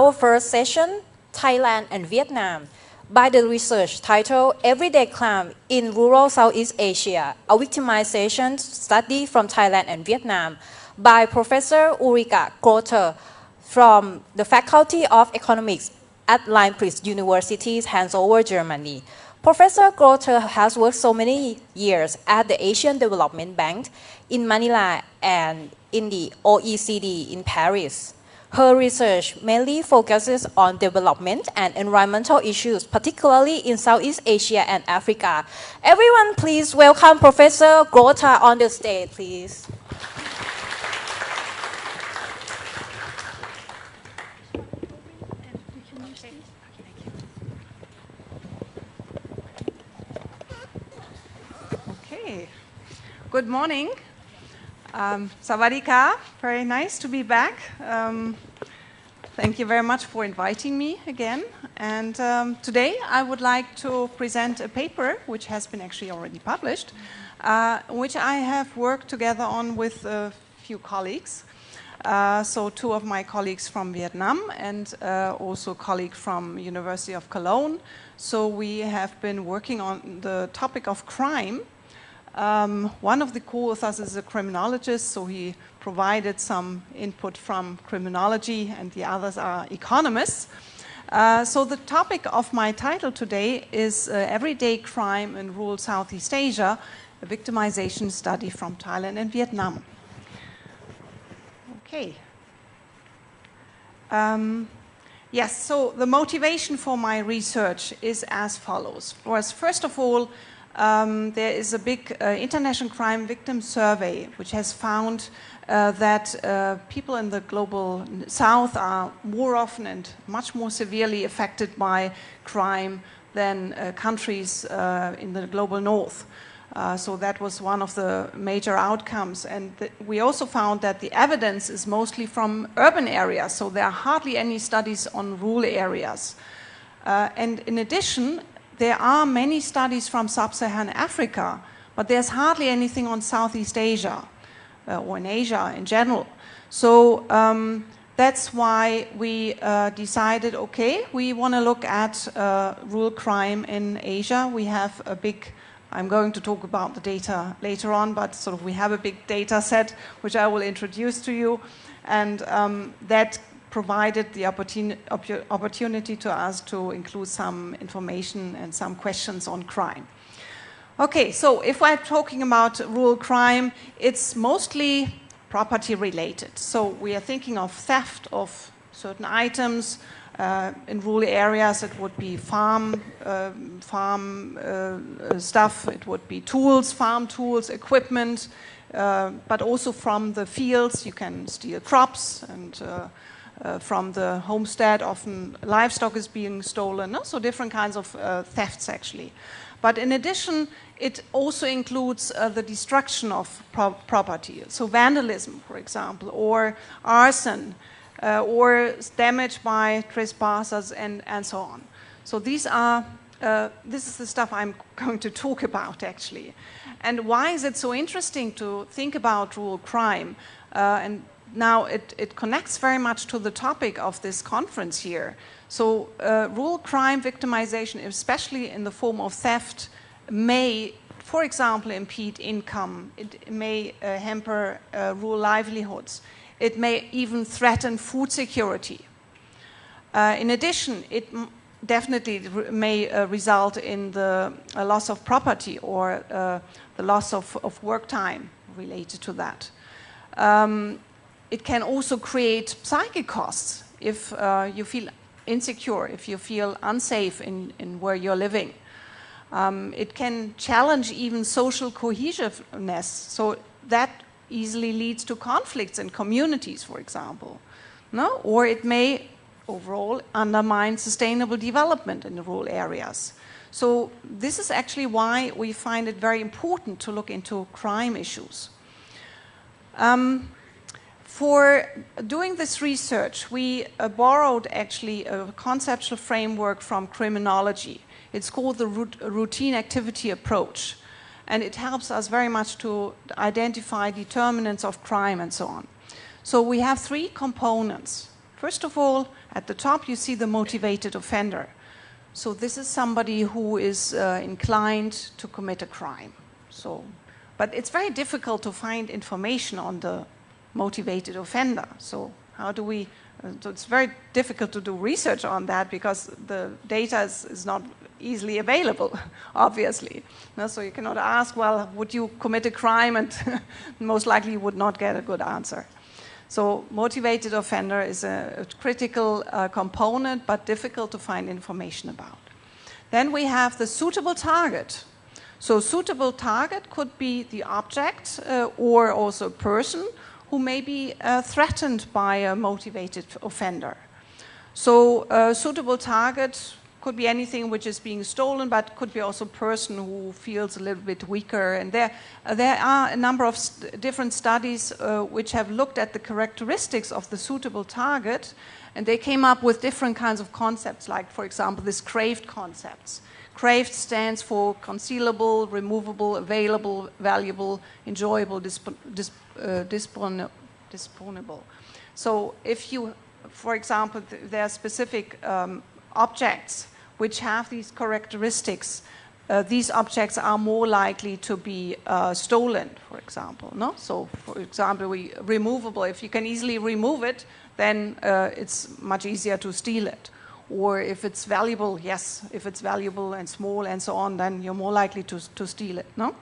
Our first session, Thailand and Vietnam, by the research titled Everyday Crime in Rural Southeast Asia, a victimization study from Thailand and Vietnam, by Professor Ulrika Grother from the Faculty of Economics at Leibniz University, Hanover, Germany. Professor Grother has worked so many years at the Asian Development Bank in Manila and in the OECD in Paris. Her research mainly focuses on development and environmental issues, particularly in Southeast Asia and Africa. Everyone, please welcome Professor Grother on the stage, please. Okay. Good morning. Sawadika, very nice to be back. Thank you very much for inviting me again. And today I would like to present a paper which has been actually already published, which I have worked together on with a few colleagues. So two of my colleagues from Vietnam and also a colleague from University of Cologne. So we have been working on the topic of crime. One of the co-authors is a criminologist, so he provided some input from criminology, and the others are economists. So the topic of my title today is Everyday Crime in Rural Southeast Asia, a victimization study from Thailand and Vietnam. Okay. Yes, so the motivation for my research is as follows. First of all, there is a big international crime victim survey which has found that people in the global south are more often and much more severely affected by crime than countries in the global north. So that was one of the major outcomes. And we also found that the evidence is mostly from urban areas, so there are hardly any studies on rural areas. And in addition, there are many studies from sub-Saharan Africa, but there's hardly anything on Southeast Asia or in Asia in general. So that's why we decided, okay, we want to look at rural crime in Asia. We have a big, I'm going to talk about the data later on, but sort of we have a big data set which I will introduce to you, and that provided the opportunity to us to include some information and some questions on crime. Okay, so if we're talking about rural crime, it's mostly property related. So we are thinking of theft of certain items. In rural areas, it would be farm stuff, it would be tools, farm tools, equipment, but also from the fields, you can steal crops, and from the homestead, often livestock is being stolen, no? So different kinds of thefts actually. But in addition, it also includes the destruction of property. So vandalism, for example, or arson, or damage by trespassers, and so on. So these are, this is the stuff I'm going to talk about actually. And why is it so interesting to think about rural crime? And now it connects very much to the topic of this conference here. So rural crime victimization, especially in the form of theft, may, for example, impede income. It may hamper rural livelihoods. It may even threaten food security. In addition, it definitely may result in the loss of property or the loss of work time related to that. It can also create psychic costs if you feel insecure, if you feel unsafe in where you're living. It can challenge even social cohesiveness, so that easily leads to conflicts in communities, for example. No? Or it may overall undermine sustainable development in the rural areas. So this is actually why we find it very important to look into crime issues. For doing this research, we borrowed actually a conceptual framework from criminology. It's called the routine activity approach. And it helps us very much to identify determinants of crime and so on. So we have three components. First of all, At the top, you see the motivated offender. So this is somebody who is inclined to commit a crime. But it's very difficult to find information on the motivated offender. So how do we? So it's very difficult to do research on that because the data is not easily available, obviously. No, so you cannot ask, well, would you commit a crime? And most likely you would not get a good answer. So motivated offender is a critical component, but difficult to find information about. Then we have the suitable target. So suitable target could be the object or also a person who may be threatened by a motivated offender. So a suitable target could be anything which is being stolen, but could be also a person who feels a little bit weaker. And there are a number of different studies which have looked at the characteristics of the suitable target, and they came up with different kinds of concepts, like, for example, this CRAVED concepts. CRAVED stands for concealable, removable, available, valuable, enjoyable, disposable. So if you, for example, there are specific objects which have these characteristics, these objects are more likely to be stolen, for example. No? So, for example, removable, if you can easily remove it, then it's much easier to steal it. Or if it's valuable, yes, if it's valuable and small and so on, then you're more likely to steal it. No?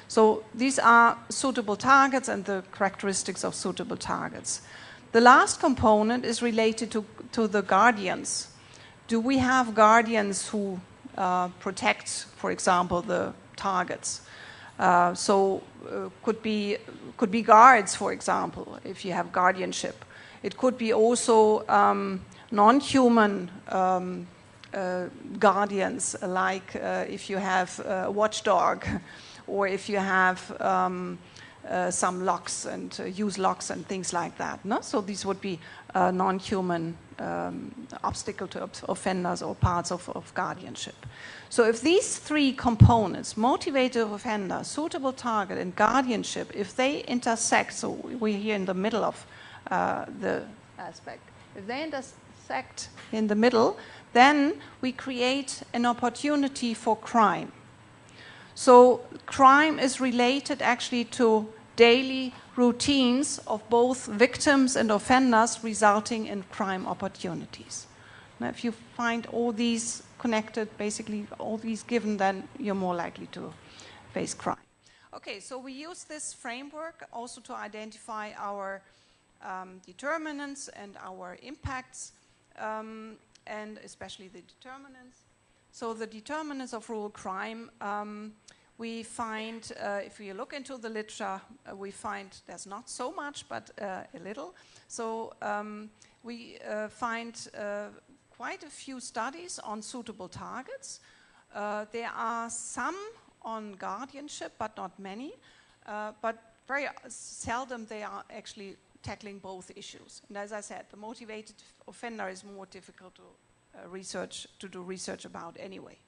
So these are suitable targets and the characteristics of suitable targets. The last component is related to the guardians. Do we have guardians who protect, for example, the targets? Could be guards, for example, if you have guardianship. It could be also non-human guardians, like if you have a watchdog, or if you have some locks and use locks and things like that. No? So these would be non-human obstacle to offenders or parts of guardianship. So if these three components, motivated offender, suitable target, and guardianship, if they intersect, so we're here in the middle of the aspect, if they intersect in the middle, then we create an opportunity for crime. So crime is related actually to daily routines of both victims and offenders, resulting in crime opportunities. Now, if you find all these connected, basically all these given, then you're more likely to face crime. Okay, so we use this framework also to identify our determinants and our impacts, and especially the determinants. So the determinants of rural crime, we find, if we look into the literature, we find there's not so much, but a little. So we find quite a few studies on suitable targets. There are some on guardianship, but not many. But very seldom they are actually tackling both issues. And as I said, the motivated offender is more difficult to do research about anyway.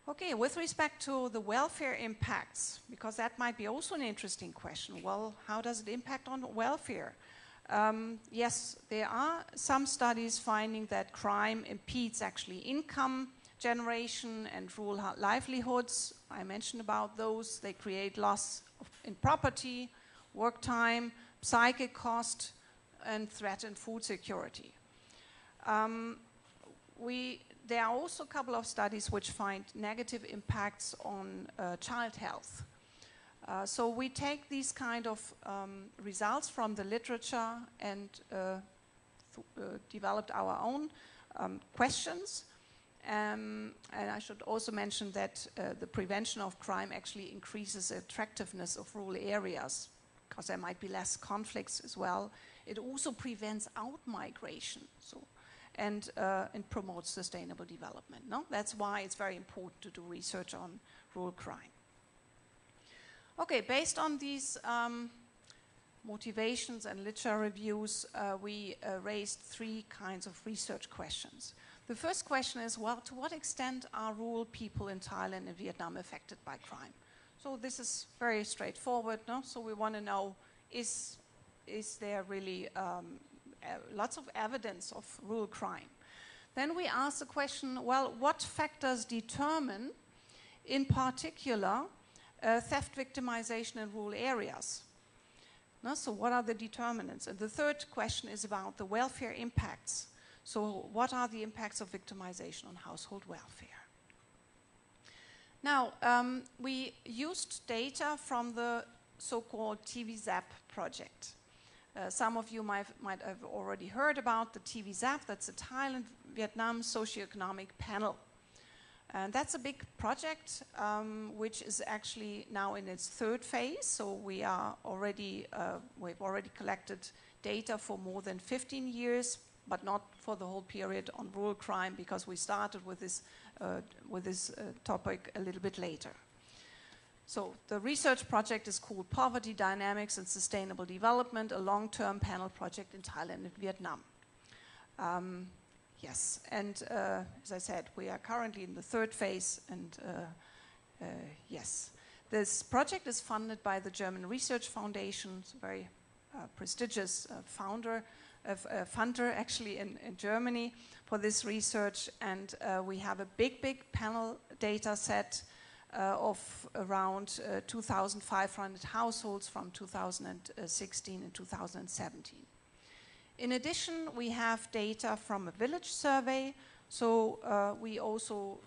Okay, with respect to the welfare impacts, because that might be also an interesting question. Well, how does it impact on welfare? Yes, there are some studies finding that crime impedes actually income generation and rural livelihoods. I mentioned about those. They create loss in property, work time, psychic cost, and threaten food security. There are also a couple of studies which find negative impacts on child health. So we take these kind of results from the literature and developed our own questions. And I should also mention that the prevention of crime actually increases the attractiveness of rural areas, because there might be less conflicts as well. It also prevents out-migration, and promotes sustainable development. No? That's why it's very important to do research on rural crime. Okay, based on these motivations and literature reviews, we raised three kinds of research questions. The first question is, well, to what extent are rural people in Thailand and Vietnam affected by crime? So this is very straightforward, no? So we want to know, is there really lots of evidence of rural crime. Then we ask the question, well, what factors determine, in particular, theft victimization in rural areas? No? So what are the determinants? And the third question is about the welfare impacts. So what are the impacts of victimization on household welfare? Now, we used data from the so-called TV ZAP project. Some of you might have already heard about the TV ZAP. That's a Thailand-Vietnam socioeconomic panel. And that's a big project, which is actually now in its third phase. So we've already collected data for more than 15 years, but not for the whole period on rural crime, because we started with this topic a little bit later. So the research project is called Poverty Dynamics and Sustainable Development, a long-term panel project in Thailand and Vietnam. Yes, and as I said, we are currently in the third phase, and yes. This project is funded by the German Research Foundation. It's a very prestigious funder actually in Germany for this research, and we have a big panel data set of around 2,500 households from 2016 and 2017. In addition, we have data from a village survey, so we also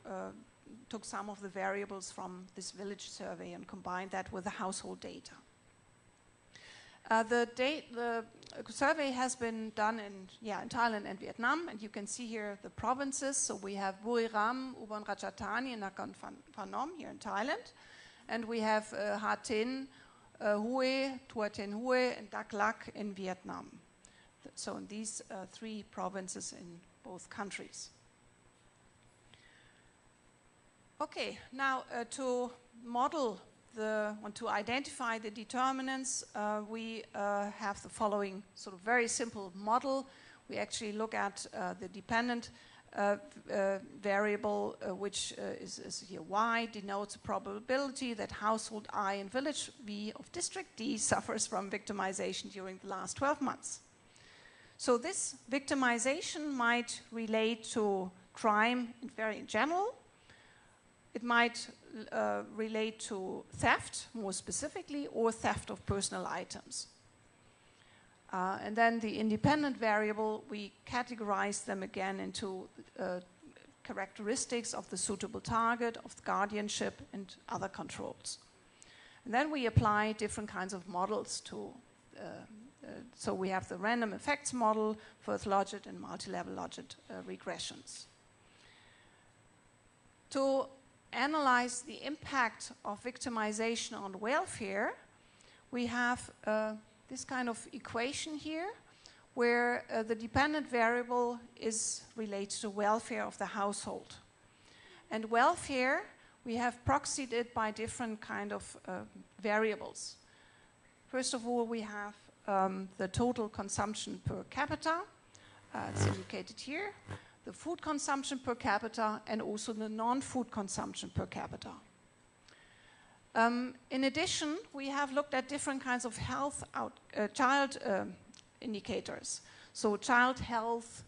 took some of the variables from this village survey and combined that with the household data. The survey has been done in Thailand and Vietnam, and you can see here the provinces. So we have Buriram, Ubon Ratchathani, and Nakhon Phanom here in Thailand, and we have Ha Tin, Hue, Tua Tin Hue, and Dak Lak in Vietnam. So in these three provinces in both countries. Okay, now to model to identify the determinants, we have the following sort of very simple model. We actually look at the dependent variable, which is here Y, denotes a probability that household I in village V of district D suffers from victimization during the last 12 months. So this victimization might relate to crime very in general. It might relate to theft, more specifically, or theft of personal items. And then the independent variable, we categorize them again into characteristics of the suitable target, of the guardianship, and other controls. And then we apply different kinds of models to so we have the random effects model, first logit, and multi-level logit regressions. To analyze the impact of victimization on welfare, we have this kind of equation here, where the dependent variable is related to welfare of the household. And welfare, we have proxied it by different kind of variables. First of all, we have the total consumption per capita, it's indicated here, the food consumption per capita, and also the non-food consumption per capita. In addition, we have looked at different kinds of health child indicators. So child health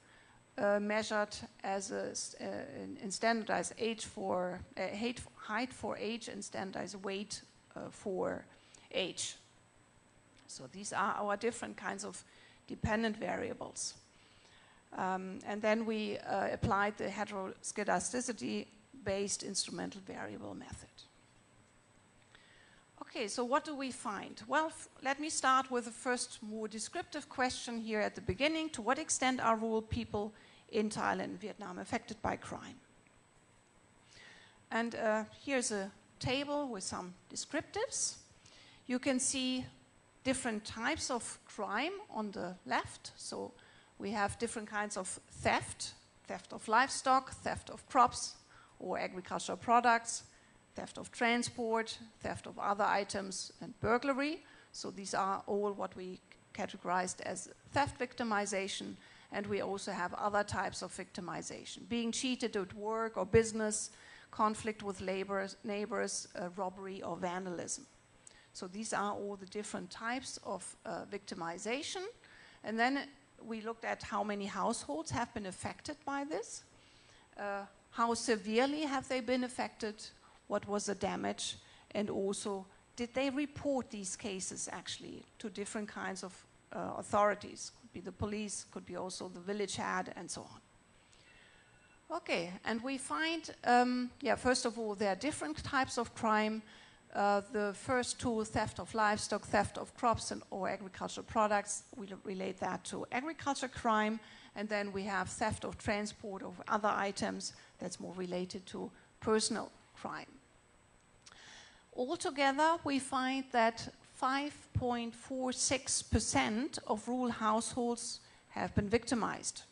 measured as in standardized age for height for age and standardized weight for age. So these are our different kinds of dependent variables. And then we applied the heteroscedasticity-based instrumental variable method. Okay, so what do we find? Well, let me start with the first more descriptive question here at the beginning. To what extent are rural people in Thailand and Vietnam affected by crime? And here's a table with some descriptives. You can see different types of crime on the left. So we have different kinds of theft of livestock, theft of crops or agricultural products, theft of transport, theft of other items, and burglary. So these are all what we categorized as theft victimization, and we also have other types of victimization. Being cheated at work or business, conflict with neighbors, robbery or vandalism. So these are all the different types of victimization. And then we looked at how many households have been affected by this, how severely have they been affected, what was the damage, and also did they report these cases actually to different kinds of authorities. Could be the police, could be also the village head, and so on. Okay, and we find, first of all, there are different types of crime. The first two, theft of livestock, theft of crops or agricultural products, we relate that to agriculture crime. And then we have theft of transport of other items, that's more related to personal crime. Altogether, we find that 5.46% of rural households have been victimized,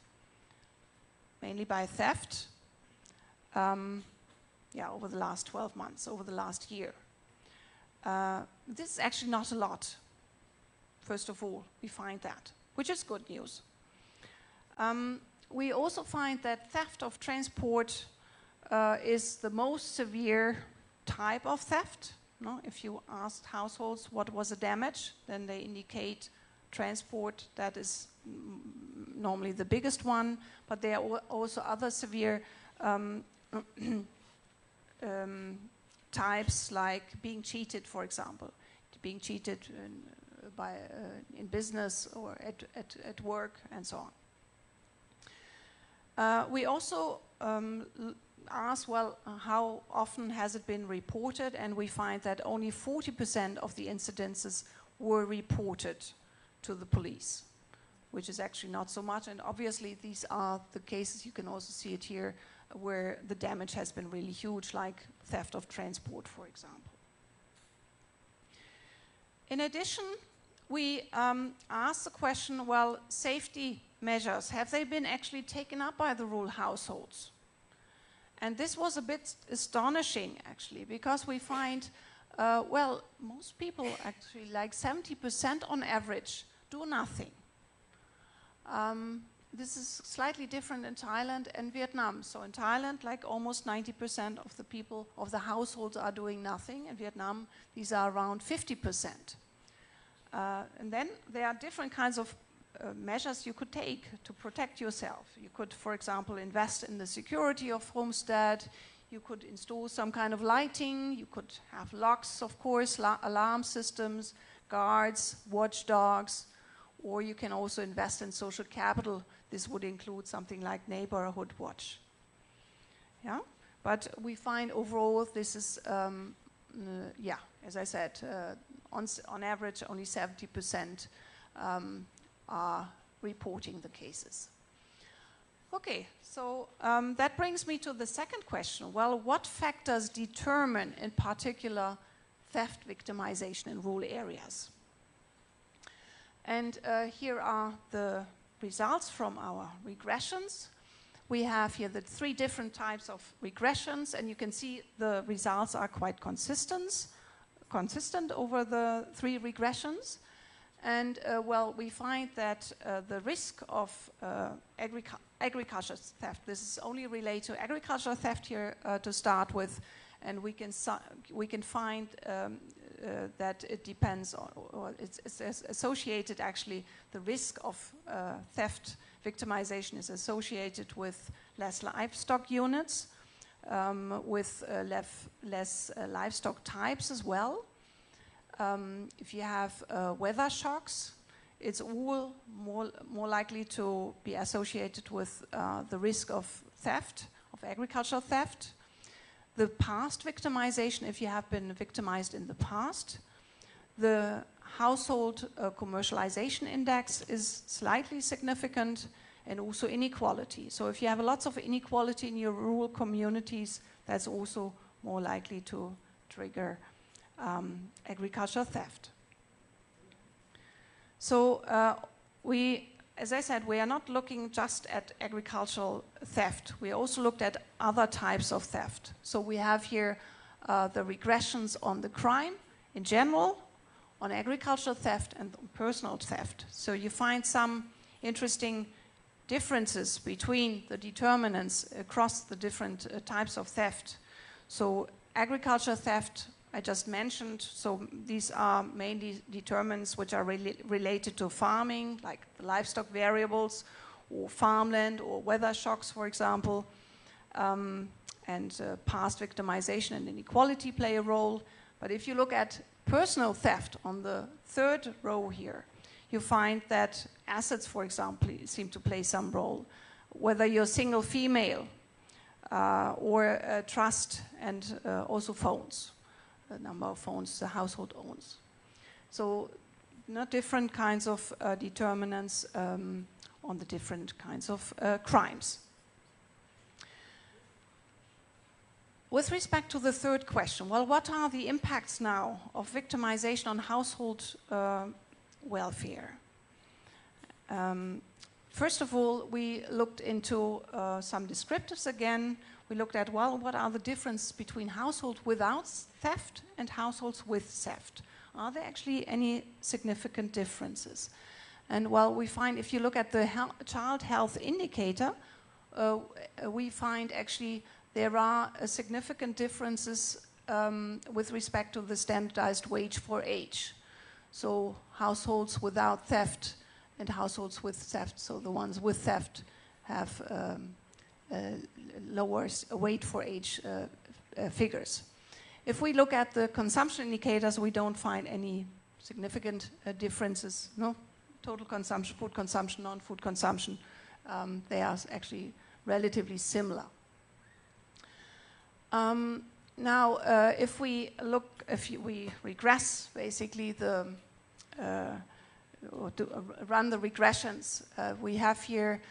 mainly by theft, over the last 12 months, over the last year. This is actually not a lot. First of all, we find that, which is good news. We also find that theft of transport is the most severe type of theft. No? If you asked households what was the damage, then they indicate transport. That is normally the biggest one, but there are also other severe types, like being cheated, for example, being cheated in business or at work, and so on. We also ask, well, how often has it been reported? And we find that only 40% of the incidences were reported to the police, which is actually not so much. And obviously, these are the cases, you can also see it here, where the damage has been really huge, like theft of transport, for example. In addition, we asked the question, well, safety measures, have they been actually taken up by the rural households? And this was a bit astonishing, actually, because we find, most people actually, like 70% on average, do nothing. This is slightly different in Thailand and Vietnam. So in Thailand, like almost 90% of the people, of the households are doing nothing. In Vietnam, these are around 50%. And then there are different kinds of measures you could take to protect yourself. You could, for example, invest in the security of homestead. You could install some kind of lighting. You could have locks, of course, alarm systems, guards, watchdogs. Or you can also invest in social capital. This would include something like neighborhood watch. Yeah, but we find overall this is, as I said, on average only 70% are reporting the cases. Okay, so that brings me to the second question. Well, what factors determine in particular theft victimization in rural areas? And here are the results from our regressions. We have here the 3 different types of regressions, and you can see the results are quite consistent over the 3 regressions. And we find that the risk of agriculture theft, this is only related to agricultural theft here to start with, and we can find that it depends on, or it's associated actually, the risk of theft victimization is associated with less livestock units, with less livestock types as well. If you have weather shocks, it's all more likely to be associated with the risk of theft, of agricultural theft. The past victimization, if you have been victimized in the past. The household commercialization index is slightly significant, and also inequality. So if you have lots of inequality in your rural communities, that's also more likely to trigger agricultural theft. So as I said, we are not looking just at agricultural theft. We also looked at other types of theft. So we have here the regressions on the crime in general, on agricultural theft and on personal theft. So you find some interesting differences between the determinants across the different types of theft. So agricultural theft I just mentioned. So these are mainly determinants which are related to farming, like the livestock variables, or farmland, or weather shocks, for example. And past victimization and inequality play a role. But if you look at personal theft on the third row here, you find that assets, for example, seem to play some role. Whether you're single female, or trust, and also phones, the number of phones the household owns. So not different kinds of determinants on the different kinds of crimes. With respect to the third question, well, what are the impacts now of victimization on household welfare? First of all, we looked into some descriptives again. We looked at, well, what are the differences between households without theft and households with theft? Are there actually any significant differences? And well, we find if you look at the child health indicator, we find actually there are significant differences with respect to the standardized wage for age. So households without theft and households with theft, so the ones with theft have lower wage for age figures. If we look at the consumption indicators, we don't find any significant differences. No, total consumption, food consumption, non-food consumption, they are actually relatively similar. Now, if we regress basically the or to run the regressions, we have here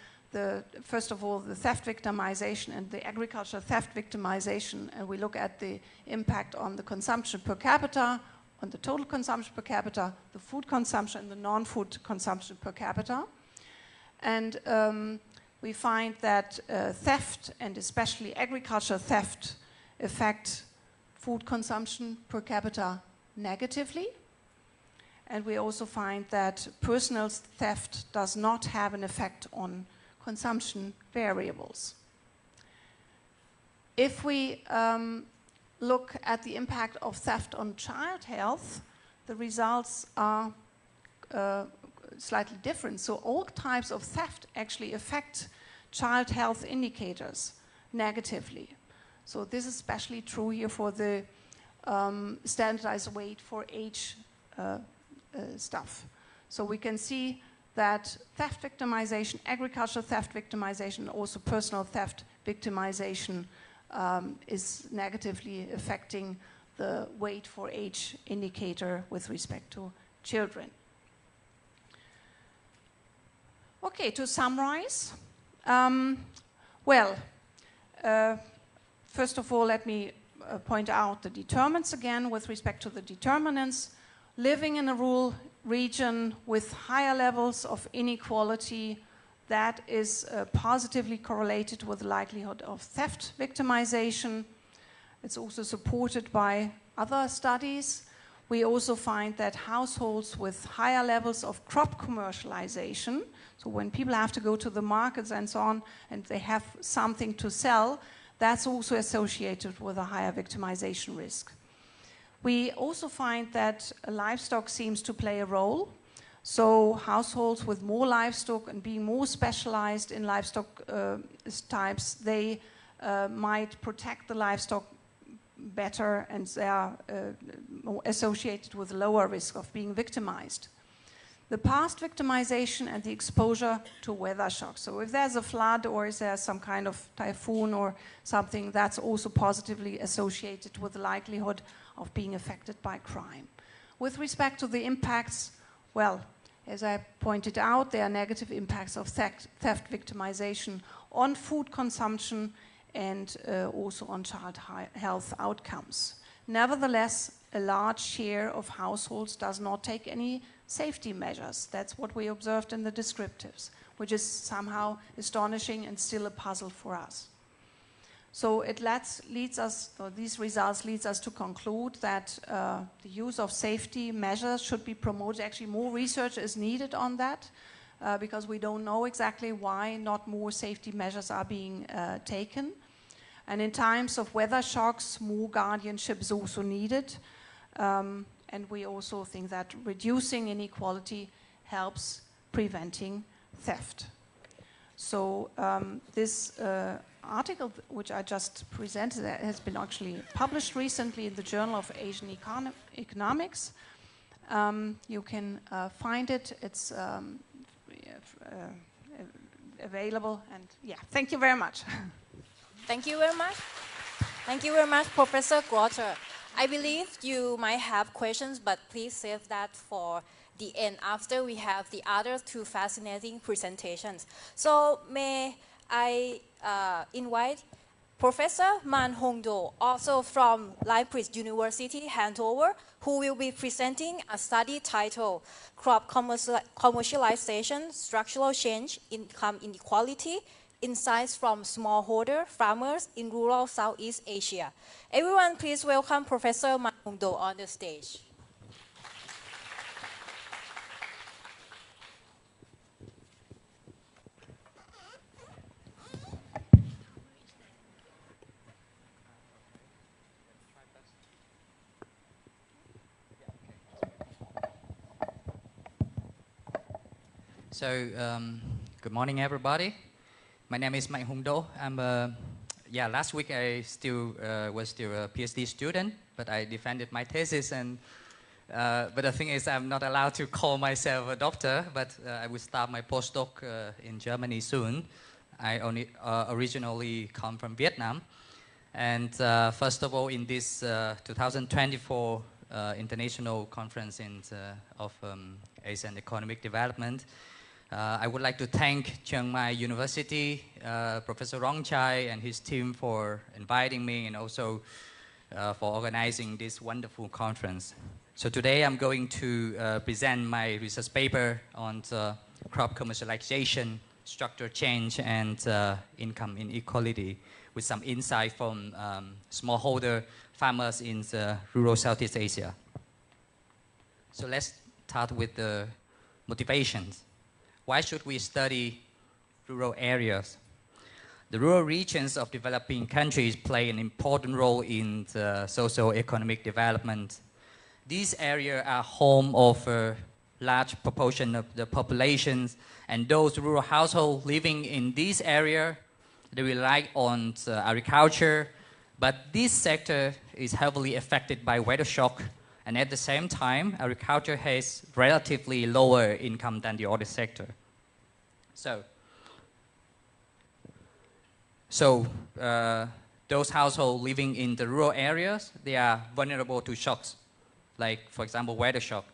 first of all the theft victimization and the agriculture theft victimization, and we look at the impact on the consumption per capita, on the total consumption per capita, the food consumption and the non-food consumption per capita. And we find that theft, and especially agriculture theft, affect food consumption per capita negatively. And we also find that personal theft does not have an effect on consumption variables. If we look at the impact of theft on child health, the results are slightly different. So all types of theft actually affect child health indicators negatively. So this is especially true here for the standardized weight for age stuff. So we can see that theft victimization, agricultural theft victimization, and also personal theft victimization is negatively affecting the weight for age indicator with respect to children. Okay, to summarize, first of all, let me point out the determinants again with respect to the determinants. Living in a rural region with higher levels of inequality, that is positively correlated with the likelihood of theft victimization. It's also supported by other studies. We also find that households with higher levels of crop commercialization, so when people have to go to the markets and so on, and they have something to sell, that's also associated with a higher victimization risk. We also find that livestock seems to play a role. So households with more livestock and being more specialized in livestock types, they might protect the livestock better, and they are more associated with lower risk of being victimized. The past victimization and the exposure to weather shocks. So if there's a flood or is there some kind of typhoon or something, that's also positively associated with the likelihood of being affected by crime. With respect to the impacts, well, as I pointed out, there are negative impacts of theft victimization on food consumption and also on child health outcomes. Nevertheless, a large share of households does not take any safety measures. That's what we observed in the descriptives, which is somehow astonishing and still a puzzle for us. So these results leads us to conclude that the use of safety measures should be promoted. Actually, more research is needed on that because we don't know exactly why not more safety measures are being taken. And in times of weather shocks, more guardianship is also needed. And we also think that reducing inequality helps preventing theft. So this article, which I just presented, has been actually published recently in the Journal of Asian Economics. You can find it. It's available. And yeah, thank you very much. Thank you very much. Thank you very much, Professor Grotter. I believe you might have questions, but please save that for the end after we have the other two fascinating presentations. So may I invite Professor Man Hong Do, also from Leibniz University, Hanover, who will be presenting a study titled Crop Commercialization, Structural Change, Income Inequality, Insights from Smallholder Farmers in Rural Southeast Asia. Everyone, please welcome Professor Man Hong Do on the stage. So, good morning, everybody. My name is Mạnh Hùng Do. I'm last week I was still a PhD student, but I defended my thesis, and but the thing is, I'm not allowed to call myself a doctor. But I will start my postdoc in Germany soon. I originally come from Vietnam, and first of all, in this 2024 international conference of Asian economic development. I would like to thank Chiang Mai University, Professor Rong Chai and his team for inviting me, and also for organizing this wonderful conference. So today I'm going to present my research paper on crop commercialization, structural change, and income inequality, with some insight from smallholder farmers in rural Southeast Asia. So let's start with the motivations. Why should we study rural areas? The rural regions of developing countries play an important role in the socio-economic development. These areas are home of a large proportion of the populations, and those rural households living in this area, they rely on agriculture, but this sector is heavily affected by weather shock, and at the same time, agriculture has relatively lower income than the other sector. So those households living in the rural areas, they are vulnerable to shocks, like, for example, weather shock.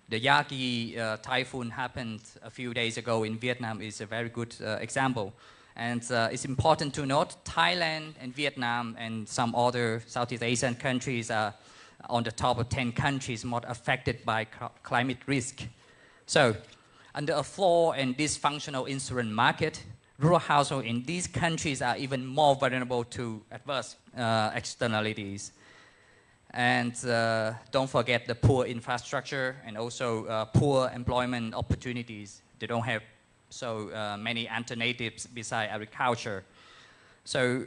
The Yagi typhoon happened a few days ago in Vietnam is a very good example. And it's important to note Thailand and Vietnam and some other Southeast Asian countries are on the top of 10 countries more affected by climate risk. So, under a flawed and dysfunctional insurance market, rural households in these countries are even more vulnerable to adverse externalities. And don't forget the poor infrastructure and also poor employment opportunities. They don't have so many alternatives besides agriculture. So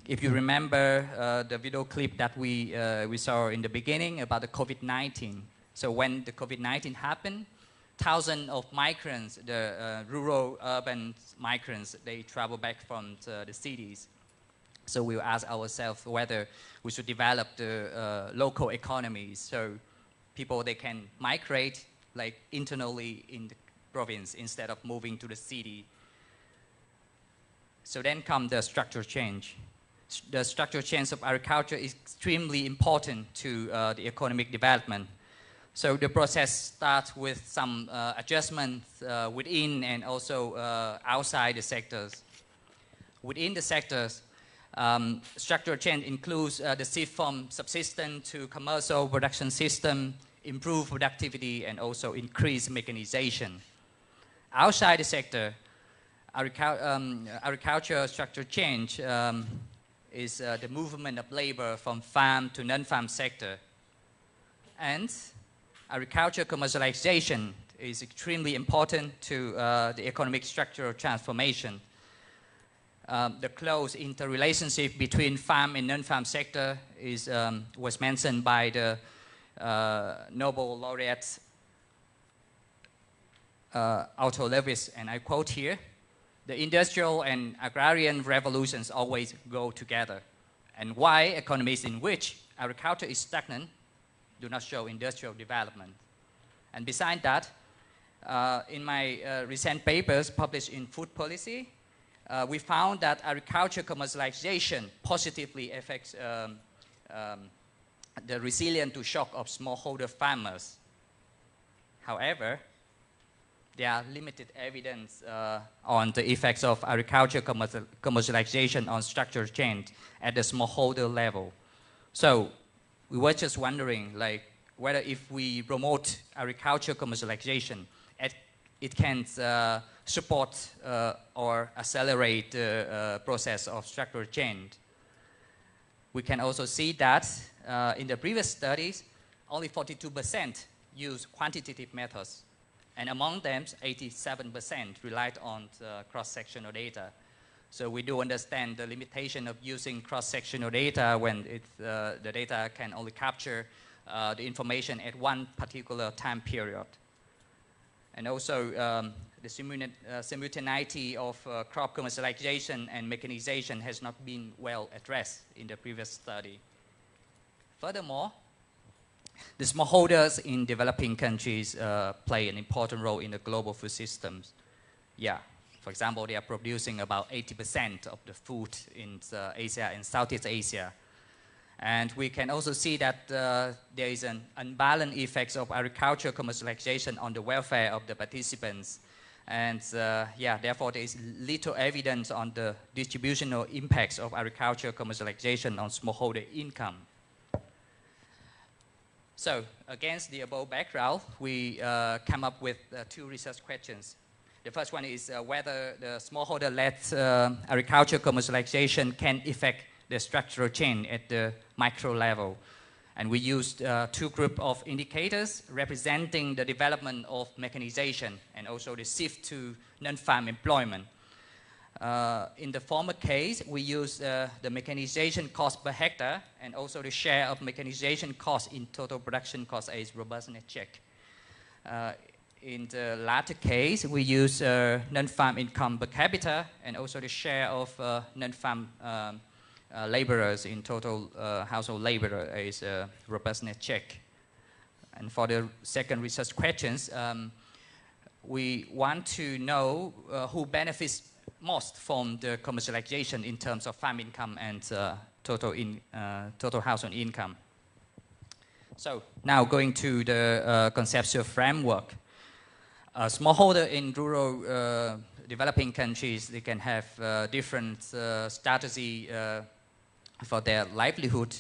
if you remember the video clip that we saw in the beginning about the COVID-19. So when the COVID-19 happened, thousands of migrants, the rural urban migrants, they travel back from the cities. So we'll ask ourselves whether we should develop the local economies so people, they can migrate like internally in the province instead of moving to the city. So then comes the structural change. The structural change of agriculture is extremely important to the economic development. So the process starts with some adjustments within and also outside the sectors. Within the sectors, structural change includes the shift from subsistence to commercial production system, improve productivity, and also increase mechanization. Outside the sector, agricultural structural change is the movement of labor from farm to non-farm sector. And agriculture commercialization is extremely important to the economic structural transformation. the close interrelationship between farm and non-farm sector was mentioned by the Nobel laureate Otto Lewis, and I quote here, "The industrial and agrarian revolutions always go together, and why economies in which agriculture is stagnant do not show industrial development." And besides that, in my recent papers published in Food Policy, we found that agriculture commercialization positively affects the resilience to shock of smallholder farmers. However, there are limited evidence on the effects of agriculture commercialization on structural change at the smallholder level. So we were just wondering, like, whether if we promote agriculture commercialization, it can support or accelerate the process of structural change. We can also see that in the previous studies, only 42% use quantitative methods, and among them, 87% relied on cross-sectional data. So we do understand the limitation of using cross-sectional data when the data can only capture the information at one particular time period. And also, the simultaneity of crop commercialization and mechanization has not been well addressed in the previous study. Furthermore, the smallholders in developing countries play an important role in the global food systems. Yeah, for example, they are producing about 80% of the food in Asia and Southeast Asia. And we can also see that there is an unbalanced effects of agriculture commercialization on the welfare of the participants. And yeah, therefore there is little evidence on the distributional impacts of agriculture commercialization on smallholder income. So against the above background, we come up with two research questions. The first one is whether the smallholder-led agriculture commercialization can affect the structural change at the micro level. And we used two groups of indicators representing the development of mechanization and also the shift to non-farm employment. In the former case, we used the mechanization cost per hectare and also the share of mechanization cost in total production cost as robustness check. In the latter case, we use non-farm income per capita and also the share of non-farm laborers in total household labor as a robustness check. And for the second research questions, we want to know who benefits most from the commercialization in terms of farm income and total household income. So now going to the conceptual framework. Smallholder in rural developing countries, they can have different strategy for their livelihood.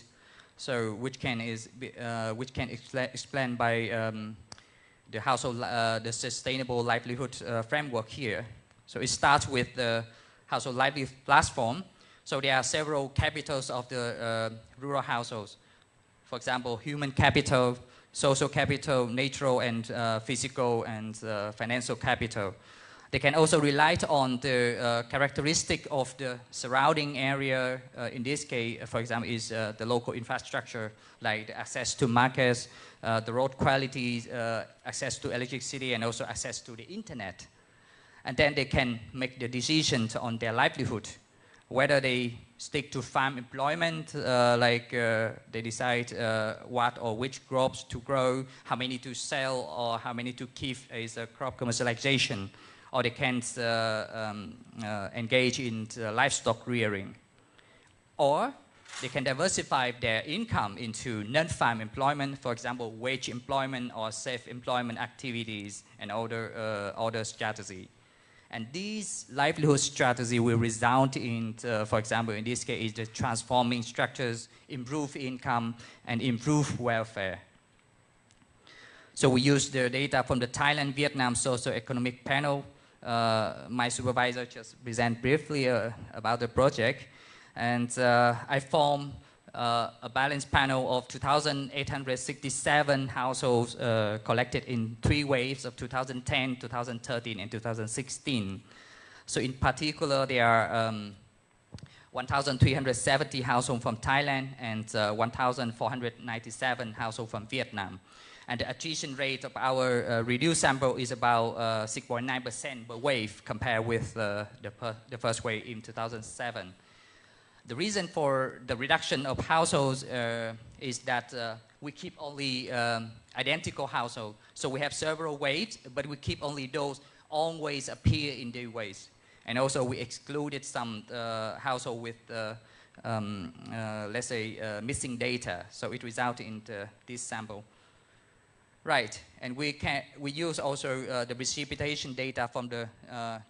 So which can explain by the household, the sustainable livelihood framework here. So it starts with the household livelihood platform. So there are several capitals of the rural households. For example, human capital, social capital, natural and physical and financial capital. They can also rely on the characteristic of the surrounding area. In this case, for example, is the local infrastructure, like the access to markets, the road quality, access to electricity, and also access to the internet. And then they can make the decisions on their livelihood, whether they stick to farm employment, they decide what or which crops to grow, how many to sell, or how many to keep as a crop commercialization, or they can engage in livestock rearing. Or they can diversify their income into non-farm employment, for example, wage employment or self-employment activities and other strategy. And these livelihood strategy will result in, for example, in this case, the transforming structures, improve income, and improve welfare. So we use the data from the Thailand-Vietnam socio-economic panel. My supervisor just presented briefly about the project. And I formed a balanced panel of 2,867 households collected in 3 waves of 2010, 2013, and 2016. So in particular, there are 1,370 households from Thailand, and 1,497 households from Vietnam. And the attrition rate of our reduced sample is about 6.9% per wave compared with the first wave in 2007. The reason for the reduction of households is that we keep only identical households. So we have several waves, but we keep only those always appear in the waves. And also we excluded some household with, let's say, missing data. So it resulted in this sample. Right, and we use also the precipitation data from the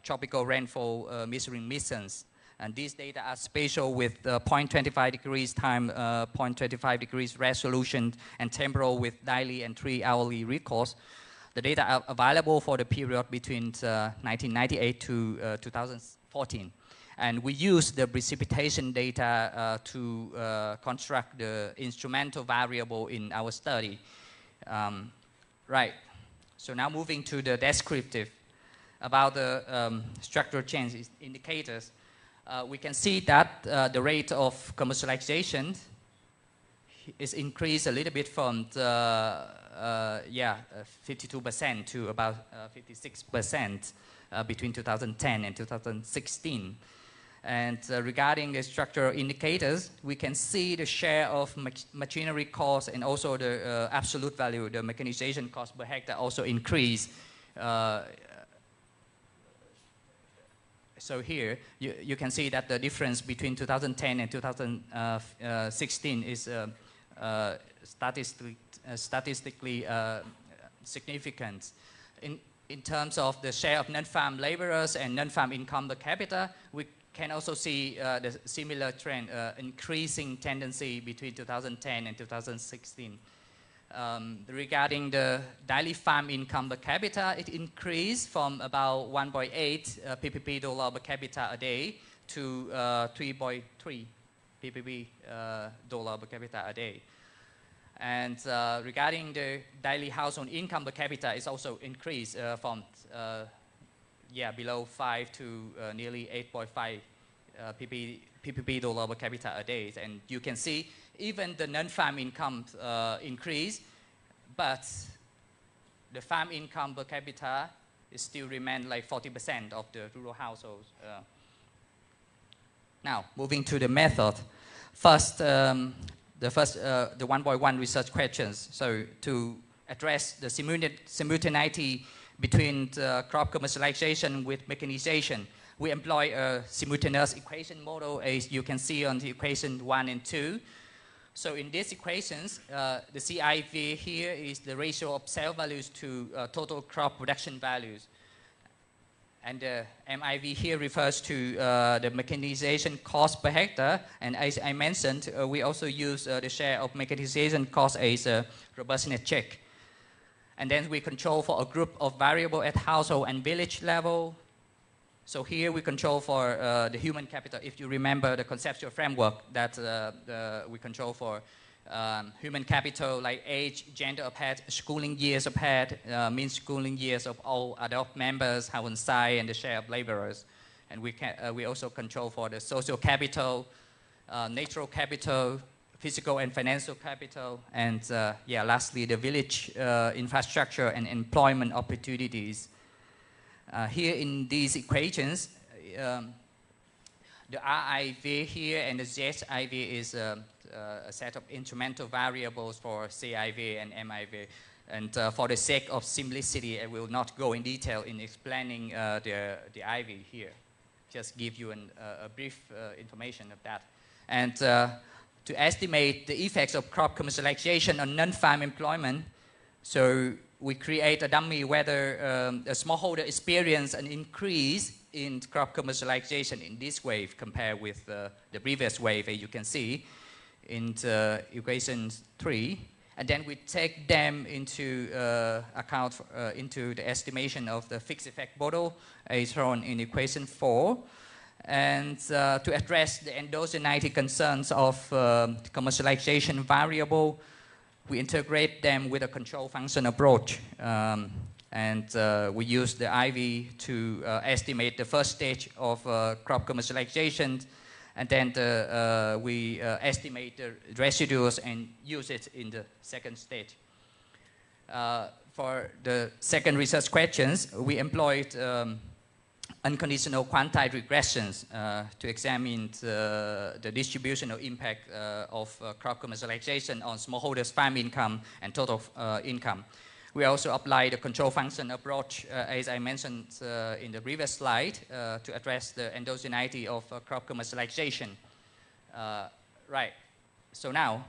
tropical rainfall measuring missions. And these data are spatial with 0.25 degrees time, 0.25 degrees resolution, and temporal with daily and 3-hourly records. The data are available for the period between 1998 to 2014. And we use the precipitation data to construct the instrumental variable in our study. Right, so now moving to the descriptive about the structural change indicators. We can see that the rate of commercialization is increased a little bit from 52% to about 56% between 2010 and 2016. And regarding the structural indicators, we can see the share of machinery cost and also the absolute value, the mechanization cost per hectare also increase. So here, you can see that the difference between 2010 and 2016 is statistically significant. In terms of the share of non-farm laborers and non-farm income per capita, we can also see the similar trend, increasing tendency between 2010 and 2016. Regarding the daily farm income per capita, it increased from about 1.8 PPP dollar per capita a day to 3.3 PPP dollar per capita a day. And regarding the daily household income per capita, it's also increased from below 5 to nearly 8.5 PPP dollar per capita a day. And you can see even the non-farm income increase, but the farm income per capita is still remain like 40% of the rural households. Now, moving to the method. First, the 1.1 research questions. So to address the simultaneity between crop commercialization with mechanization, we employ a simultaneous equation model, as you can see on the equation 1 and 2. So in these equations, the CIV here is the ratio of sale values to total crop production values. And the MIV here refers to the mechanization cost per hectare. And as I mentioned, we also use the share of mechanization cost as a robustness check. And then we control for a group of variables at household and village level. So here we control for the human capital. If you remember the conceptual framework that we control for human capital like age, gender of head, schooling years of head, mean schooling years of all adult members, household size, and the share of laborers. And we also control for the social capital, natural capital, physical and financial capital, and lastly the village infrastructure and employment opportunities. Here in these equations, the RIV here and the ZIV is a set of instrumental variables for CIV and MIV. And for the sake of simplicity, I will not go in detail in explaining the IV here. Just give you a brief information of that. And to estimate the effects of crop commercialization on non-farm employment, so we create a dummy whether a smallholder experience an increase in crop commercialization in this wave compared with the previous wave, as you can see in equation 3. And then we take them into account into the estimation of the fixed effect model as shown in equation 4. And to address the endogeneity concerns of commercialization variable, we integrate them with a control function approach. We use the IV to estimate the first stage of crop commercialization And then we estimate the residuals and use it in the second stage. For the second research questions, we employed unconditional quantized regressions to examine the distributional impact of crop commercialization on smallholders' farm income and total income. We also applied the control function approach, as I mentioned in the previous slide, to address the endogeneity of crop commercialization. Right, so now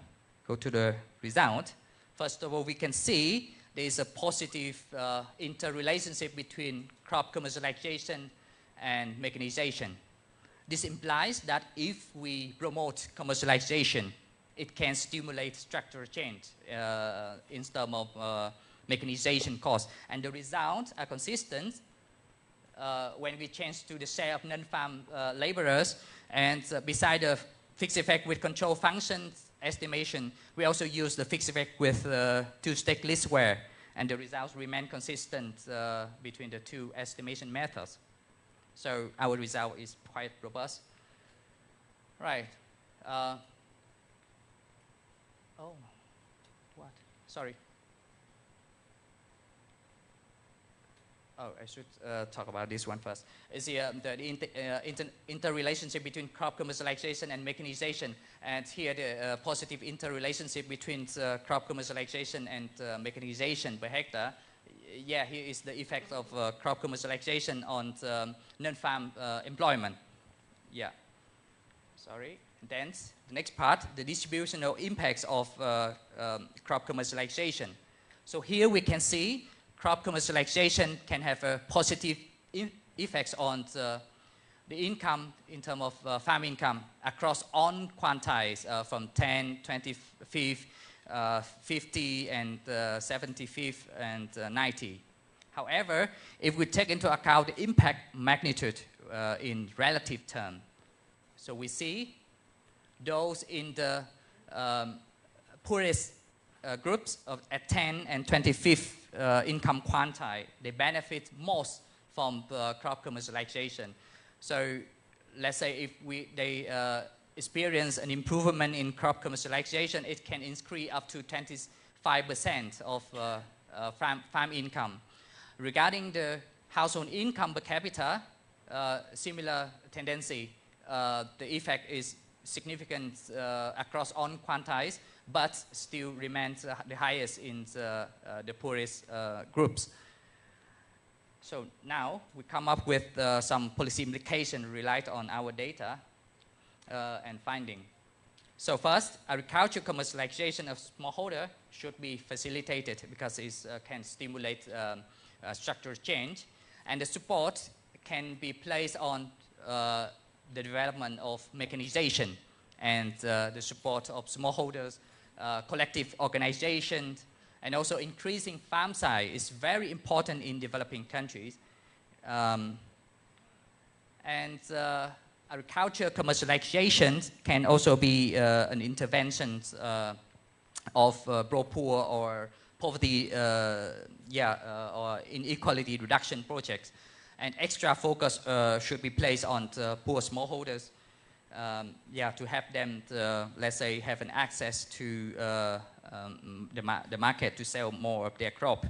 go to the result. First of all, we can see there is a positive interrelationship between crop commercialization and mechanization. This implies that if we promote commercialization, it can stimulate structural change in terms of mechanization costs. And the results are consistent when we change to the share of non-farm laborers. And beside the fixed effect with control functions estimation, we also use the fixed effect with two-stage least square, and the results remain consistent between the two estimation methods. So our result is quite robust. Right. Oh, what? Sorry. Oh, I should talk about this one first. Is the interrelationship between crop commercialization and mechanization. And here the positive interrelationship between crop commercialization and mechanization per hectare. Yeah, here is the effect of crop commercialization on non-farm employment. Yeah, sorry. Then the next part, the distributional impacts of crop commercialization. So here we can see crop commercialization can have a positive effects on the income in terms of farm income across all quantiles from 10, 25, 50 and 75 and 90. However, if we take into account the impact magnitude in relative term, so we see those in the poorest groups at 10 and 25 income quantile, they benefit most from the crop commercialization. So let's say if they experience an improvement in crop commercialization, it can increase up to 25% of farm income. Regarding the household income per capita, similar tendency. The effect is significant across all quantiles, but still remains the highest in the poorest groups. So now we come up with some policy implication relied on our data and finding. So first, agriculture commercialization of smallholder should be facilitated because it can stimulate structural change, and the support can be placed on the development of mechanization and the support of smallholders, collective organizations, and also increasing farm size is very important in developing countries. Agriculture commercialization can also be an intervention of poor or poverty, or inequality reduction projects. And extra focus should be placed on poor smallholders, to help them, let's say, have an access to the market to sell more of their crop.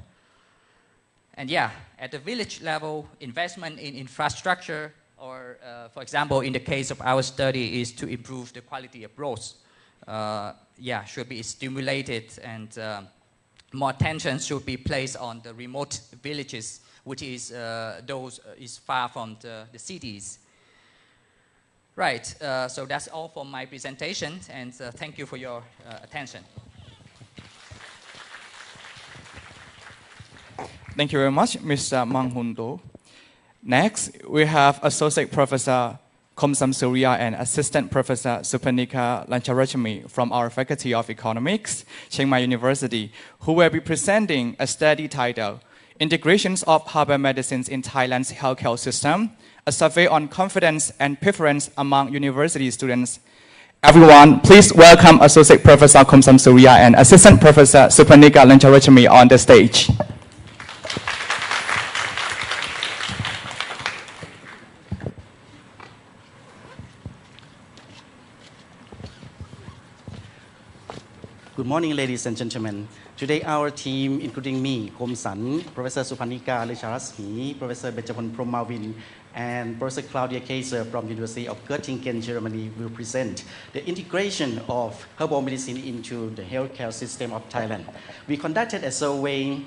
And at the village level, investment in infrastructure, or for example, in the case of our study, is to improve the quality of roads. Should be stimulated, and more attention should be placed on the remote villages, which is those is far from the cities. Right, so that's all for my presentation, and thank you for your attention. Thank you very much, Mr. Manghundo. Next, we have Associate Professor Komsam Surya and Assistant Professor Supanika Lancharachami from our Faculty of Economics, Chiang Mai University, who will be presenting a study titled Integrations of Herbal Medicines in Thailand's Healthcare System, a survey on confidence and preference among university students. Everyone, please welcome Associate Professor Komsam Surya and Assistant Professor Supanika Lancharachami on the stage. Good morning, ladies and gentlemen. Today, our team, including me, Komsan, Professor Supanika Lecharasmi, Professor Bechapon Promavin, and Professor Claudia Kaiser from University of Göttingen, Germany, will present the integration of herbal medicine into the healthcare system of Thailand. We conducted a survey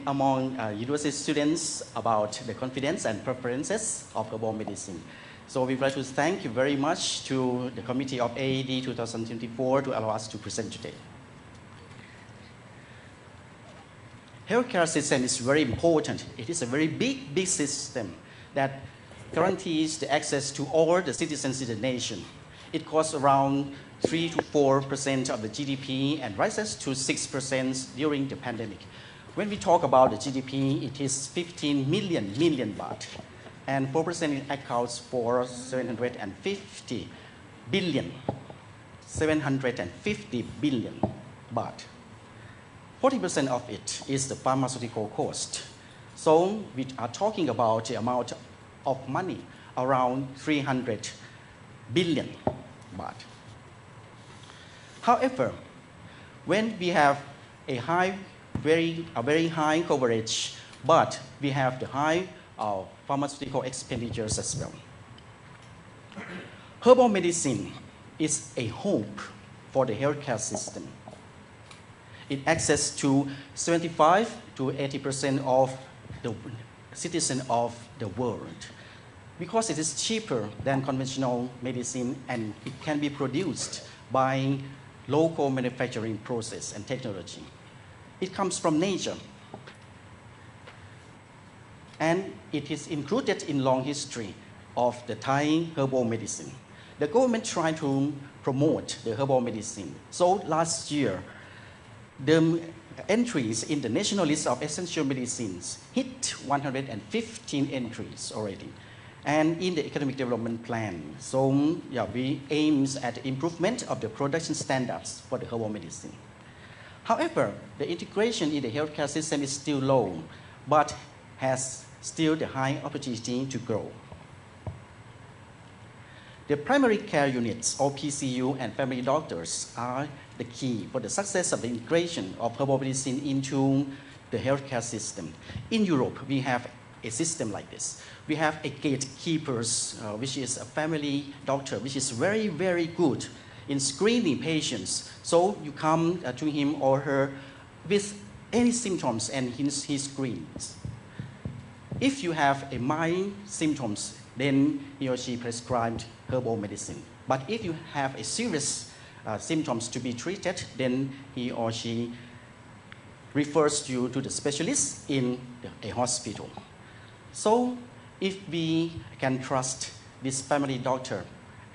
among university students about the confidence and preferences of herbal medicine. So we'd like to thank you very much to the committee of AED 2024 to allow us to present today. Healthcare system is very important. It is a very big system that guarantees the access to all the citizens in the nation. It costs around 3 to 4% of the GDP and rises to 6% during the pandemic. When we talk about the GDP, it is 15 million baht. And 4% accounts for 750 billion baht. 40% of it is the pharmaceutical cost. So we are talking about the amount of money around 300 billion baht. However, when we have a very high coverage, but we have the high pharmaceutical expenditures as well. Herbal medicine is a hope for the healthcare system. It access to 75 to 80% of the citizens of the world because it is cheaper than conventional medicine and it can be produced by local manufacturing process and technology. It comes from nature. And it is included in long history of the Thai herbal medicine. The government tried to promote the herbal medicine. So last year, the entries in the national list of essential medicines hit 115 entries already. And in the economic development plan, so we aim at improvement of the production standards for the herbal medicine. However, the integration in the healthcare system is still low, but has still the high opportunity to grow. The primary care units, or PCU, and family doctors are the key for the success of the integration of herbal medicine into the healthcare system. In Europe, we have a system like this. We have a gatekeepers, which is a family doctor, which is very, very good in screening patients. So you come to him or her with any symptoms and he screens. If you have a mild symptoms, then he or she prescribed herbal medicine. But if you have a serious symptoms to be treated, then he or she refers you to the specialist in a hospital. So if we can trust this family doctor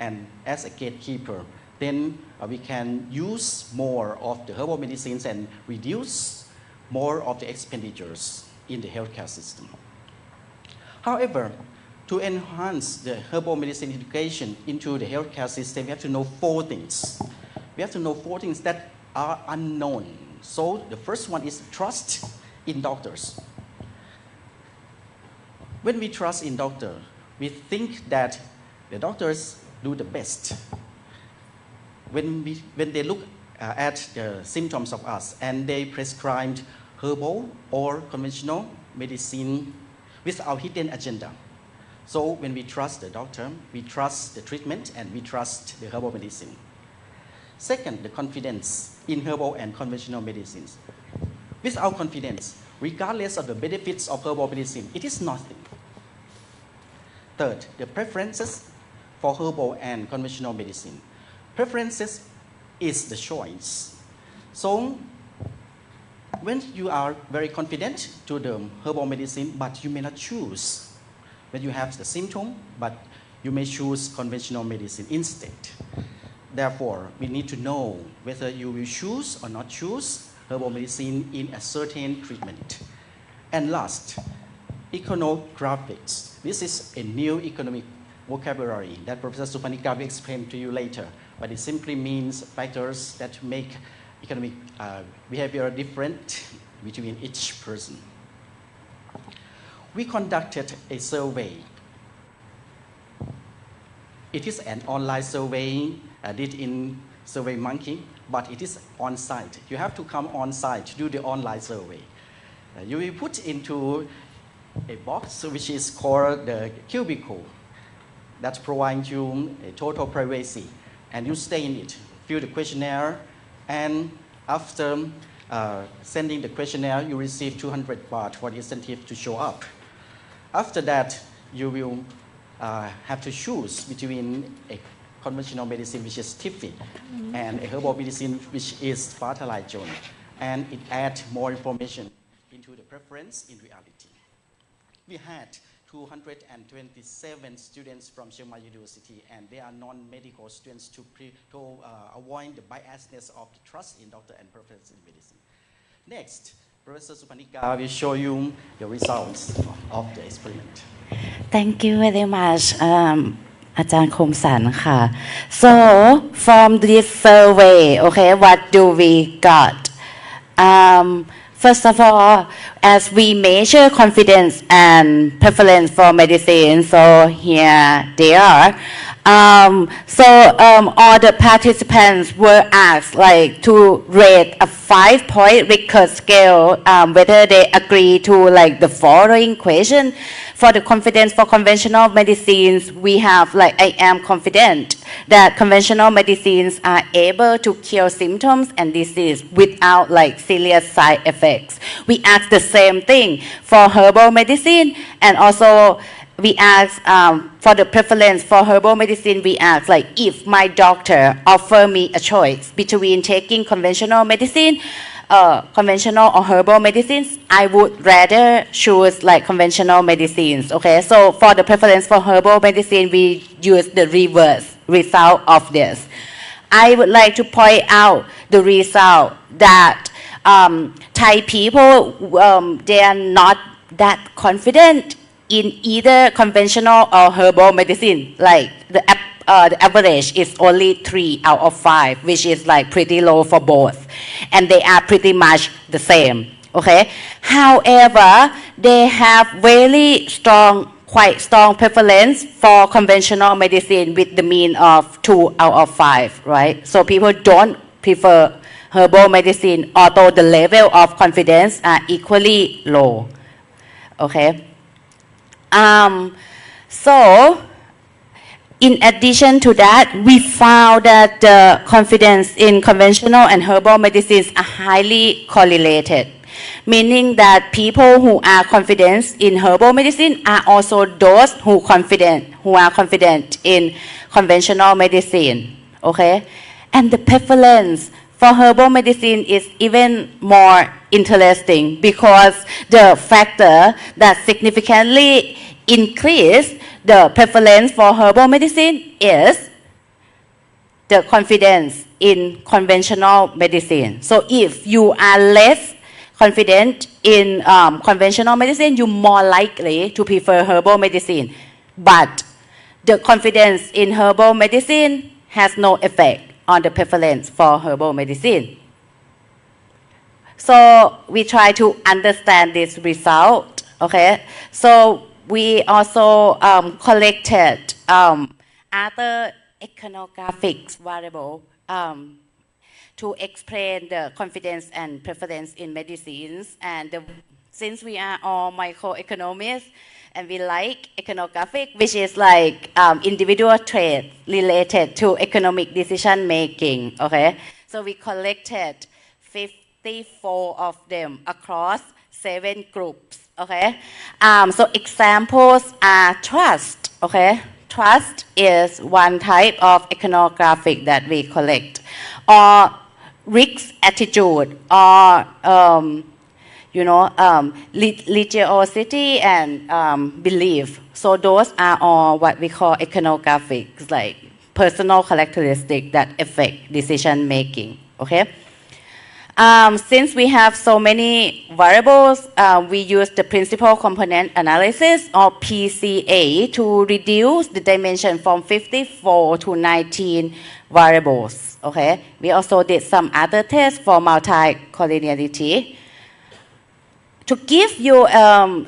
and as a gatekeeper, then we can use more of the herbal medicines and reduce more of the expenditures in the healthcare system. However, to enhance the herbal medicine education into the healthcare system, we have to know 4 things. We have to know 4 things that are unknown. So the first one is trust in doctors. When we trust in doctors, we think that the doctors do the best. When they look at the symptoms of us and they prescribe herbal or conventional medicine without hidden agenda. So when we trust the doctor, we trust the treatment and we trust the herbal medicine. Second, the confidence in herbal and conventional medicines. Without confidence, regardless of the benefits of herbal medicine, it is nothing. Third, the preferences for herbal and conventional medicine. Preferences is the choice. So when you are very confident to the herbal medicine, but you may not choose. When you have the symptom, but you may choose conventional medicine instead. Therefore, we need to know whether you will choose or not choose herbal medicine in a certain treatment. And last, econographics. This is a new economic vocabulary that Professor Supanika will explain to you later, but it simply means factors that make economic behavior different between each person. We conducted a survey. It is an online survey did in survey monkey, but it is on site. You have to come on site to do the online survey. You will put into a box which is called the cubicle that provides you a total privacy, and you stay in it, fill the questionnaire, and after sending the questionnaire, you receive 200 baht for the incentive to show up. After that, you will have to choose between a conventional medicine, which is TIFI, and a herbal medicine, which is Fatalizone, and it adds more information into the preference in reality. We had 227 students from Chiang Mai University, and they are non-medical students to avoid the biasness of the trust in doctor and preference in medicine. Next, Professor Supanika will show you the results of the experiment. Thank you very much, อาจารย์คมสันค่ะ So from this survey, okay, what do we got? First of all, as we measure confidence and preference for medicine, so here they are. All the participants were asked to rate a 5-point Richter scale, whether they agree to the following question. For the confidence for conventional medicines, we have I am confident that conventional medicines are able to cure symptoms and disease without serious side effects. We ask the same thing for herbal medicine, and also we ask for the preference for herbal medicine. We ask if my doctor offer me a choice between taking conventional medicine, conventional or herbal medicines, I would rather choose conventional medicines. Okay, so for the preference for herbal medicine, we use the reverse result of this. I would like to point out the result that Thai people, they are not that confident in either conventional or herbal medicine. The average is only 3 out of 5, which is pretty low for both, and they are pretty much the same. Okay. However, they have quite strong preference for conventional medicine with the mean of 2 out of 5. Right. So people don't prefer herbal medicine, although the level of confidence are equally low. Okay. In addition to that, we found that the confidence in conventional and herbal medicines are highly correlated, meaning that people who are confident in herbal medicine are also those who are confident in conventional medicine. Okay, and the preference for herbal medicine is even more interesting because the factor that significantly increase the preference for herbal medicine is the confidence in conventional medicine. So if you are less confident in conventional medicine, you're more likely to prefer herbal medicine. But the confidence in herbal medicine has no effect on the preference for herbal medicine. So we try to understand this result. Okay, so we also collected other ethnographic variables to explain the confidence and preference in medicines. And since we are all microeconomists and we like ethnographic, which is individual traits related to economic decision making. Okay, so we collected 54 of them across 7 groups. Okay, so examples are trust. Okay, trust is one type of ethnographic that we collect, or risk attitude, or religiosity and belief. So those are all what we call ethnographics, personal characteristics that affect decision making. Okay. Since we have so many variables, we use the principal component analysis, or PCA, to reduce the dimension from 54 to 19 variables. Okay, we also did some other tests for multi-collinearity. To give you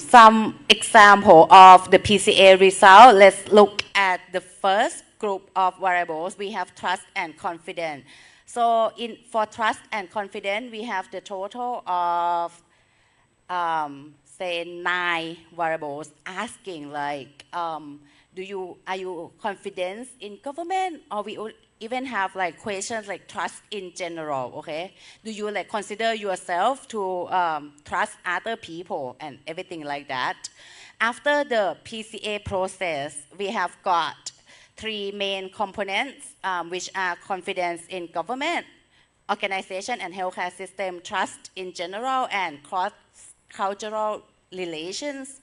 some example of the PCA result, let's look at the first group of variables, we have trust and confidence. So for trust and confidence, we have the total of, say, 9 variables asking like, are you confident in government? Or we even have like questions like trust in general, okay? Do you like consider yourself to trust other people and everything like that? After the PCA process, we have got 3 main components, which are confidence in government, organization and healthcare system, trust in general, and cross-cultural relations.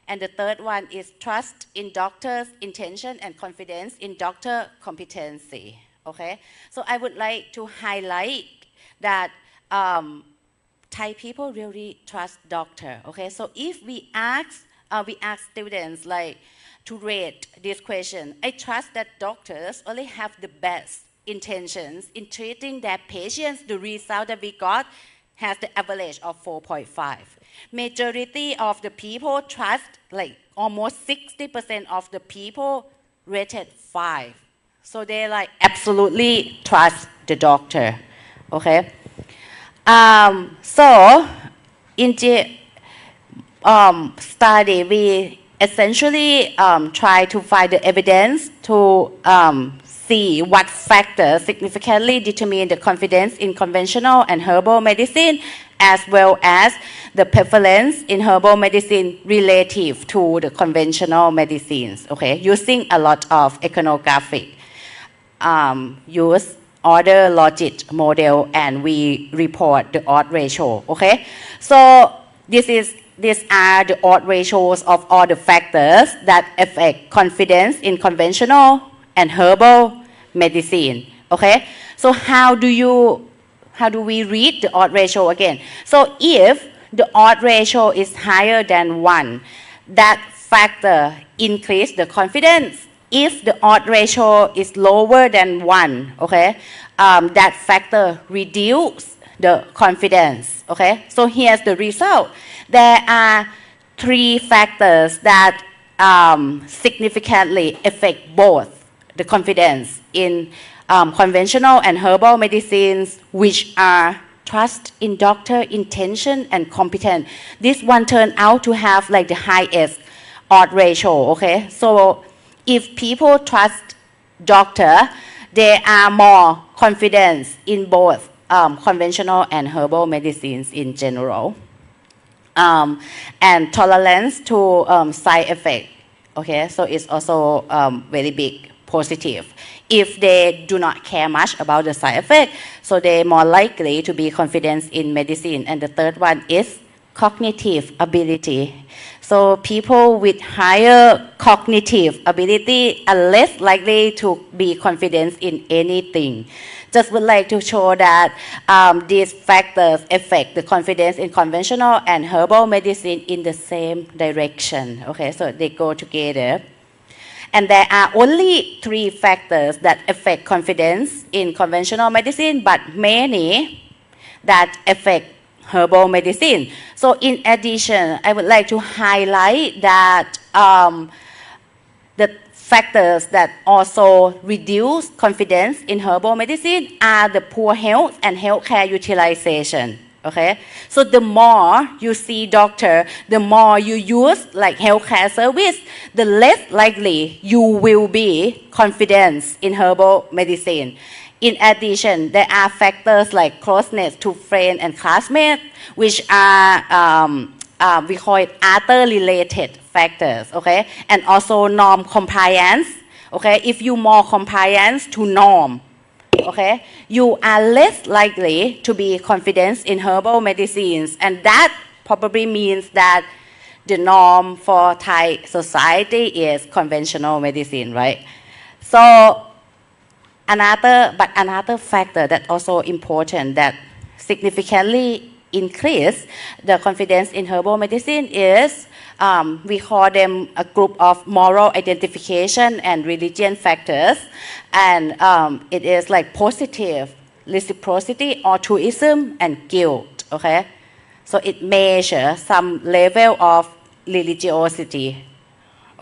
And the third one is trust in doctors' intention and confidence in doctor competency, okay? So I would like to highlight that Thai people really trust doctor, okay? So if we ask students like to rate this question, I trust that doctors only have the best intentions in treating their patients. The result that we got has the average of 4.5. Majority of the people trust, like almost 60% of the people rated 5. So they like absolutely trust the doctor, okay? So in the study, we essentially try to find the evidence to see what factors significantly determine the confidence in conventional and herbal medicine, as well as the prevalence in herbal medicine relative to the conventional medicines, okay? Using a lot of iconographic, use order logic model, and we report the odds ratio, okay? So these are the odds ratios of all the factors that affect confidence in conventional and herbal medicine, okay? So how do we read the odds ratio again? So if the odds ratio is higher than 1, that factor increase the confidence. If the odds ratio is lower than 1, okay, that factor reduce the confidence, okay? So here's the result. There are 3 factors that significantly affect both the confidence in conventional and herbal medicines, which are trust in doctor, intention, and competence. This one turned out to have like the highest odds ratio, okay? So if people trust doctor, they are more confident in both conventional and herbal medicines in general. And tolerance to side effect, okay? So it's also very big positive. If they do not care much about the side effect, so they're more likely to be confident in medicine. And the third one is cognitive ability. So people with higher cognitive ability are less likely to be confident in anything. Just would like to show that these factors affect the confidence in conventional and herbal medicine in the same direction. Okay, so they go together. And there are only 3 factors that affect confidence in conventional medicine, but many that affect herbal medicine. So in addition, I would like to highlight that the factors that also reduce confidence in herbal medicine are the poor health and healthcare utilization. Okay, so the more you see doctor, the more you use like healthcare service, the less likely you will be confident in herbal medicine. In addition, there are factors like closeness to friends and classmates, which are we call it other-related factors, okay? And also norm compliance, okay? If you more compliance to norm, okay, you are less likely to be confident in herbal medicines, and that probably means that the norm for Thai society is conventional medicine, right? So another factor that also important that significantly increase the confidence in herbal medicine is we call them a group of moral identification and religion factors, and it is like positive reciprocity, altruism, and guilt, okay? So it measures some level of religiosity,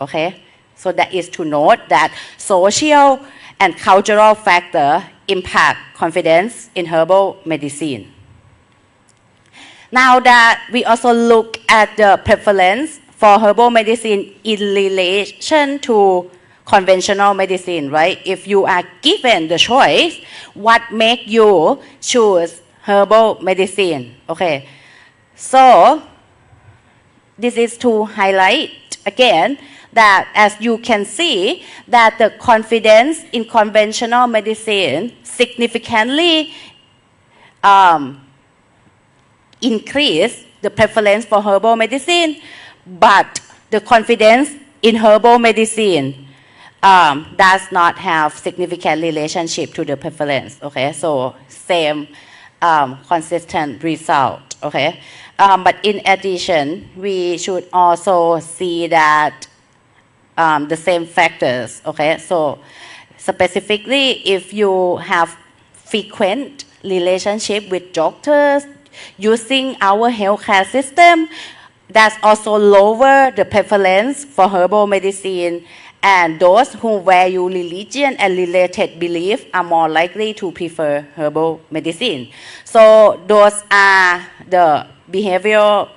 okay? So that is to note that social and cultural factor impact confidence in herbal medicine. Now that we also look at the prevalence for herbal medicine in relation to conventional medicine, right? If you are given the choice, what make you choose herbal medicine? Okay, so this is to highlight again that as you can see that the confidence in conventional medicine significantly increase the preference for herbal medicine, but the confidence in herbal medicine does not have significant relationship to the preference. Okay, so same consistent result. Okay, but in addition, we should also see that the same factors. Okay, so specifically, if you have frequent relationship with doctors using our healthcare system, that's also lower the prevalence for herbal medicine, and those who value religion and related belief are more likely to prefer herbal medicine. So those are the behavioral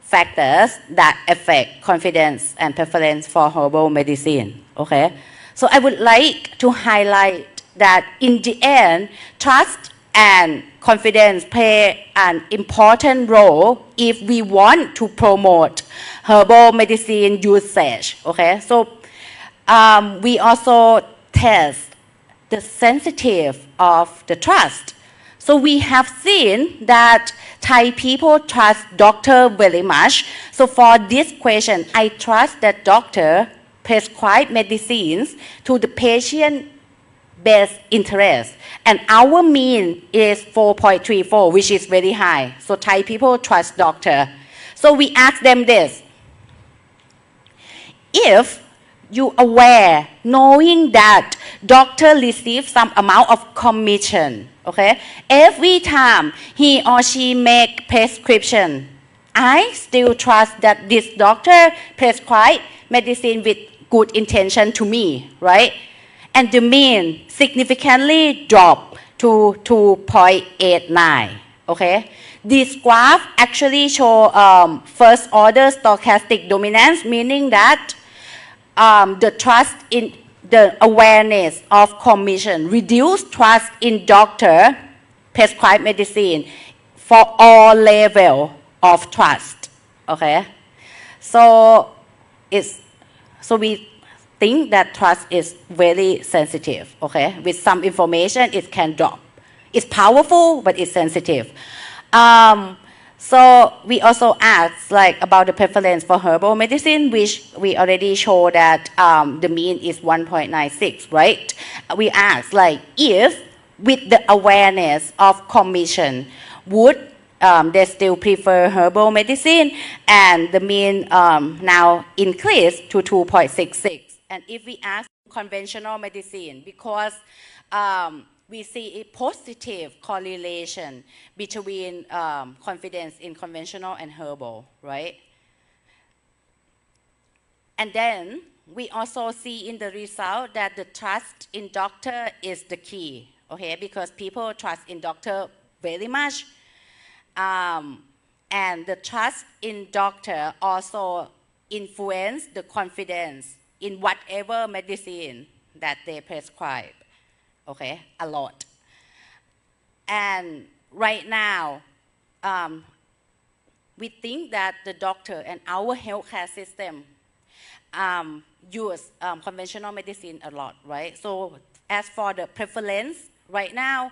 factors that affect confidence and preference for herbal medicine. Okay, so I would like to highlight that in the end, trust and confidence play an important role if we want to promote herbal medicine usage. Okay, so we also test the sensitive of the trust. So we have seen that Thai people trust doctor very much. So for this question, I trust that doctor prescribe medicines to the patient best interest. And our mean is 4.34, which is very high. So Thai people trust doctor. So we ask them this. If you aware, knowing that doctor receives some amount of commission, okay, every time he or she make prescription, I still trust that this doctor prescribe medicine with good intention to me, right? And the mean significantly drop to 2.89, okay? This graph actually show first order stochastic dominance, meaning that the trust in the awareness of commission, reduce trust in doctor prescribed medicine for all level of trust. Okay, so we think that trust is very sensitive. Okay, with some information it can drop. It's powerful, but it's sensitive. So we also asked about the prevalence for herbal medicine, which we already showed that the mean is 1.96, right? We asked if with the awareness of commission, would they still prefer herbal medicine? And the mean now increased to 2.66. And if we ask conventional medicine, because we see a positive correlation between confidence in conventional and herbal, right? And then we also see in the result that the trust in doctor is the key, okay? Because people trust in doctor very much. And the trust in doctor also influence the confidence in whatever medicine that they prescribe. Okay, a lot. And right now, we think that the doctor and our healthcare system use conventional medicine a lot, right? So as for the prevalence, right now,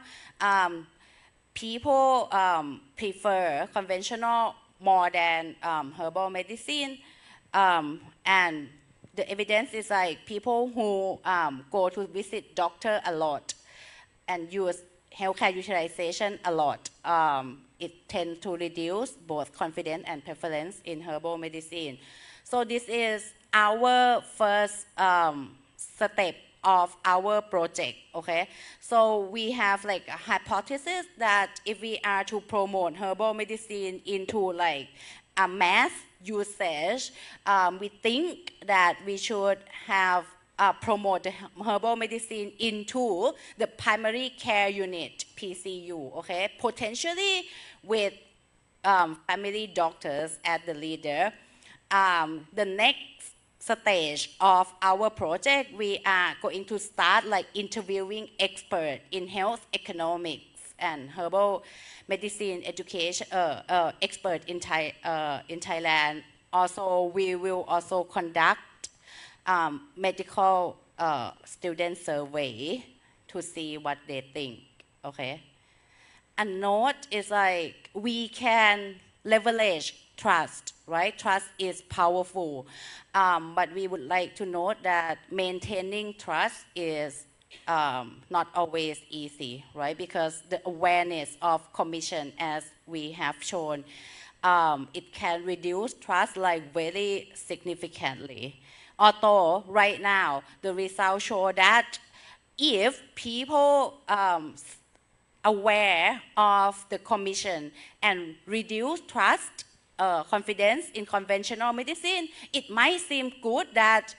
people prefer conventional more than herbal medicine, and the evidence is people who go to visit doctor a lot and use healthcare utilization a lot, it tends to reduce both confidence and preference in herbal medicine. So this is our first step of our project, okay? So we have a hypothesis that if we are to promote herbal medicine into a mass usage, we think that we should have promote the herbal medicine into the primary care unit, PCU, okay? Potentially with family doctors as the leader. The next stage of our project, we are going to start like interviewing experts in health economics and herbal medicine education, expert in Thailand. Also, we will also conduct medical student survey to see what they think, okay? A note is like we can leverage trust, right? Trust is powerful, but we would like to note that maintaining trust is not always easy, right? Because the awareness of commission, as we have shown, it can reduce trust like very significantly. Although right now the results show that if people aware of the commission and reduce trust, confidence in conventional medicine, it might seem good that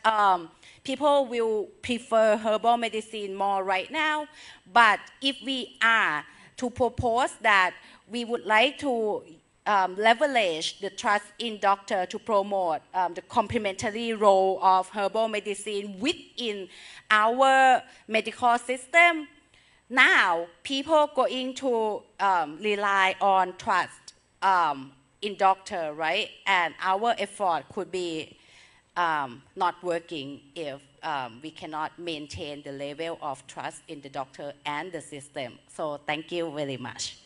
people will prefer herbal medicine more right now. But if we are to propose that we would like to leverage the trust in doctor to promote the complementary role of herbal medicine within our medical system, now people going to rely on trust in doctor, right? And our effort could be not working if we cannot maintain the level of trust in the doctor and the system. So thank you very much.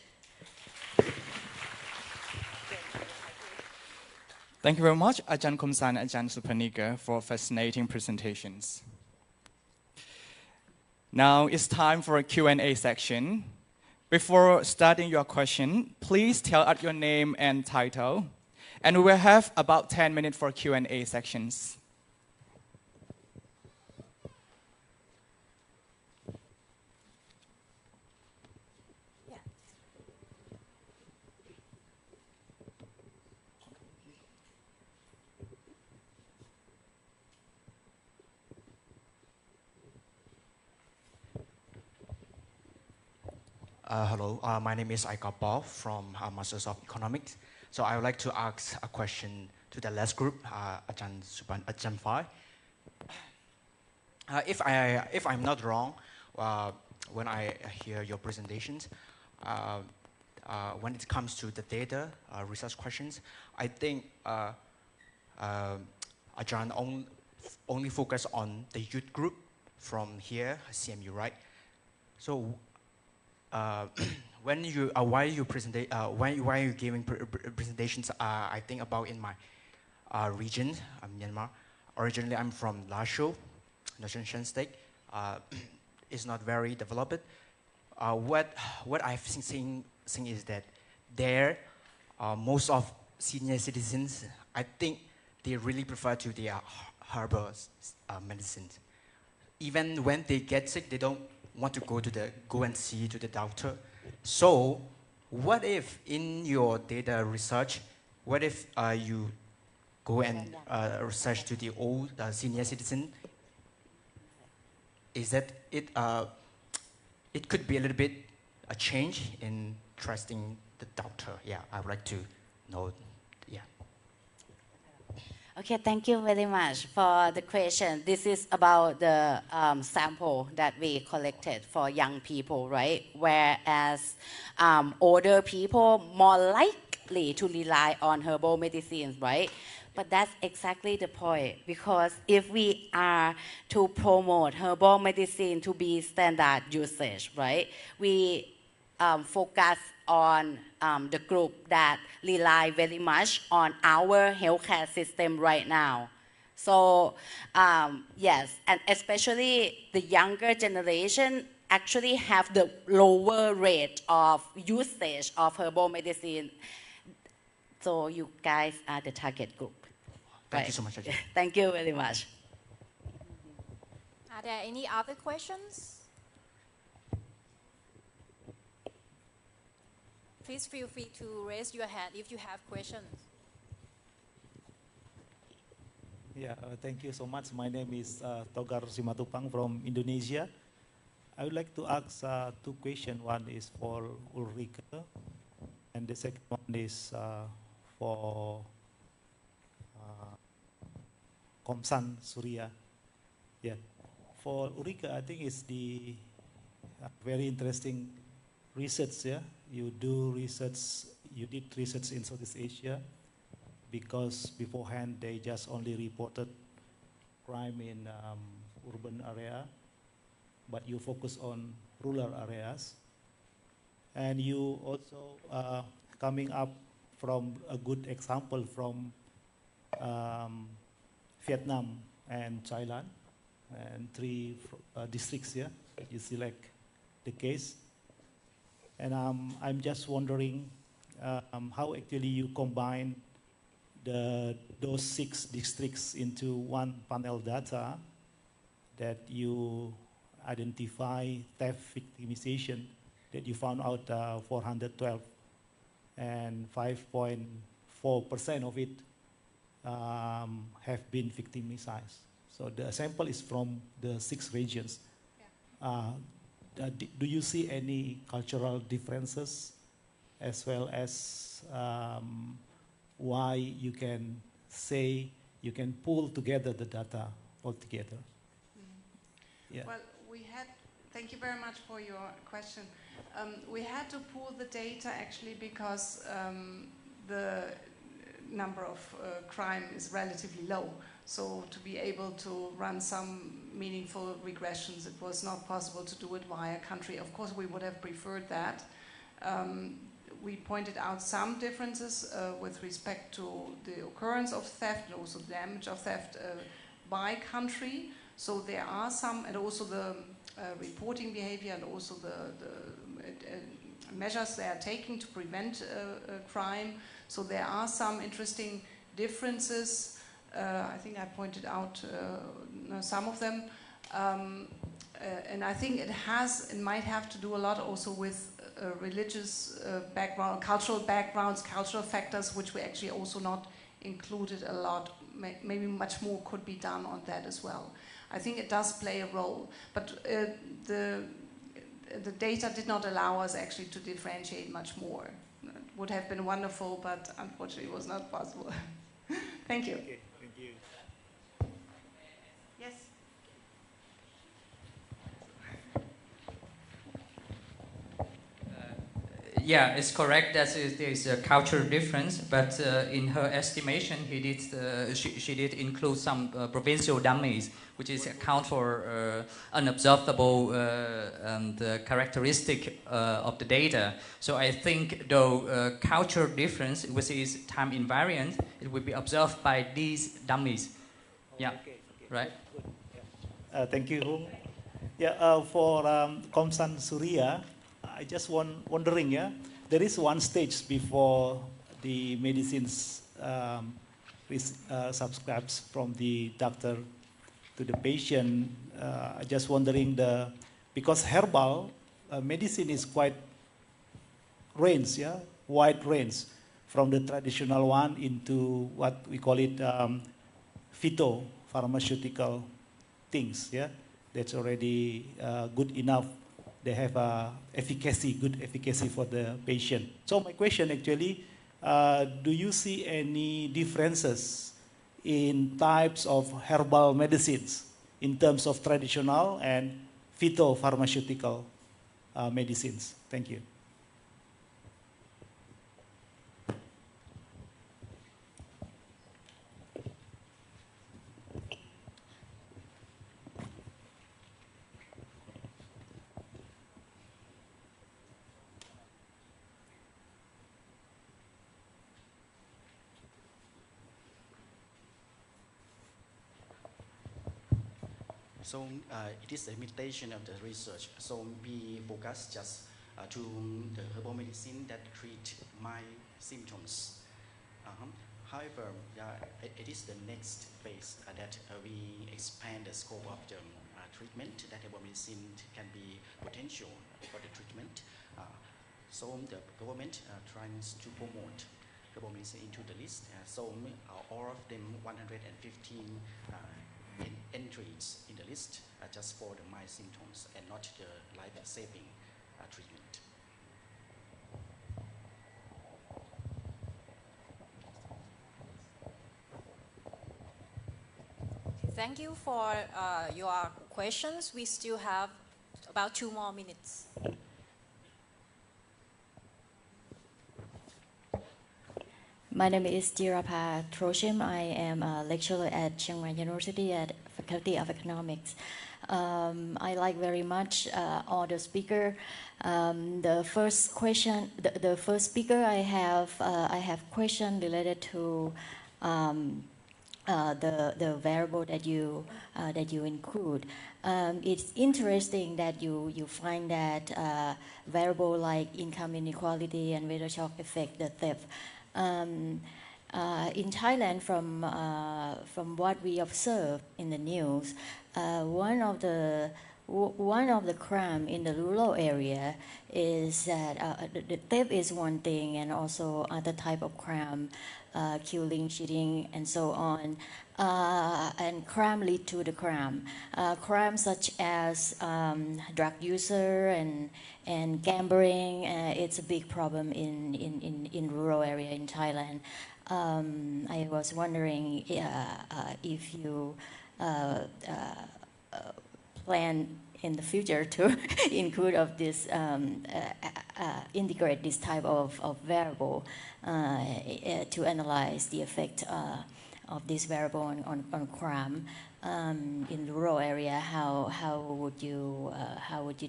Thank you very much, Ajahn Komsan and Ajahn Supanika, for fascinating presentations. Now it's time for a Q&A section. Before starting your question, please tell us your name and title. And we will have about 10 minutes for Q&A sections. Hello, my name is Aika Paul from Masters of Economics. So I would like to ask a question to the last group, Ajahn Phai. If I'm not wrong, when I hear your presentations, when it comes to the data research questions, I think Ajahn only focus on the youth group from here, CMU, right? So when you while you giving presentations, I think about in my region, Myanmar. Originally, I'm from Lasho, Northern State. It's not very developed. What I've seen is that there, most of senior citizens, I think they really prefer to the herbal medicines. Even when they get sick, they don't want to go and see to the doctor. So what if in your data research, what if you go and research to the old senior citizen? Is that it could be a little bit a change in trusting the doctor? Yeah, I would like to know. Yeah. Okay, thank you very much for the question. This is about the sample that we collected for young people, right? Whereas older people more likely to rely on herbal medicines, right? But that's exactly the point, because if we are to promote herbal medicine to be standard usage, right? We focus on the group that rely very much on our healthcare system right now. So yes, and especially the younger generation actually have the lower rate of usage of herbal medicine. So you guys are the target group. Thank you so much, Ajahn. Thank you very much. Are there any other questions? Please feel free to raise your hand if you have questions. Yeah, thank you so much. My name is Togar Simatupang from Indonesia. I would like to ask two questions. One is for Ulrike, and the second one is for Komsan Surya. Yeah, for Ulrike, I think it's the very interesting research. Yeah, you do research. You did research in Southeast Asia because beforehand they just only reported crime in urban area, but you focus on rural areas. And you also coming up from a good example from Vietnam and Thailand, and three districts here. You select the case. And I'm just wondering how actually you combine those 6 districts into one panel data that you identify theft victimization that you found out 412 and 5.4% of it have been victimized. So the sample is from the 6 regions. Yeah. Do you see any cultural differences as well as why you can say you can pull together the data altogether? Yeah. Well, thank you very much for your question. We had to pool the data actually because the number of crime is relatively low. So to be able to run some meaningful regressions, it was not possible to do it via country. Of course, we would have preferred that. We pointed out some differences with respect to the occurrence of theft and also the damage of theft by country. So there are some, and also the reporting behavior and also the measures they are taking to prevent crime. So there are some interesting differences. I think I pointed out some of them. And I think it might have to do a lot also with religious background, cultural backgrounds, cultural factors, which we actually also not included a lot. Maybe much more could be done on that as well. I think it does play a role, but the data did not allow us actually to differentiate much more. It would have been wonderful, but unfortunately it was not possible. Thank you. Okay, thank you. Yes. Yeah, it's correct that there is a cultural difference, but in her estimation, she did include some provincial dummies, which is account for unobservable characteristic of the data. So I think though cultural difference, which is time invariant, it will be observed by these dummies. Yeah, Okay. right. Good. Yeah. Thank you, Hung. Yeah, for Komsan Surya, I just wondering, yeah, there is one stage before the medicines subscribes from the doctor to the patient. I just wondering because herbal medicine is quite range, yeah, wide range from the traditional one into what we call it phytopharmaceutical things, yeah, that's already good enough. They have good efficacy for the patient. So my question actually, do you see any differences in types of herbal medicines in terms of traditional and phytopharmaceutical medicines? Thank you. So it is a limitation of the research. So we focus just to the herbal medicine that treat mild symptoms. However, it is the next phase that we expand the scope of the treatment, that herbal medicine can be potential for the treatment. So the government tries to promote herbal medicine into the list. So all of them 115 entries in the list just for the mild symptoms and not the life-saving treatment. Thank you for your questions. We still have about 2 more minutes. My name is Jirapa Troshim. I am a lecturer at Chiang Mai University at Faculty of Economics. I like very much all the speaker. The first question, the first speaker I have question related to the variable that you include. It's interesting that you find that variable like income inequality and weather shock affect the theft. In Thailand, from what we observe in the news, one of the crime in the rural area is that the theft is one thing, and also other type of crime, killing, cheating, and so on. And crime lead to the crime. Crime such as drug user and gambling. It's a big problem in rural area in Thailand. I was wondering if you plan in the future to include of this, integrate this type of variable to analyze the effect of this variable on crime in the rural area. How would you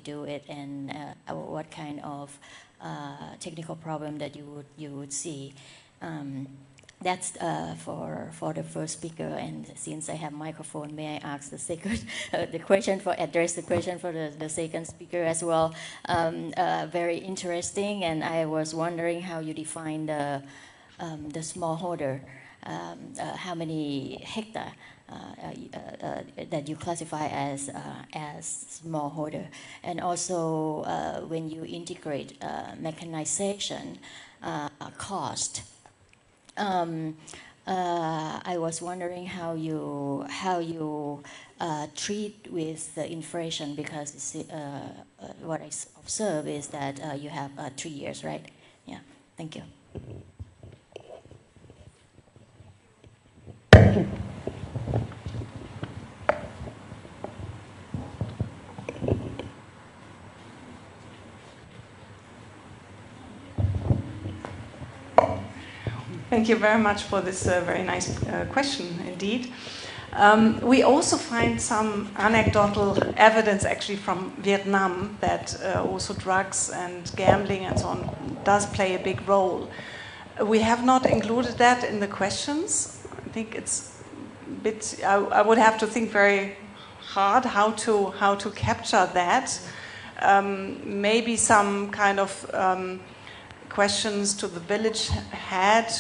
do it, and what kind of technical problem that you would see? That's for the first speaker, and since I have microphone, may I ask the second address the question for the second speaker as well? Very interesting, and I was wondering how you define the smallholder. How many hectare that you classify as smallholder, and also when you integrate mechanization cost. I was wondering how you treat with the inflation, because what I observe is that you have 3 years, right? Yeah, thank you. Thank you very much for this very nice question indeed. We also find some anecdotal evidence actually from Vietnam that also drugs and gambling and so on does play a big role. We have not included that in the questions. I think it's a bit, I would have to think very hard how to capture that. Maybe some kind of questions to the village head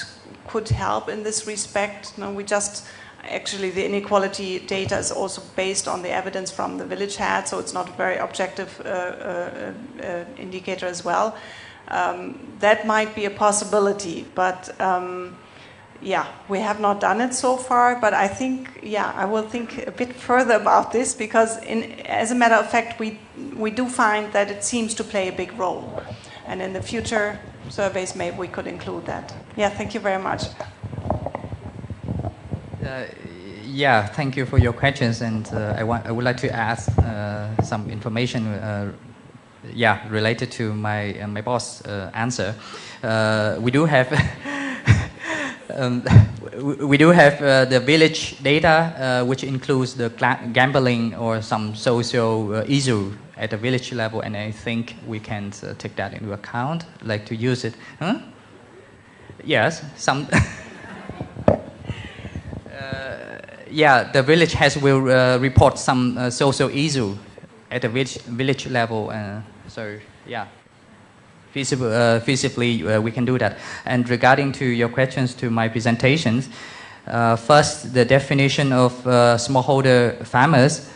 could help in this respect. No, actually the inequality data is also based on the evidence from the village head, so it's not a very objective indicator as well. That might be a possibility, but yeah, we have not done it so far, but I think, yeah, I will think a bit further about this, because as a matter of fact, we do find that it seems to play a big role. And in the future surveys, maybe we could include that. Yeah, thank you very much. Yeah, thank you for your questions, and I would like to ask some information, related to my boss' answer. We do have the village data, which includes the gambling or some social issue at the village level, and I think we can take that into account, like to use it. Huh? Yes, some. The village heads will report some social issue at the village level, so yeah, feasibly we can do that. And regarding to your questions to my presentations, first the definition of smallholder farmers.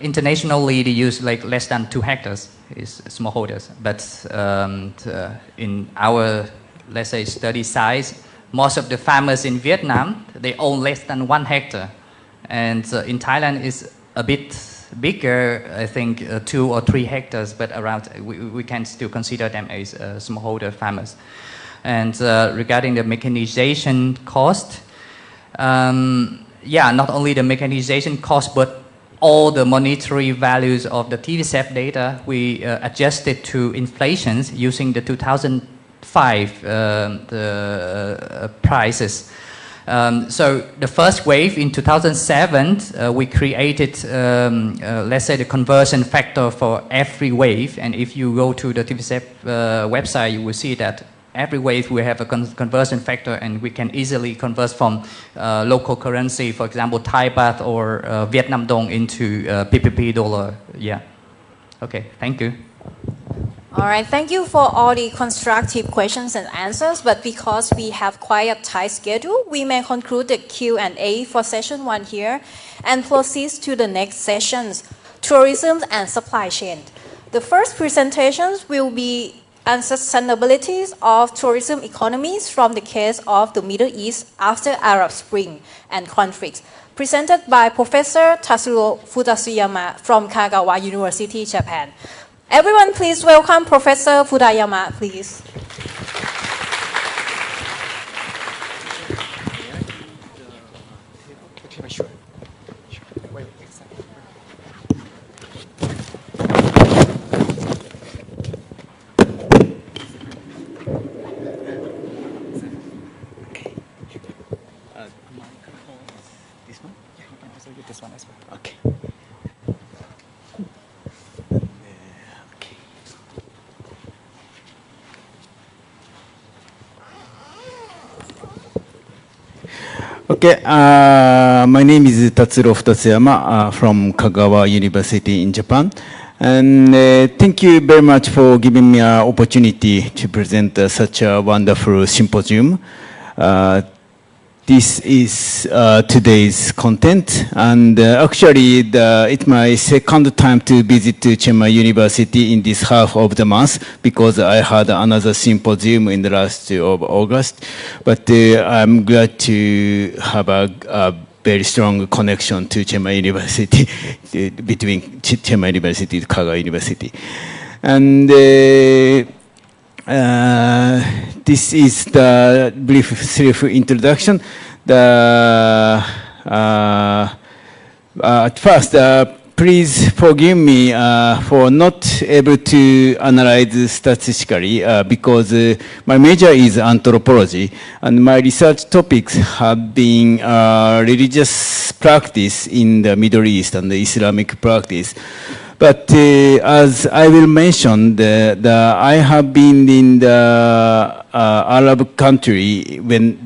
Internationally, they use like less than 2 hectares is smallholders, but in our let's say, study size, most of the farmers in Vietnam, they own less than 1 hectare. And in Thailand, it's a bit bigger, I think 2 or 3 hectares, but around, we can still consider them as smallholder farmers. And regarding the mechanization cost, yeah, not only the mechanization cost, but all the monetary values of the TVSAP data, we adjusted to inflation using the 2005 prices. So the first wave in 2007, we created, let's say, the conversion factor for every wave. And if you go to the TVSAP website, you will see that every wave we have a conversion factor, and we can easily convert from local currency, for example, Thai baht or Vietnam dong into PPP dollar. Yeah. Okay, thank you. All right, thank you for all the constructive questions and answers, but because we have quite a tight schedule, we may conclude the Q&A for session 1 here and proceed to the next sessions, tourism and supply chain. The first presentations will be on sustainability of tourism economies from the case of the Middle East after Arab Spring and conflicts, presented by Professor Tatsuro Futasuyama from Kagawa University, Japan. Everyone, please welcome Professor Fudayama, please. This one as well. Okay. Okay, my name is Tatsuro Futasuyama from Kagawa University in Japan. And thank you very much for giving me an opportunity to present such a wonderful symposium. This is today's content, and actually it's my second time to visit Chiang Mai University in this half of the month, because I had another symposium in the last of August. But I'm glad to have a very strong connection to Chiang Mai University, between Chiang Mai University and Kagawa University. And this is the brief self-introduction. At first, please forgive me for not able to analyze statistically, because my major is anthropology, and my research topics have been religious practice in the Middle East and the Islamic practice. But as I will mention, I have been in the Arab country when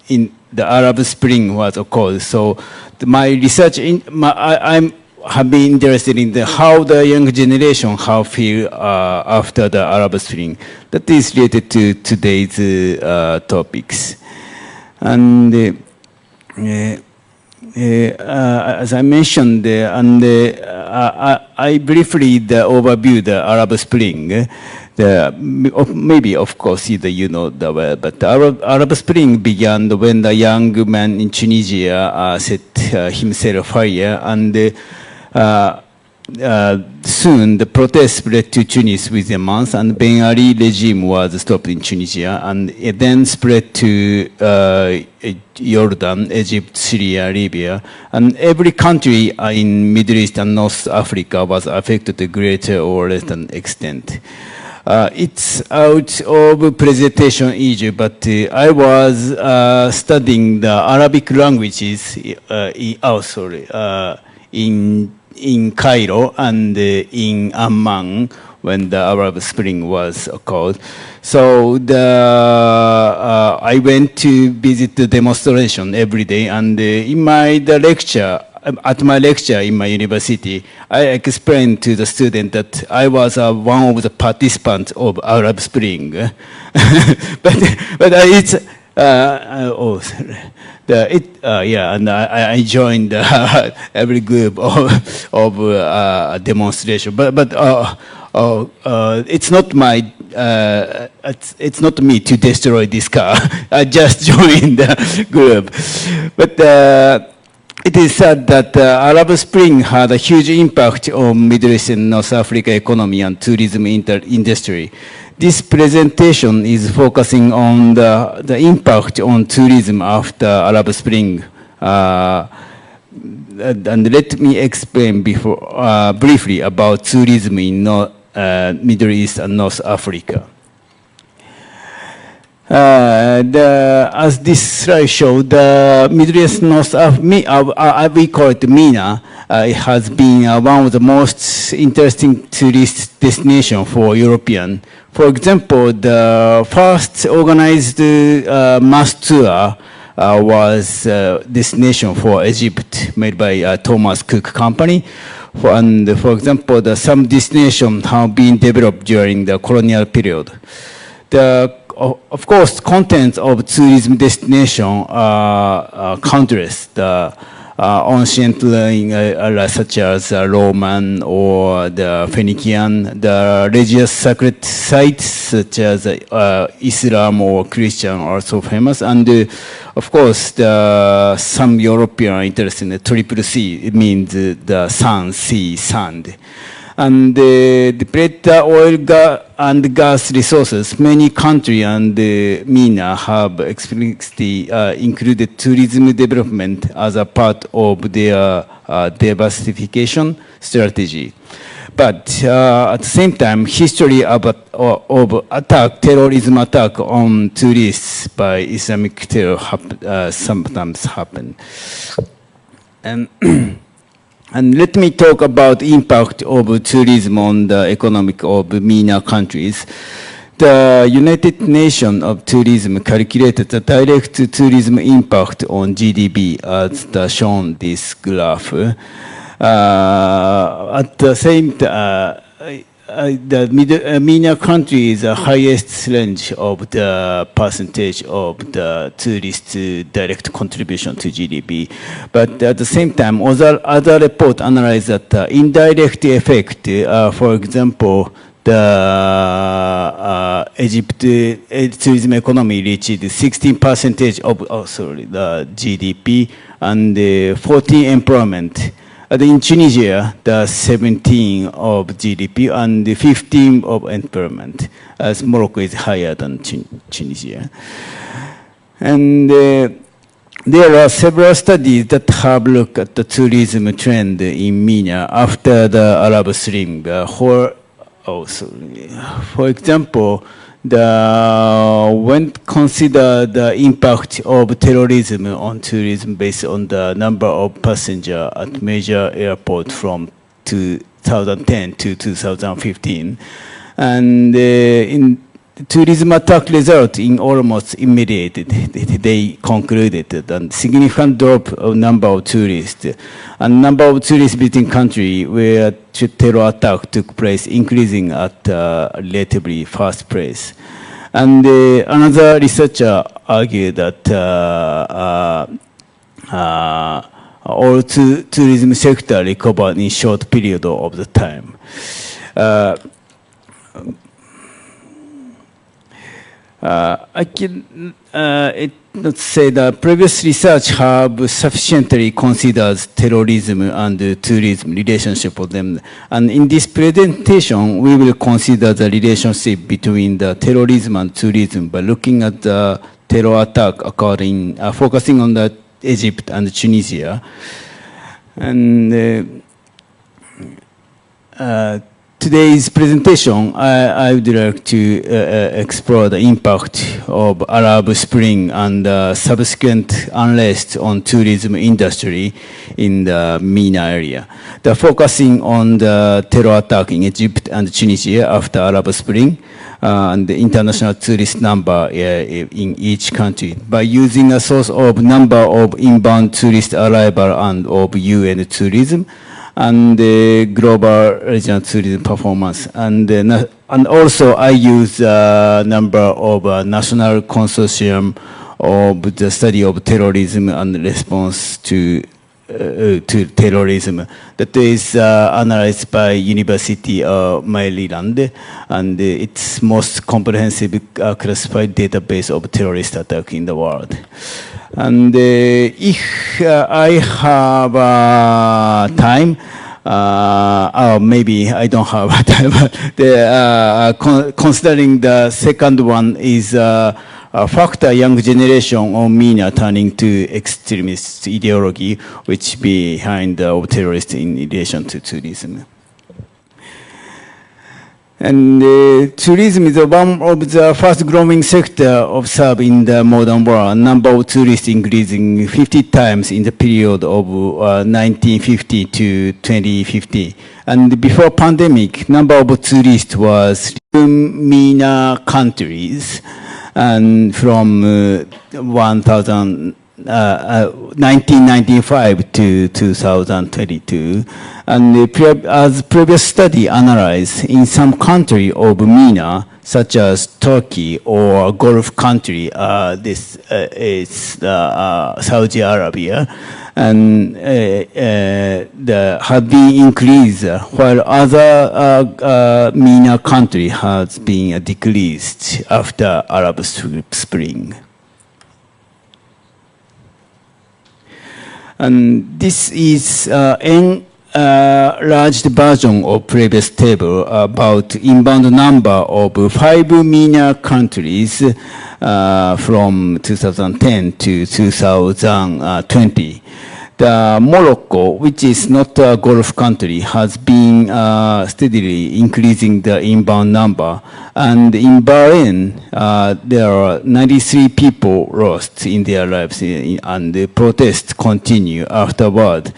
in the Arab Spring was occurred. So my research, I have been interested in how the young generation how feel after the Arab Spring. That is related to today's topics. And as I mentioned, I briefly overview the Arab Spring. Maybe, of course, you know the word, but the Arab Spring began when the young man in Tunisia set himself fire, and soon the protest spread to Tunis within a month, and Ben Ali regime was stopped in Tunisia, and it then spread to Jordan, Egypt, Syria, Libya, and every country in Middle East and North Africa was affected to greater or less than extent. It's out of presentation issue, but I was studying the Arabic languages in Cairo and in Amman when the Arab Spring was occurred. So I went to visit the demonstration every day, and in my lecture, at my lecture in my university, I explained to the student that I was one of the participants of Arab Spring. but it's and I joined every group of demonstration. But it's not my it's not me to destroy this car. I just joined the group. But it is said that Arab Spring had a huge impact on Middle East and North Africa economy and tourism industry. This presentation is focusing on the impact on tourism after Arab Spring. And let me explain briefly about tourism in Middle East and North Africa. As this slide showed, the Middle East North Africa, we call it MENA, it has been one of the most interesting tourist destinations for European. For example, the first organized mass tour was destination for Egypt, made by Thomas Cook Company. For example, some destinations have been developed during the colonial period. Of course, contents of tourism destination are countless. The ancient areas such as Roman or the Phoenician, the religious sacred sites such as Islam or Christian are also famous, and of course some European are interested in the triple C. It means the sun, sea, sand. And deplete oil and gas resources. Many countries and MENA have explicitly included tourism development as a part of their diversification strategy. But at the same time, history of terrorism attack on tourists by Islamic terror sometimes happen. And let me talk about impact of tourism on the economic of MENA countries. The United Nations of Tourism calculated the direct tourism impact on GDP as shown this graph. At the same time, the MENA country is the highest range of the percentage of the tourist direct contribution to GDP. But at the same time, other report analyze that the indirect effect, for example, the Egypt tourism economy reached 16% of the GDP and 14 employment. In Tunisia, the 17 of GDP and the 15 of employment, as Morocco is higher than Tunisia. And there are several studies that have looked at the tourism trend in MENA after the Arab Spring. For example, when consider the impact of terrorism on tourism based on the number of passengers at major airports from 2010 to 2015, and in tourism attack result in almost immediate, they concluded that a significant drop of number of tourists and number of tourists between countries where terror attack took place increasing at a relatively fast pace. And another researcher argued that all tourism sector recovered in short period of the time. I can not say that previous research have sufficiently considered terrorism and tourism relationship of them. And in this presentation, we will consider the relationship between the terrorism and tourism by looking at the terror attack occurring, focusing on the Egypt and Tunisia. And today's presentation, I would like to explore the impact of Arab Spring and subsequent unrest on tourism industry in the MENA area. The focusing on the terror attack in Egypt and Tunisia after Arab Spring and the international tourist number in each country by using a source of number of inbound tourist arrival and of UN tourism and the global regional tourism performance. And also I use a number of national consortium of the study of terrorism and response to to terrorism. That is analyzed by University of Maryland, and it's most comprehensive classified database of terrorist attack in the world. And if I have time, or maybe I don't have time, but considering the second one is factor young generation on MENA turning to extremist ideology, which behind the terrorists in relation to tourism. And tourism is one of the fast-growing sector observed in the modern world. Number of tourists increasing 50 times in the period of 1950 to 2050. And before pandemic, number of tourists was MENA countries, and from 1995 to 2022. And as previous study analyzed, in some country of MENA, such as Turkey or Gulf country, this is Saudi Arabia, and have been increased, while other MENA country has been decreased after Arab Spring. And this is an enlarged version of previous table about inbound number of 5 MENA countries from 2010 to 2020. The Morocco, which is not a Gulf country, has been steadily increasing the inbound number. And in Bahrain, there are 93 people lost in their lives, and the protests continue afterward.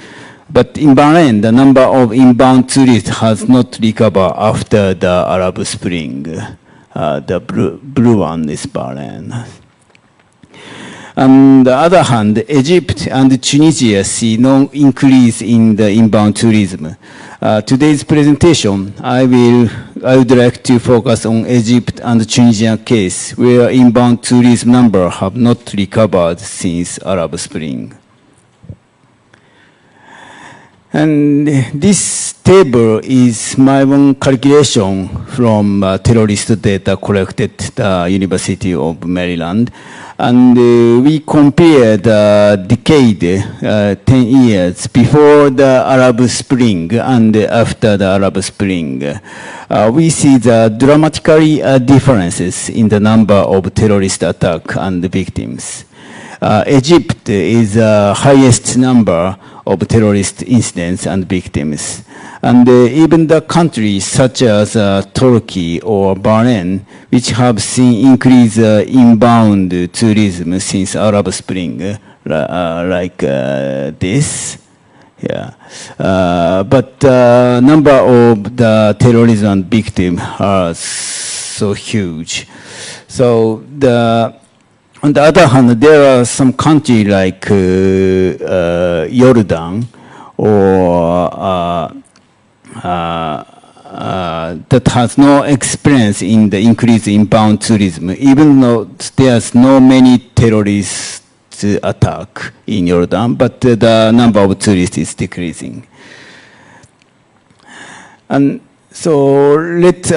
But in Bahrain, the number of inbound tourists has not recovered after the Arab Spring. The blue one is Bahrain. On the other hand, Egypt and Tunisia see no increase in the inbound tourism. Today's presentation, I would like to focus on Egypt and Tunisian case, where inbound tourism number have not recovered since Arab Spring. And this table is my own calculation from terrorist data collected at the University of Maryland. And we compare the decade, 10 years before the Arab Spring and after the Arab Spring. We see the dramatically differences in the number of terrorist attacks and victims. Egypt is the highest number of terrorist incidents and victims. And even the countries such as Turkey or Bahrain, which have seen increased inbound tourism since Arab Spring, like this. Yeah. But the number of the terrorism victims are so huge. So on the other hand, there are some countries like Jordan or that has no experience in the increase in inbound tourism, even though there's no many terrorist attack in Jordan, but the number of tourists is decreasing. And so let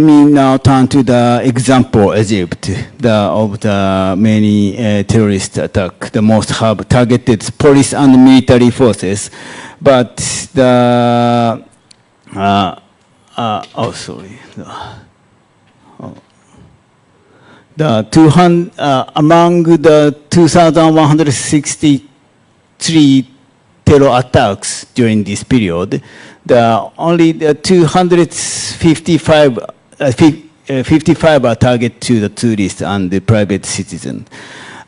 me now turn to the example Egypt, of the many terrorist attacks. The most have targeted police and military forces, but the among the 2,163 terror attacks during this period, only the 255 55 are targeted to the tourists and the private citizen.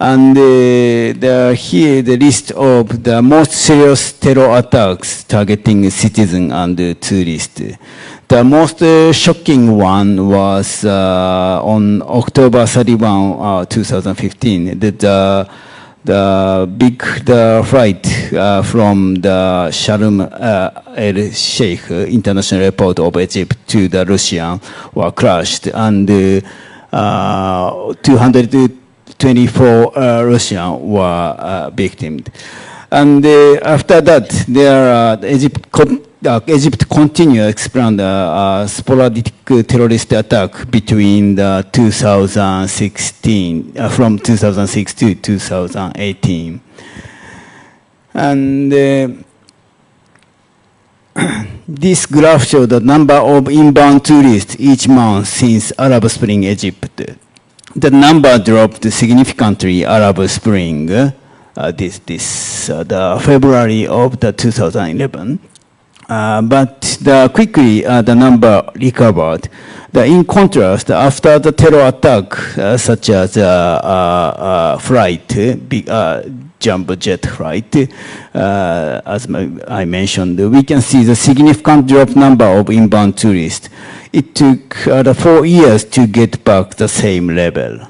And here the list of the most serious terror attacks targeting citizens and tourists. The most shocking one was on October 31, 2015. The big flight from the Sharm el Sheikh International Airport of Egypt to the Russia were crashed, and 224 Russians were victims. And after that, Egypt continued to expand sporadic terrorist attack between the 2016, from 2006 to 2018. And this graph shows the number of inbound tourists each month since Arab Spring Egypt. The number dropped significantly Arab Spring, the February of the 2011. But quickly the number recovered. In contrast, after the terror attack, such as flight, jumbo jet flight, as I mentioned, we can see the significant drop number of inbound tourists. It took 4 years to get back the same level.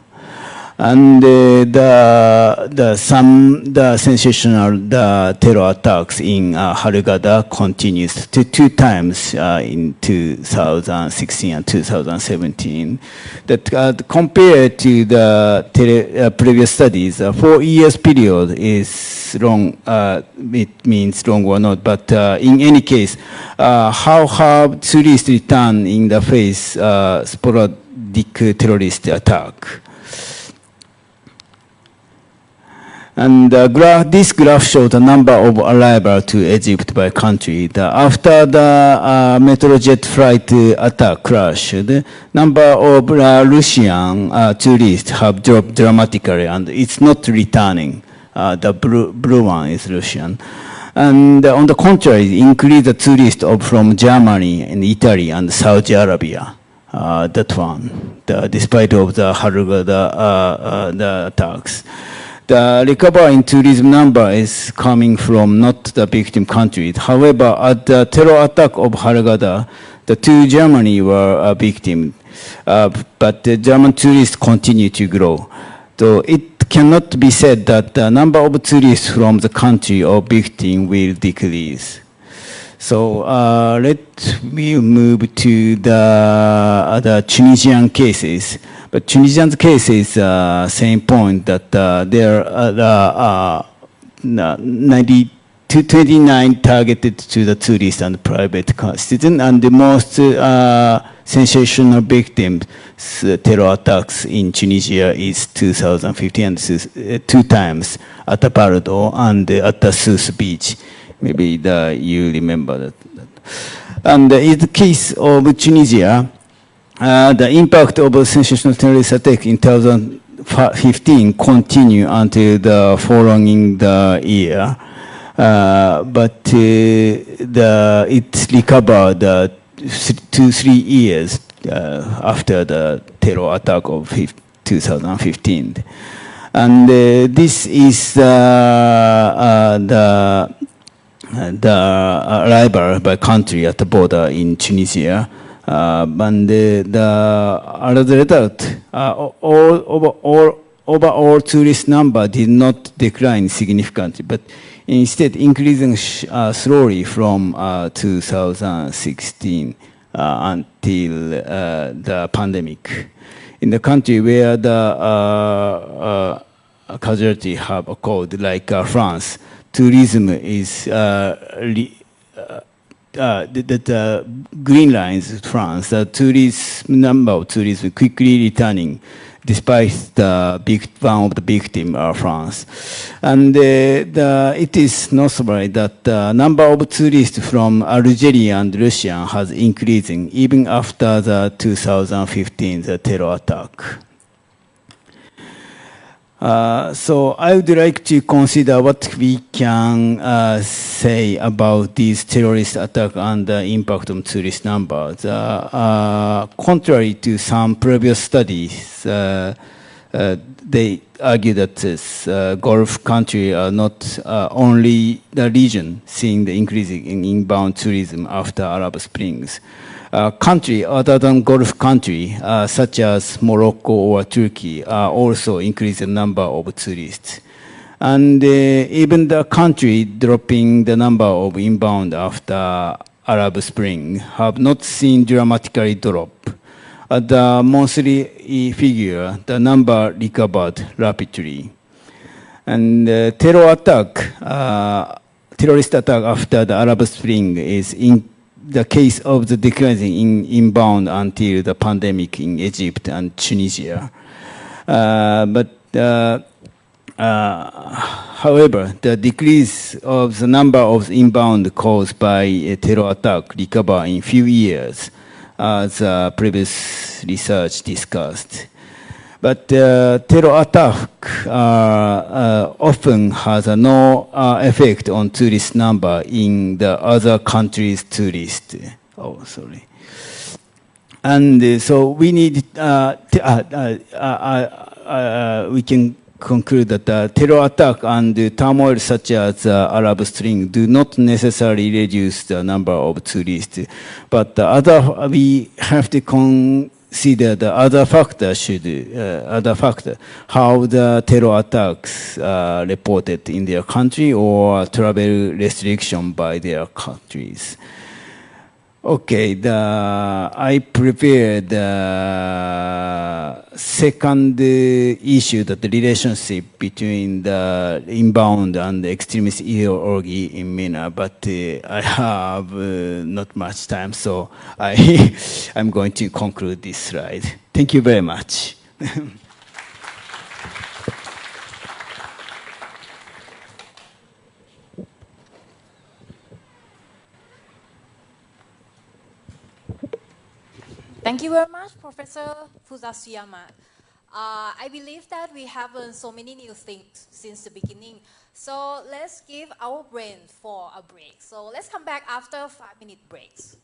And the sensational terror attacks in Hurghada continues to 2 times in 2016 and 2017. That compared to the previous studies, a 4 years period is long. It means long or not, but in any case, how have tourists returned in the face sporadic terrorist attack? And this graph shows the number of arrivals to Egypt by country. After the Metrojet flight attack crash, the number of Russian tourists have dropped dramatically, and it's not returning. The blue one is Russian. And on the contrary, increased the tourists from Germany and Italy and Saudi Arabia. That one, despite of the Hurghada the attacks. The recovery in tourism number is coming from not the victim countries. However, at the terror attack of Hurghada, the 2 Germany were a victim, but the German tourists continue to grow. So it cannot be said that the number of tourists from the country of victim will decrease. So let me move to the Tunisian cases. But Tunisian case is same point that there are 29 targeted to the tourists and private citizens, and the most sensational victims terror attacks in Tunisia is 2015 and 2 times at the Bardo and at the Sousse beach. Maybe you remember that. And in the case of Tunisia, the impact of a sensational terrorist attack in 2015 continued until the following year, but it recovered 2-3 years after the terror attack of 2015, and this is the arrival by country at the border in Tunisia. And the result, overall tourist number did not decline significantly, but instead increasing slowly from 2016 until the pandemic. In the country where the casualty have occurred, like France, tourism is the green lines France, the number of tourists quickly returning, despite one of the victims are France. And it is noticeable that the number of tourists from Algeria and Russia has increasing even after the 2015 terror attack. So I would like to consider what we can say about these terrorist attacks and the impact on tourist numbers. Contrary to some previous studies, they argue that this Gulf countries are not only the region seeing the increase in inbound tourism after Arab Springs. Countries other than Gulf countries, such as Morocco or Turkey, also increase the number of tourists. And even the country dropping the number of inbound after Arab Spring have not seen dramatically drop. At the monthly figure, the number recovered rapidly. And terrorist attack after the Arab Spring is in the case of the decreasing in inbound until the pandemic in Egypt and Tunisia. However, the decrease of the number of inbound caused by a terror attack recover in few years, as previous research discussed. But terror attack often has no effect on tourist number in the other countries' tourists. Oh, sorry. And so we need, we can conclude that terror attack and turmoil such as Arab Spring do not necessarily reduce the number of tourists, but we have to consider the other factor how the terror attacks are reported in their country or travel restriction by their countries. Okay, I prepared the second issue, that the relationship between the inbound and the extremist ideology in MENA, but I have not much time, so I'm going to conclude this slide. Thank you very much. Thank you very much, Professor Fusasuyama. I believe that we have learned so many new things since the beginning. So let's give our brain for a break. So let's come back after 5-minute breaks.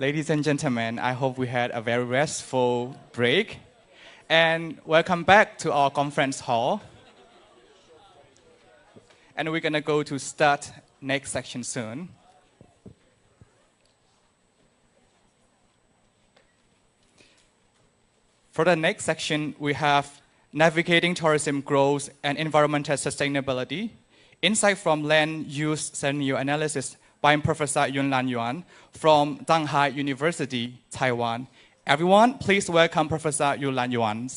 Ladies and gentlemen, I hope we had a very restful break. And welcome back to our conference hall. And we're gonna go to start next section soon. For the next section, we have Navigating Tourism Growth and Environmental Sustainability, Insight from Land Use Scenario Analysis by Professor Yunlan Yuan from Shanghai University, Taiwan. Everyone, please welcome Professor Yunlan Yuan.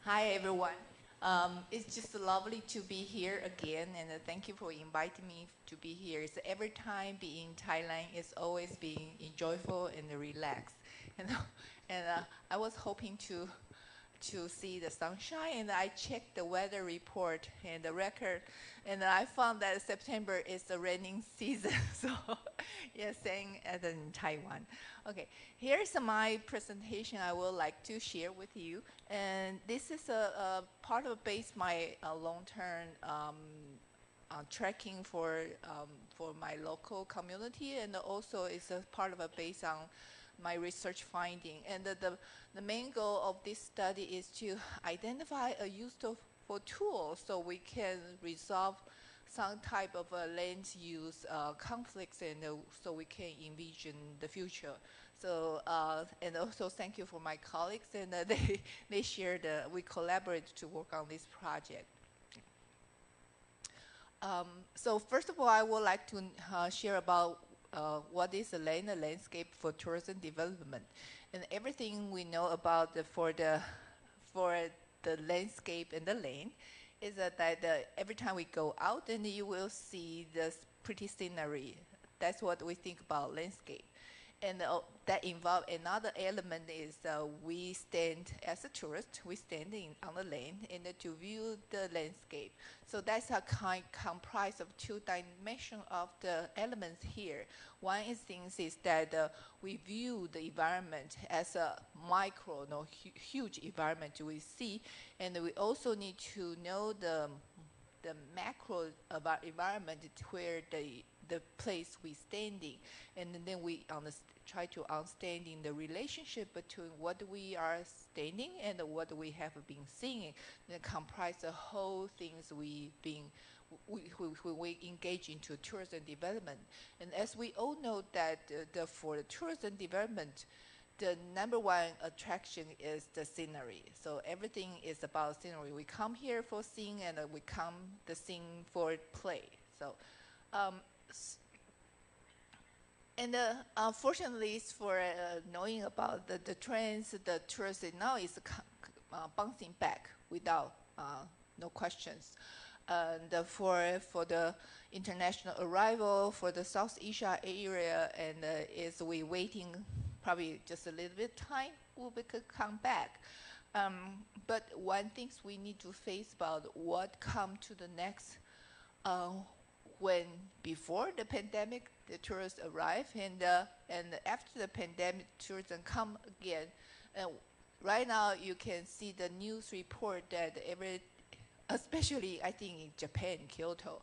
Hi, everyone. It's just lovely to be here again, and thank you for inviting me to be here. So every time being in Thailand is always being enjoyable and relaxed. And I was hoping to see the sunshine, and I checked the weather report and the record, and I found that September is the raining season. So, yeah, same as in Taiwan. Okay, here's my presentation I would like to share with you, and this is a part of base my long-term tracking for my local community, and also it's a part of a base on my research finding. And the main goal of this study is to identify a useful tool so we can resolve some type of land use conflicts, and so we can envision the future. So and also thank you for my colleagues, and they shared, we collaborated to work on this project. So first of all, I would like to share about what is the land and landscape for tourism development, and everything we know about for the landscape and the land is that every time we go out, and you will see this pretty scenery. That's what we think about landscape. And that involves another element is we stand as a tourist, we stand on the land and to view the landscape. So that's a comprised of two dimensions of the elements here. One is things is that we view the environment as a micro, huge environment we see, and we also need to know the macro environment where the place we standing, and then we try to understanding the relationship between what we are standing and what we have been seeing. That comprise the whole things we engage into tourism development. And as we all know that for the tourism development, the number one attraction is the scenery. So everything is about scenery. We come here for seeing, and we come the scene for play. So. And fortunately, for knowing about the trends, the tourism now is bouncing back without no questions. And for the international arrival for the South Asia area, and is we waiting probably just a little bit time, we could come back. But one thing we need to face about what come to the next. When before the pandemic, the tourists arrive, and after the pandemic, tourism come again. Right now, you can see the news report that especially I think in Japan, Kyoto,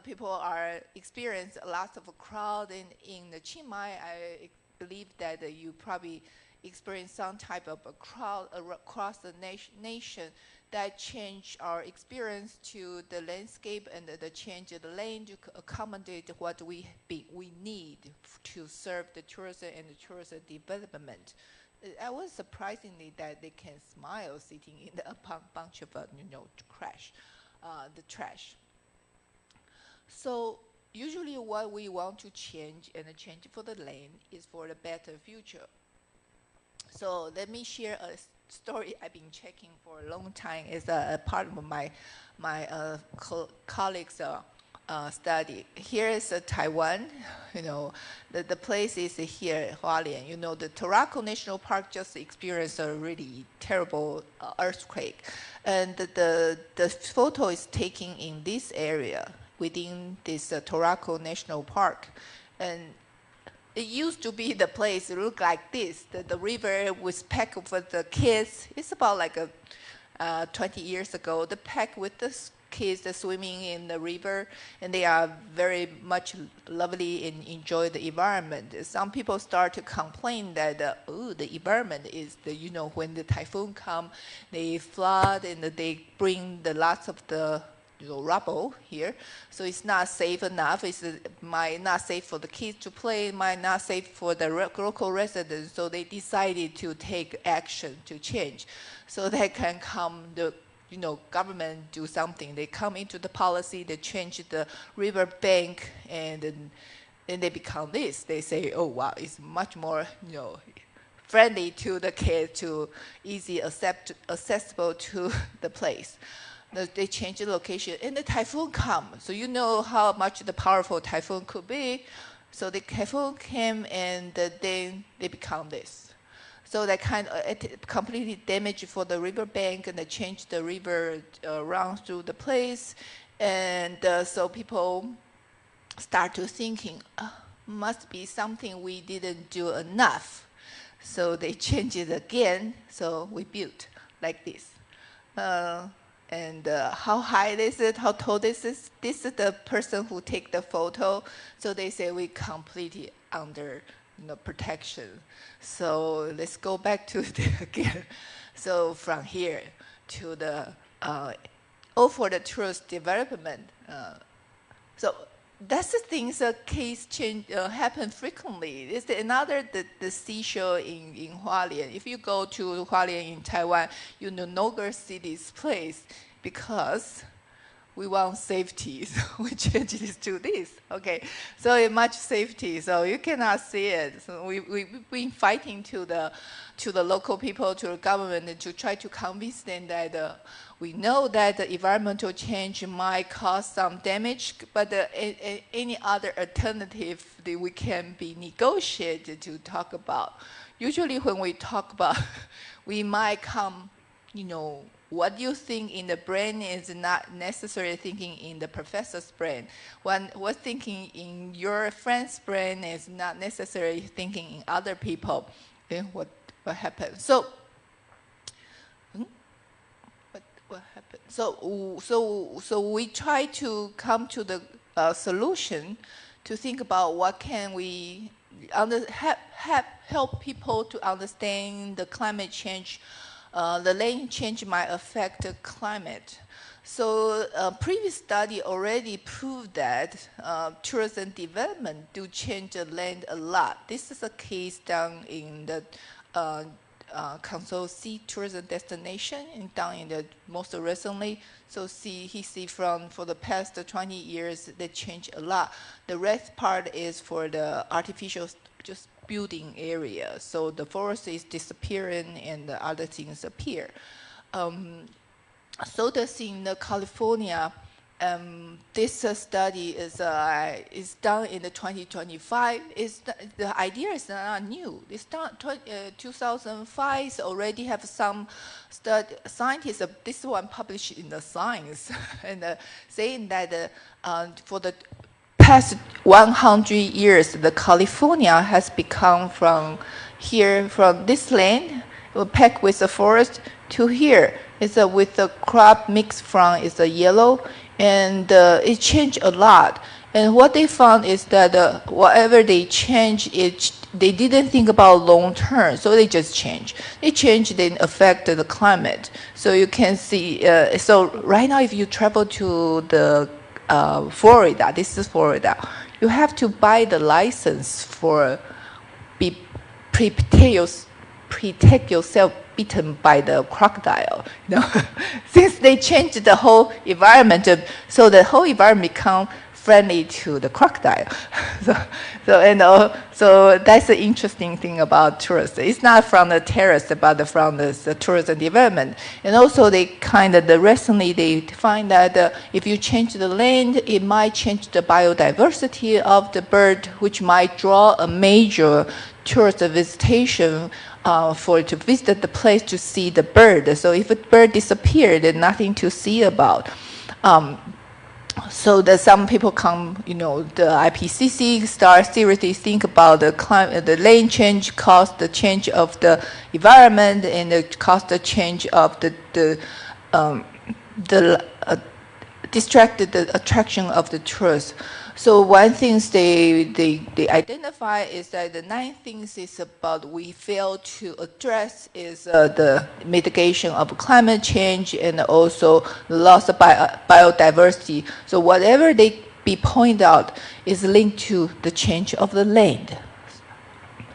people are experience lots of a crowd, in the Chiang Mai. I believe that you probably experience some type of a crowd across the nation. That change our experience to the landscape, and the change of the land to accommodate what we need to serve the tourism and the tourism development. I was surprisingly that they can smile sitting in a bunch of trash. So usually what we want to change, and change for the land, is for the better future. So let me share a story I've been checking for a long time. Is a part of my colleagues' study. Here is Taiwan. The place is here, Hualien. The Tarako National Park just experienced a really terrible earthquake, and the photo is taken in this area within this Tarako National Park, and it used to be the place look like this. The river was packed with the kids. It's about like 20 years ago. The pack with the kids swimming in the river, and they are very much lovely and enjoy the environment. Some people start to complain that the environment is when the typhoon come, they flood and they bring the lots of the rubble here, so it's not safe enough. It's might not safe for the kids to play, might not safe for the local residents. So they decided to take action to change. So they can come, the government do something. They come into the policy, they change the river bank, and then they become this. They say, oh wow, it's much more friendly to the kids, to easy accessible to the place. They change the location, and the typhoon come. So you know how much the powerful typhoon could be. So the typhoon came, and then they become this. So they kind of completely damaged for the river bank, and they changed the river runs through the place, and so people start to thinking, must be something we didn't do enough. So they changed it again. So we built like this. And how high is it? How tall this is? This is the person who take the photo. So they say we completely under protection. So let's go back to again. So from here to the for the tourist development. So that's the things case change happen frequently. It's another the seashore in Hualien. If you go to Hualien in Taiwan, you no longer see this place because we want safety. So we change this to this. Okay, so it's much safety. So you cannot see it. So we've been fighting to the local people, to the government, to try to convince them that we know that the environmental change might cause some damage, but any other alternative that we can be negotiated to talk about. Usually when we talk about, we might come, what you think in the brain is not necessarily thinking in the professor's brain. What's thinking in your friend's brain is not necessarily thinking in other people. Then what happened? So, what happened? So we try to come to the solution to think about what can we help people to understand the climate change. The land change might affect the climate. So previous study already proved that tourism development do change the land a lot. This is a case down in the Council Sea tourism destination, and down in the most recently. So he see for the past 20 years they change a lot. The red part is for the artificial just building area. So the forest is disappearing and the other things appear. So that's in California. This study is done in the 2025. The idea is not new. It's done 2005. Already have some scientists. This one published in the Science, and saying that for the past 100 years, the California has become from this land, packed with the forest, to here. It's with the crop mixed from is a yellow, and it changed a lot. And what they found is that whatever they change, they didn't think about long term, so they just change. They change, then affect the climate. So you can see. So right now, if you travel to the Florida, this is Florida, you have to buy the license for protect yourself bitten by the crocodile. Since they changed the whole environment, so the whole environment become friendly to the crocodile. So that's the interesting thing about tourism. It's not from the terrace, but from the tourism development. And also recently they find that if you change the land, it might change the biodiversity of the bird, which might draw a major tourist visitation to visit the place to see the bird. So if a bird disappeared, there's nothing to see about. so that some people come, the IPCC start seriously think about the climate, the lane change caused the change of the environment and caused the change of the distracted the attraction of the tourists. So one thing they identify is that the 9 things is about we fail to address is the mitigation of climate change and also the loss of biodiversity. So whatever they point out is linked to the change of the land.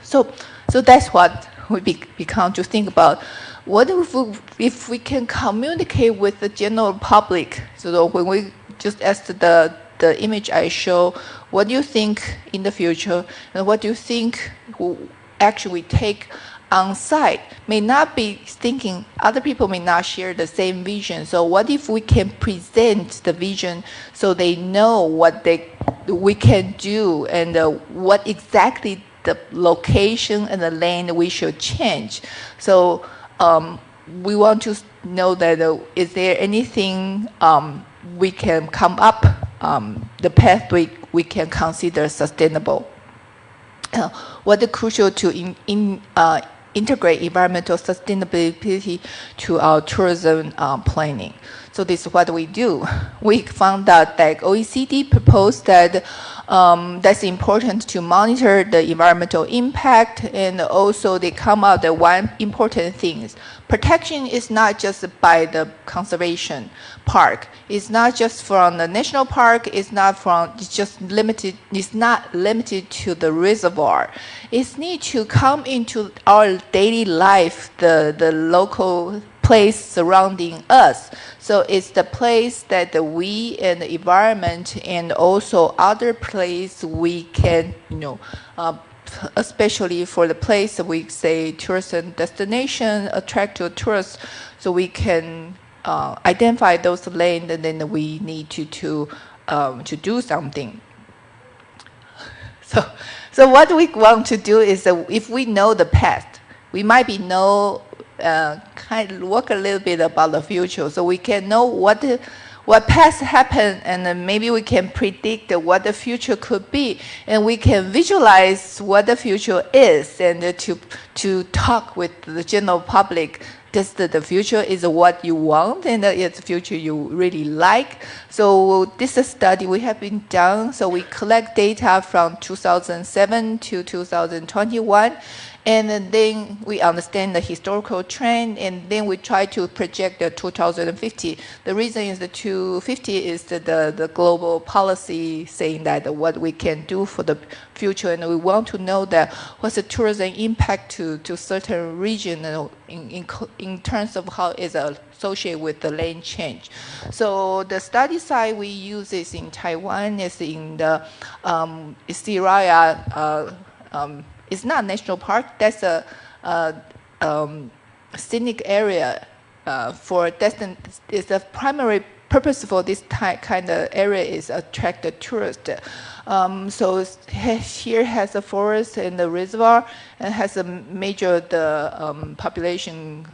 So that's what we become to think about. What if we can communicate with the general public? So when we just asked the image I show, what do you think in the future, and what do you think actually take on site may not be thinking, other people may not share the same vision. So what if we can present the vision so they know what we can do and what exactly the location and the lane we should change. So we want to know that is there anything we can come up, the path we can consider sustainable. What is crucial to integrate environmental sustainability to our tourism planning. So this is what we do. We found out that OECD proposed that that's important to monitor the environmental impact, and also they come out that one important thing is protection is not just by the conservation park. It's not just from the national park. It's not limited to the reservoir. It needs to come into our daily life, the local place surrounding us. So it's the place that we and the environment and also other place we can, especially for the place we say tourism destination, attract to tourists, so we can identify those lanes, and then we need to do something. So what we want to do is that if we know the past, we might be kind of work a little bit about the future, so we can know what past happened, and then maybe we can predict what the future could be, and we can visualize what the future is, and to talk with the general public. The future is what you want, and it's the future you really like. So this is a study we have been done. So we collect data from 2007 to 2021. And then we understand the historical trend, and then we try to project the 2050. The reason is the 2050 is the global policy saying that what we can do for the future, and we want to know that what's the tourism impact to certain region in terms of how it's associated with the land change. So the study site we use is in Taiwan, is in the Siraya. It's not a national park. That's a scenic area It's the primary purpose for this kind of area is attract the tourists. So here has a forest and the reservoir, and has a major population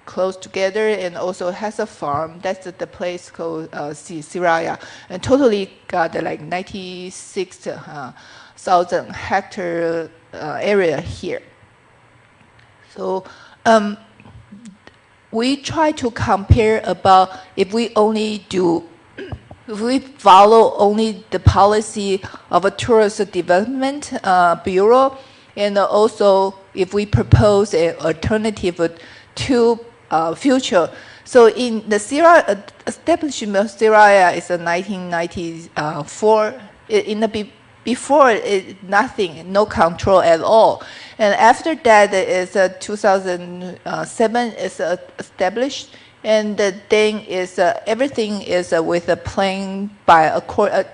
close together, and also has a farm. That's the place called Siraya, and totally got like 96,000 hectare area here. So we try to compare about if we follow only the policy of a tourist development bureau, and also if we propose an alternative to future. So in the establishment of Siraya is in 1994. Before nothing, no control at all. And after that is 2007 is established, and then is everything is with a plan by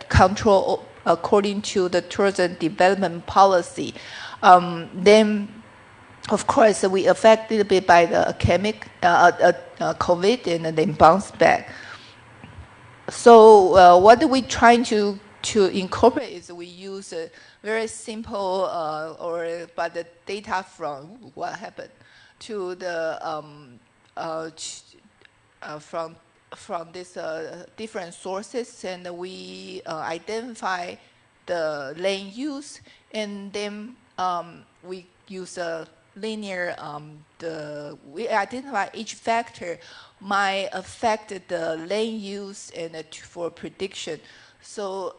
control according to the tourism development policy. Then, of course, we affected a bit by the COVID, and then bounce back. So what are we trying to incorporate is we use a very simple but the data from what happened to the from from these different sources, and we identify the land use, and then we use a linear, we identify each factor might affect the land use and for prediction. So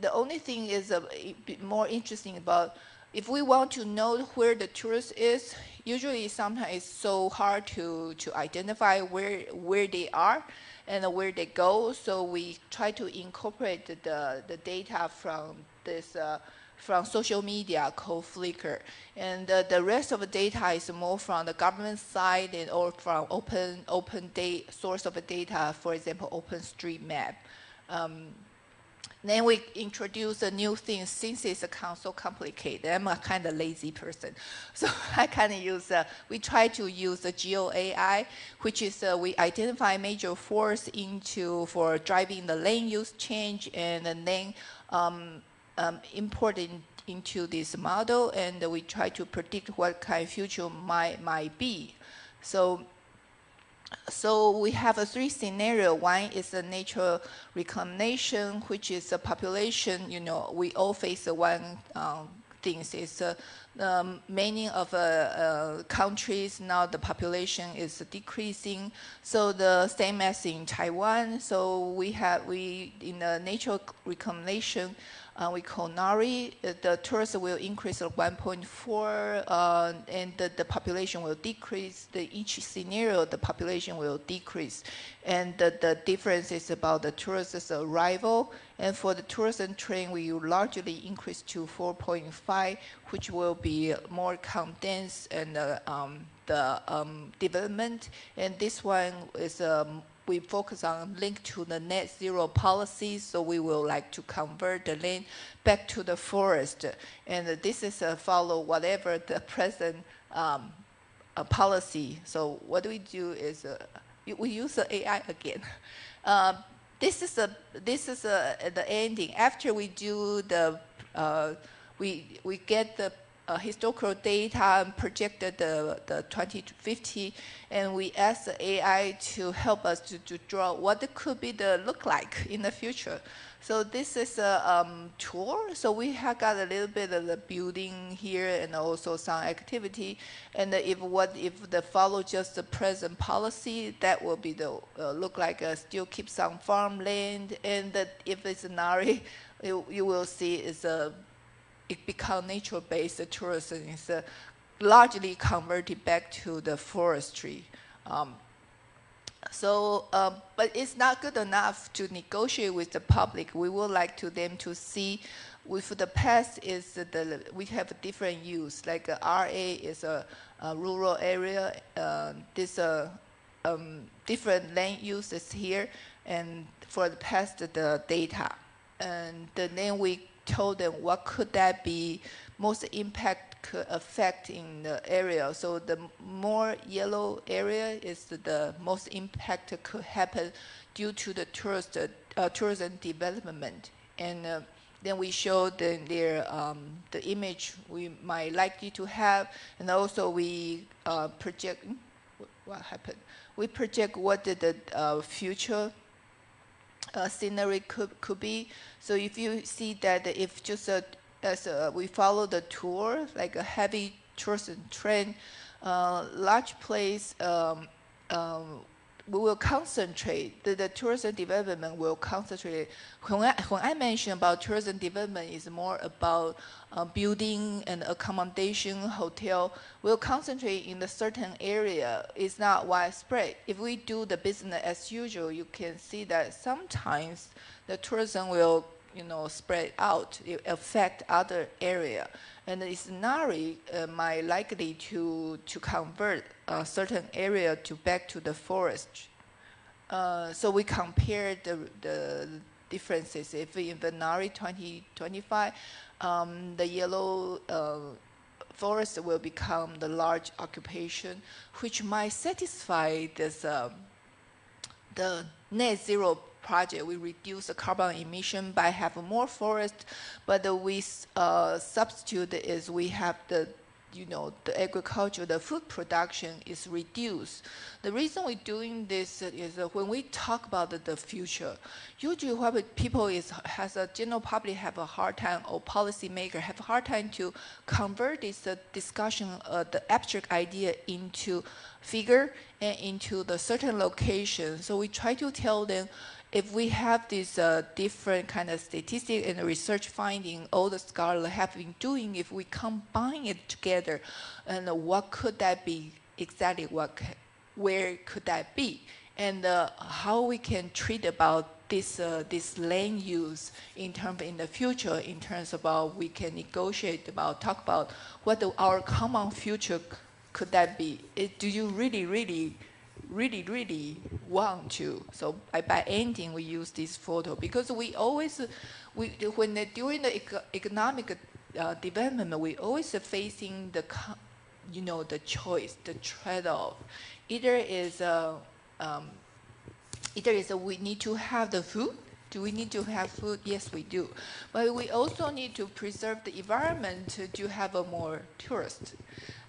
the only thing is a bit more interesting about if we want to know where the tourist is, usually sometimes it's so hard to identify where they are and where they go. So we try to incorporate the data from this from social media called Flickr. And the rest of the data is more from the government side and or from open source of data, for example, OpenStreetMap. Then we introduce a new thing since it's so complicated. I'm a kind of lazy person. So I kind of use, we try to use the GeoAI, which is we identify major force for driving the land use change and then import it into this model, and we try to predict what kind of future might be. So we have a 3 scenario. One is a natural reclamation, which is a population. We all face one thing. It's many of countries now the population is decreasing. So the same as in Taiwan. So we in the natural reclamation. We call NARI, the tourists will increase to 1.4, and the population will decrease. Each scenario, the population will decrease. And the difference is about the tourists' arrival. And for the tourism train, we will largely increase to 4.5, which will be more condensed and the development. And this one is we focus on link to the net zero policy, so we will like to convert the land back to the forest. And this is follow whatever the present policy. So what we do is we use the AI again. This is the ending. After we do the we get the historical data and projected the 2050, and we ask the AI to help us to draw what it could be look like in the future. So this is a tour. So we have got a little bit of the building here and also some activity. And if the follow just the present policy, that will be the look like still keep some farmland. And if it's NARI, you will see it become nature-based tourism. It's largely converted back to the forestry. But it's not good enough to negotiate with the public. We would like them to see, with the past we have a different use. Like RA is a rural area. This different land uses here, and for the past the data, and then we told them what could that be most impact could affect in the area. So the more yellow area is the most impact could happen due to the tourism development. And then we showed the image we might likely to have, and also we project what happened. We project what the future scenery could be. So if you see that if just we follow the tour, like a heavy tourism trend, large place, we will concentrate, the tourism development will concentrate. When I mention about tourism development, is more about building and accommodation, hotel, we'll concentrate in a certain area. It's not widespread. If we do the business as usual, you can see that sometimes the tourism will spread out, it affect other area. And it's NARI might likely to convert a certain area back to the forest. So we compare the differences. If in the NARI 2025, the yellow forest will become the large occupation, which might satisfy this the net zero project. We reduce the carbon emission by having more forest, but we substitute is we have the the agriculture, the food production is reduced. The reason we're doing this is that when we talk about the future, usually what people has a general public have a hard time, or policymaker have a hard time to convert this discussion, the abstract idea into figure and into the certain location. So we try to tell them, if we have this different kind of statistic and research finding, all the scholars have been doing, if we combine it together, and what could that be exactly? Where could that be? And how we can treat about this land use in the future, in terms about we can negotiate about, talk about what our common future could that be? Do you really want to? So by ending, we use this photo because we always, during the economic development, we always facing the choice, the trade-off. Either is we need to have the food. Do we need to have food? Yes, we do. But we also need to preserve the environment to have a more tourists.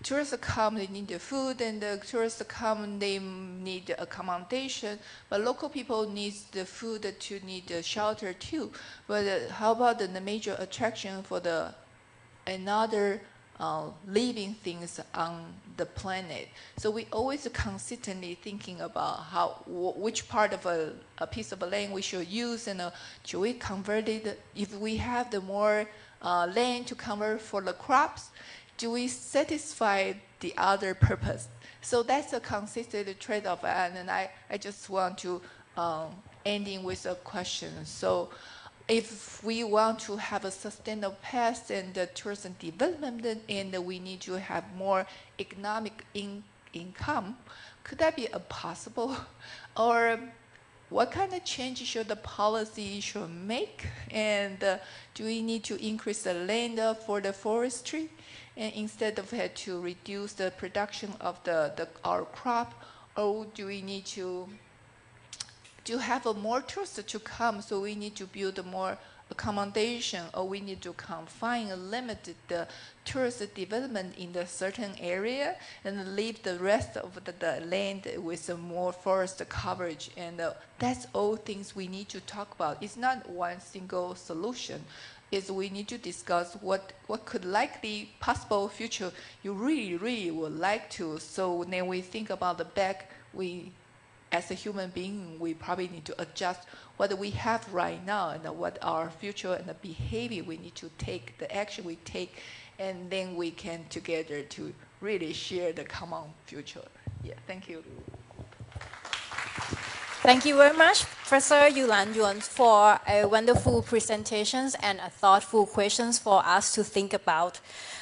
Tourists come, they need the food, and the tourists come, they need accommodation. But local people need the food to need the shelter too. But how about the major attraction for another living things on the planet? So we always consistently thinking about which part of a piece of land we should use, and should we convert it? If we have the more land to convert for the crops, do we satisfy the other purpose? So that's a consistent trade-off, and I just want to ending with a question. So if we want to have a sustainable path and the tourism development, and we need to have more economic income, could that be possible? Or what kind of change should the policy should make? And do we need to increase the land for the forestry, and instead of had to reduce the production of our crop? Or do we need to have more tourists to come, so we need to build more accommodation, or we need to confine and limit the tourist development in the certain area and leave the rest of the land with more forest coverage? And that's all things we need to talk about. It's not one single solution. Is we need to discuss what could likely possible future you really would like to. So then we think about the back, as a human being, we probably need to adjust what we have right now and what our future and the behavior we need to take, the action we take, and then we can together to really share the common future. Yeah, thank you. Thank you very much, Professor Yulan Yuan, for a wonderful presentations and a thoughtful questions for us to think about.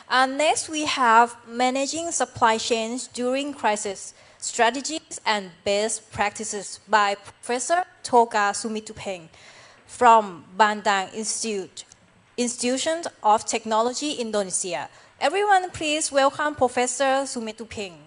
Next, we have managing supply chains during crisis, strategies and best practices by Professor Toga Sumitupeng from Bandung Institution of Technology, Indonesia. Everyone, please welcome Professor Sumitupeng.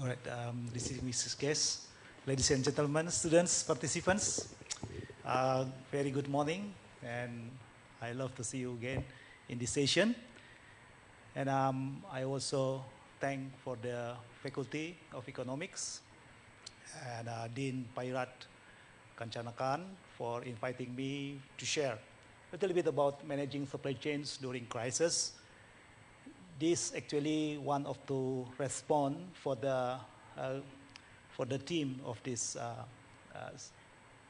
All right, this is Mrs. Guest. Ladies and gentlemen, students, participants, very good morning, and I love to see you again in this session. And I also thank for the Faculty of Economics and Dean Pairat Kancanakan for inviting me to share a little bit about managing supply chains during crisis. This actually one of the response for the theme of this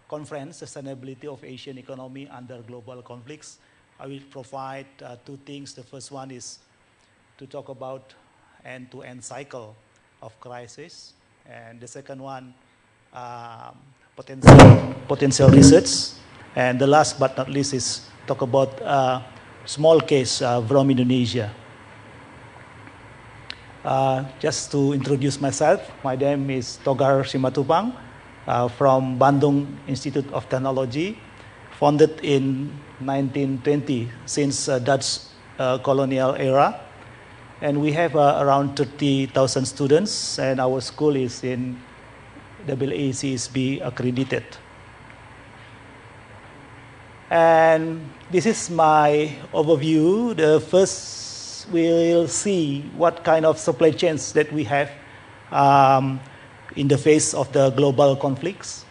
conference, Sustainability of Asian Economy Under Global Conflicts. I will provide two things. The first one is to talk about end-to-end cycle of crisis, and the second one, potential research, and the last but not least is talk about small case from Indonesia. Just to introduce myself, my name is Togar Simatupang from Bandung Institute of Technology, founded in 1920 since Dutch colonial era. And we have around 30,000 students, and our school is in AACSB accredited. And this is my overview. The first, we'll see what kind of supply chains that we have in the face of the global conflicts.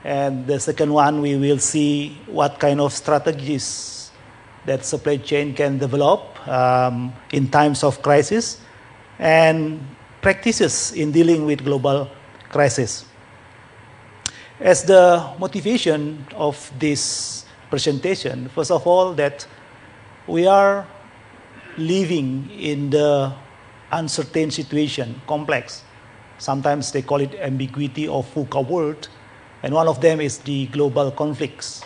And the second one, we will see what kind of strategies that supply chain can develop in times of crisis and practices in dealing with global crisis. As the motivation of this presentation, first of all, that we are living in the uncertain situation, complex. Sometimes they call it ambiguity or VUCA world, and one of them is the global conflicts.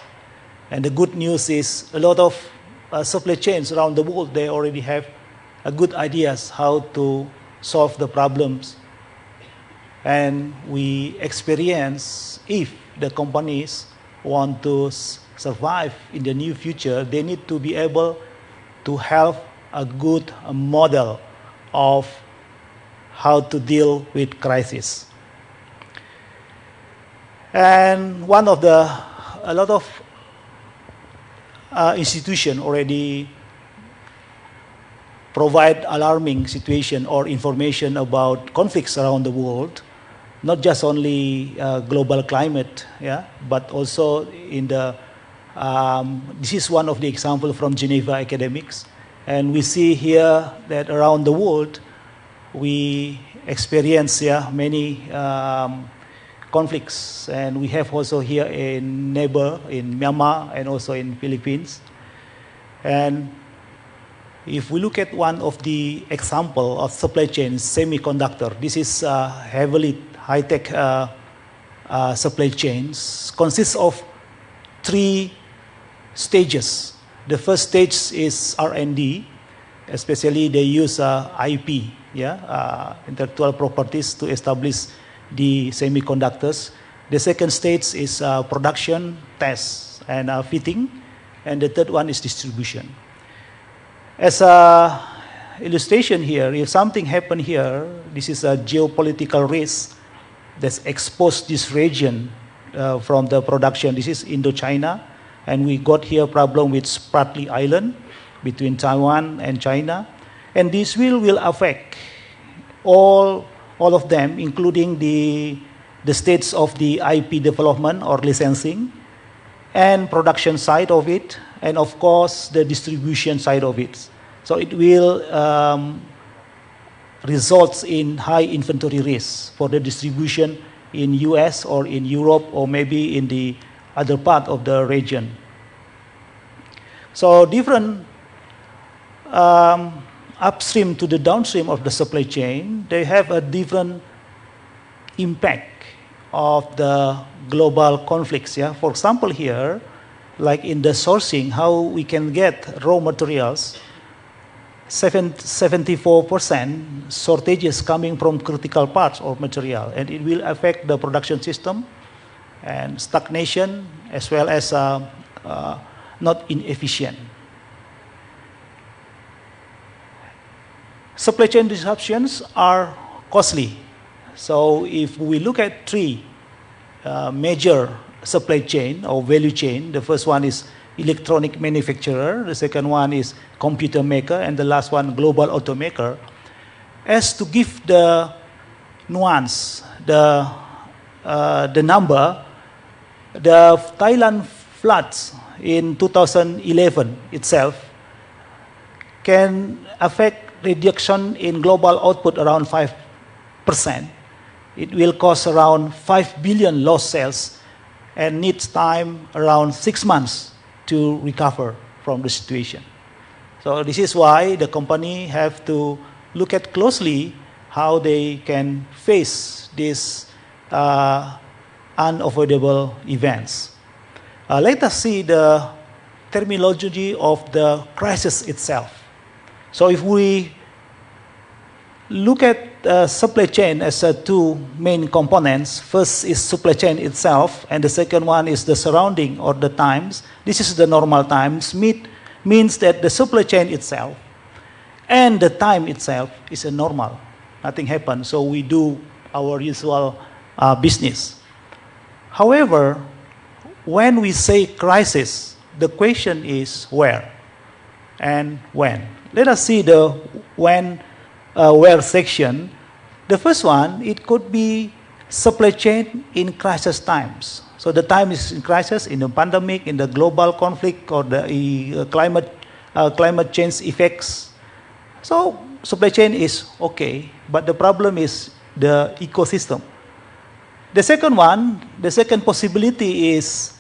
And the good news is a lot of supply chains around the world, they already have good ideas how to solve the problems. And we experience if the companies want to survive in the near future, they need to be able to have a good model of how to deal with crisis. And a lot of institutions already provide alarming situation or information about conflicts around the world, not just only global climate, yeah, but also in the, this is one of the examples from Geneva Academics. And we see here that around the world, we experience many conflicts. And we have also here a neighbor in Myanmar and also in Philippines. And if we look at one of the example of supply chain, semiconductor, this is heavily high-tech supply chains, consists of 3 stages. The first stage is R&D, especially they use IP, intellectual properties to establish the semiconductors. The second stage is production, tests, and fitting, and the third one is distribution. As an illustration here, if something happened here, this is a geopolitical risk that's exposed this region from the production. This is Indochina, and we got here problem with Spratly Island between Taiwan and China. And this will affect all of them, including the states of the IP development or licensing, and production side of it, and of course the distribution side of it. So it will result in high inventory risk for the distribution in US or in Europe or maybe in the other part of the region. So different upstream to the downstream of the supply chain, they have a different impact of the global conflicts. Yeah? For example here, like in the sourcing, how we can get raw materials, 74% shortages coming from critical parts of material, and it will affect the production system and stagnation as well as not inefficient. Supply chain disruptions are costly. So if we look at 3 major supply chain or value chain, the first one is electronic manufacturer, the second one is computer maker, and the last one global automaker. As to give the nuance, the number, the Thailand floods in 2011 itself can affect reduction in global output around 5%. It will cost around 5 billion lost sales and needs time around 6 months to recover from the situation. So this is why the company have to look at closely how they can face these unavoidable events. Let us see the terminology of the crisis itself. So if we look at supply chain as 2 main components, first is supply chain itself, and the second one is the surrounding or the times. This is the normal times, means that the supply chain itself and the time itself is a normal. Nothing happens, so we do our usual business. However, when we say crisis, the question is where and when. Let us see the when, where section. The first one, it could be supply chain in crisis times. So the time is in crisis, in the pandemic, in the global conflict, or the climate change effects. So supply chain is okay, but the problem is the ecosystem. The second one, the second possibility is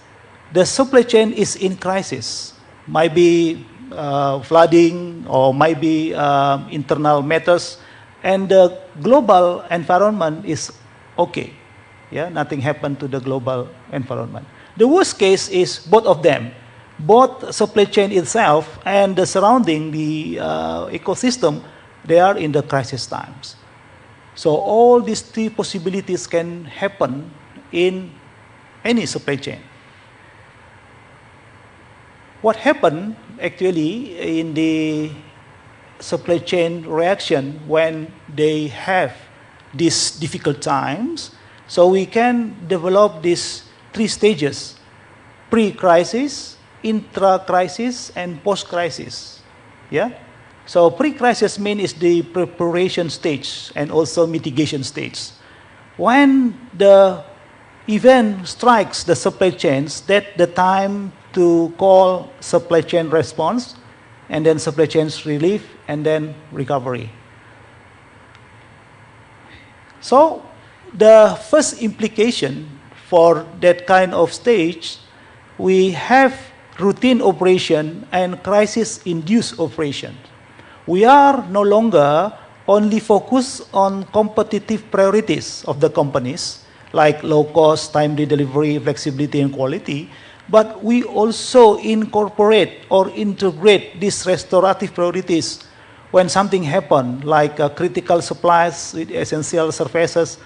the supply chain is in crisis. Might be flooding, or might be internal matters, and the global environment is okay. Yeah, nothing happened to the global environment. The worst case is both of them. Both supply chain itself and the surrounding, the ecosystem, they are in the crisis times. So all these three possibilities can happen in any supply chain. What happened actually in the supply chain reaction when they have these difficult times? So we can develop these three stages: pre-crisis, intra-crisis, and post-crisis. Yeah? So pre-crisis means is the preparation stage and also mitigation stage. When the event strikes the supply chains, that's the time to call supply chain response, and then supply chains relief, and then recovery. So the first implication for that kind of stage, we have routine operation and crisis-induced operation. We are no longer only focused on competitive priorities of the companies, like low cost, timely delivery, flexibility, and quality, but we also incorporate or integrate these restorative priorities when something happens, like critical supplies with essential services,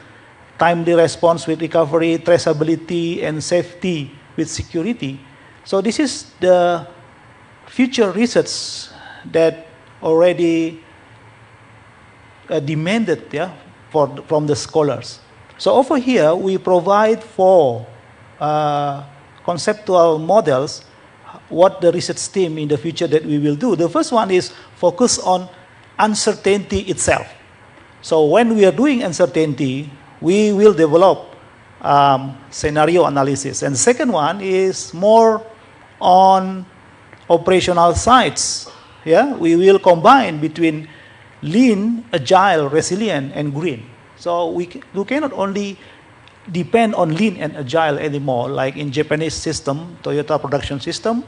timely response with recovery, traceability, and safety with security. So this is the future research that already demanded, yeah, from the scholars. So over here, we provide 4 conceptual models what the research team in the future that we will do. The first one is focus on uncertainty itself. So when we are doing uncertainty, we will develop scenario analysis. And the second one is more on operational sides. Yeah, we will combine between lean, agile, resilient, and green. So we cannot only depend on lean and agile anymore, like in Japanese system, Toyota production system,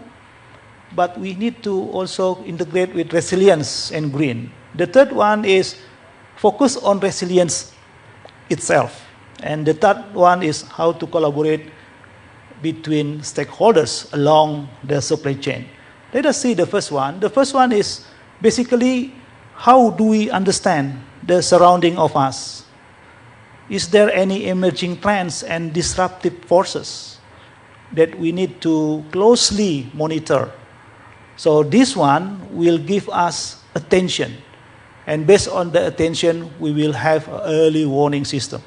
but we need to also integrate with resilience and green. The third one is focus on resilience itself. And the third one is how to collaborate between stakeholders along the supply chain. Let us see the first one. The first one is basically how do we understand the surrounding of us? Is there any emerging trends and disruptive forces that we need to closely monitor? So this one will give us attention. And based on the attention, we will have an early warning system.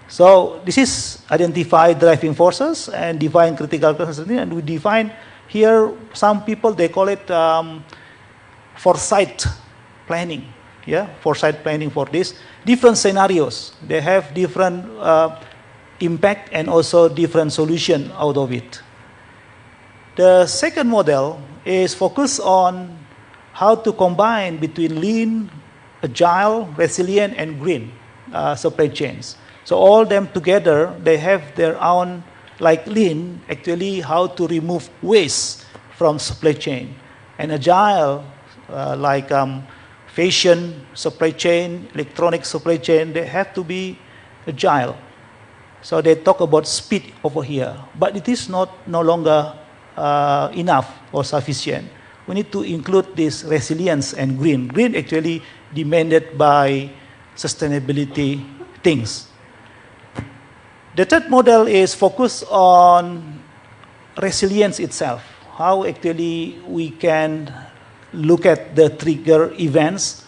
So this is identify driving forces and define critical concerns. And we define here, some people, they call it foresight planning. Yeah, foresight planning for this. Different scenarios. They have different impact and also different solution out of it. The second model is focus on how to combine between lean, agile, resilient, and green supply chains. So all them together, they have their own, like lean, actually how to remove waste from supply chain. And agile, like fashion supply chain, electronic supply chain, they have to be agile. So they talk about speed over here, but it is no longer enough or sufficient. We need to include this resilience and green. Green actually demanded by sustainability things. The third model is focused on resilience itself. How actually we can look at the trigger events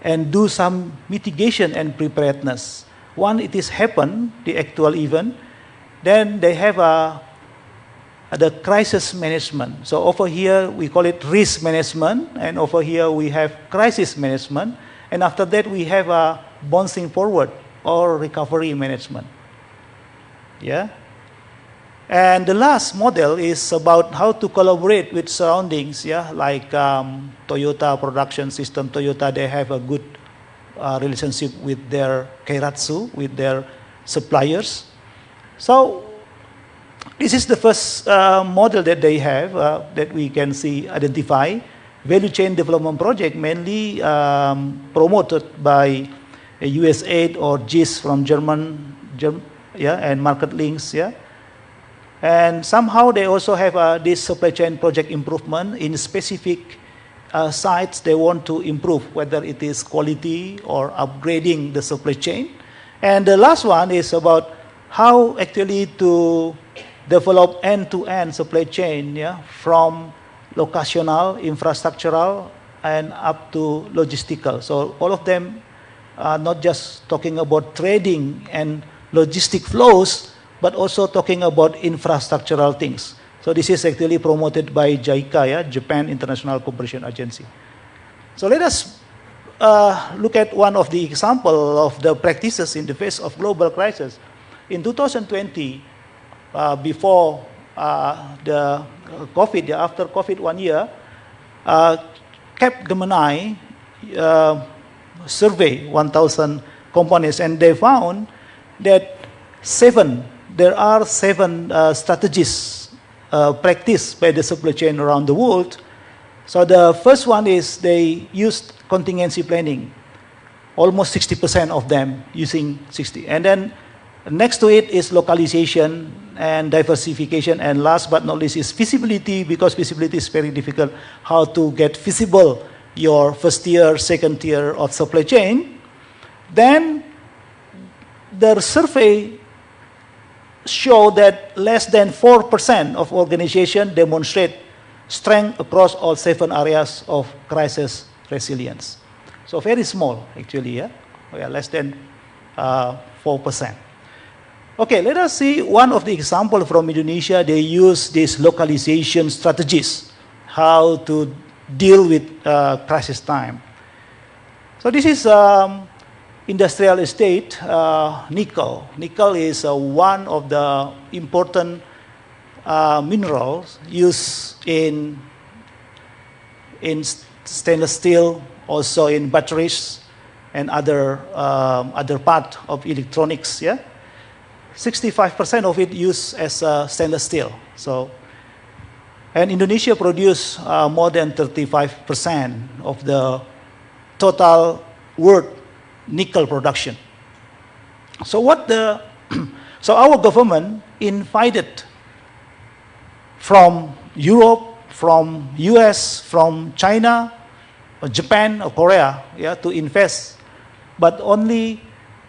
and do some mitigation and preparedness. Once it is happened, the actual event, then they have the crisis management. So over here, we call it risk management, and over here we have crisis management, and after that we have a bouncing forward or recovery management. Yeah? And the last model is about how to collaborate with surroundings, yeah, like Toyota production system. Toyota, they have a good relationship with their keiretsu, with their suppliers. So this is the first model that they have that we can see identify. Value chain development project mainly promoted by USAID or GIS from German, yeah, and market links, yeah. And somehow they also have this supply chain project improvement in specific sites they want to improve, whether it is quality or upgrading the supply chain. And the last one is about how actually to develop end-to-end supply chain, yeah, from locational, infrastructural, and up to logistical. So all of them are not just talking about trading and logistic flows, but also talking about infrastructural things. So this is actually promoted by JICA, yeah, Japan International Cooperation Agency. So let us look at one of the examples of the practices in the face of global crisis. In 2020, before the COVID, after COVID 1 year, Capgemini surveyed 1,000 companies, and they found that there are seven strategies practiced by the supply chain around the world. So the first one is they used contingency planning. Almost 60% of them using 60. And then next to it is localization and diversification. And last but not least is feasibility, because feasibility is very difficult. How to get feasible your first tier, second tier of supply chain. Then the survey show that less than 4% of organizations demonstrate strength across all 7 areas of crisis resilience. So very small, actually, yeah? Less than 4%. Okay, let us see one of the examples from Indonesia. They use these localization strategies, how to deal with crisis time. So this is industrial estate, nickel. Nickel is one of the important minerals used in stainless steel, also in batteries and other part of electronics. Yeah, 65% of it used as stainless steel. So, and Indonesia produce more than 35% of the total world nickel production. So so our government invited from Europe, from US, from China, or Japan, or Korea, yeah, to invest, but only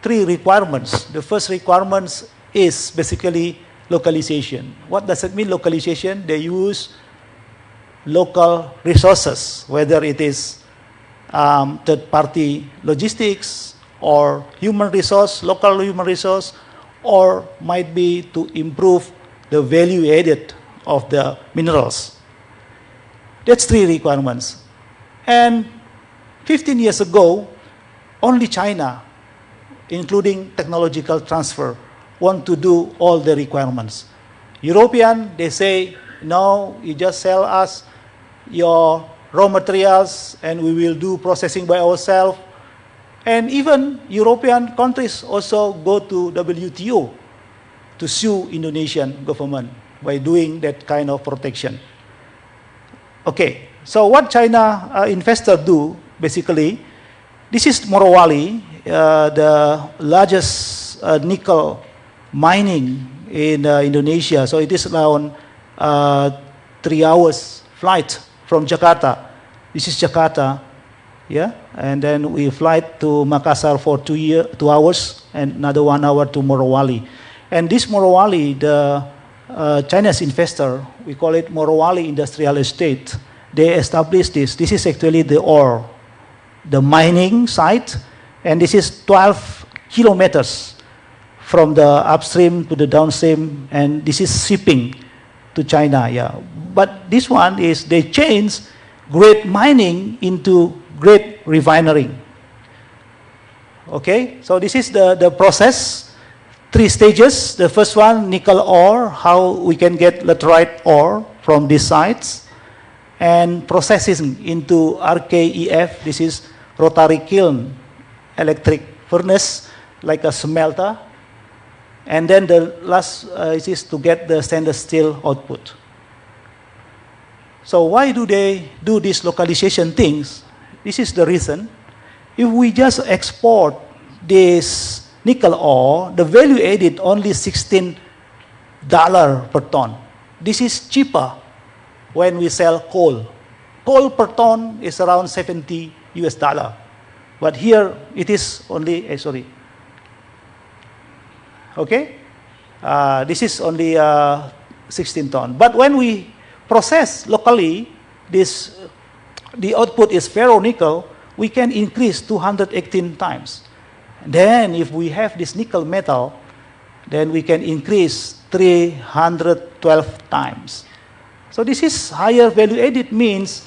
3 requirements. The first requirement is basically localization. What does it mean, localization? They use local resources, whether it is third-party logistics or human resource, local human resource, or might be to improve the value added of the minerals. That's 3 requirements. And 15 years ago, only China, including technological transfer, want to do all the requirements. European, they say, no, you just sell us your raw materials and we will do processing by ourselves. And even European countries also go to WTO to sue Indonesian government by doing that kind of protection. Okay, so what China investors do, basically, this is Morowali, the largest nickel mining in Indonesia. So it is around 3 hours flight from Jakarta. This is Jakarta, yeah, and then we fly to Makassar for 2 hours and another 1 hour to Morowali. And this Morowali, the Chinese investor, we call it Morowali Industrial Estate, they established this. This is actually the ore, the mining site, and this is 12 kilometers from the upstream to the downstream, and this is shipping to China. Yeah, but this one is they change great mining into great refinery. Okay, so this is the process. 3 stages. The first one, nickel ore, how we can get laterite ore from these sites, and processing into RKEF. This is rotary kiln, electric furnace, like a smelter. And then the last is to get the stainless steel output. So why do they do these localization things? This is the reason. If we just export this nickel ore, the value added only $16 per ton. This is cheaper when we sell coal. Coal per ton is around $70 US. But here it is only, okay? This is only 16 ton. But when we process locally, the output is ferronickel, we can increase 218 times. Then if we have this nickel metal, then we can increase 312 times. So this is higher value added, means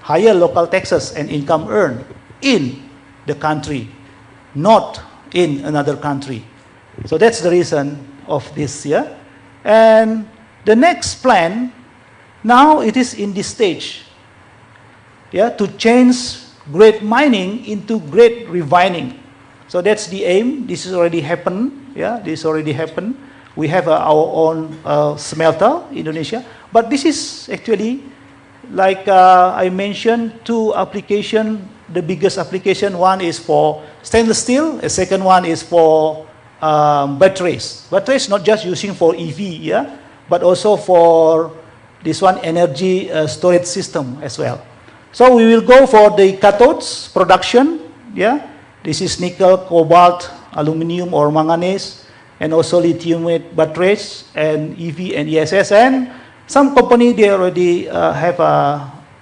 higher local taxes and income earned in the country, not in another country. So that's the reason of this here. And the next plan, now it is in this stage, yeah, to change great mining into great refining. So that's the aim. This has already happened. Yeah, this already happened. We have our own smelter in Indonesia. But this is actually, like I mentioned, 2 applications. The biggest application, one is for stainless steel. The second one is for batteries. Batteries not just using for EV, yeah, but also for this one energy storage system as well. So we will go for the cathodes production. Yeah, this is nickel, cobalt, aluminum or manganese, and also lithium batteries and EV and ESS. And some company, they already have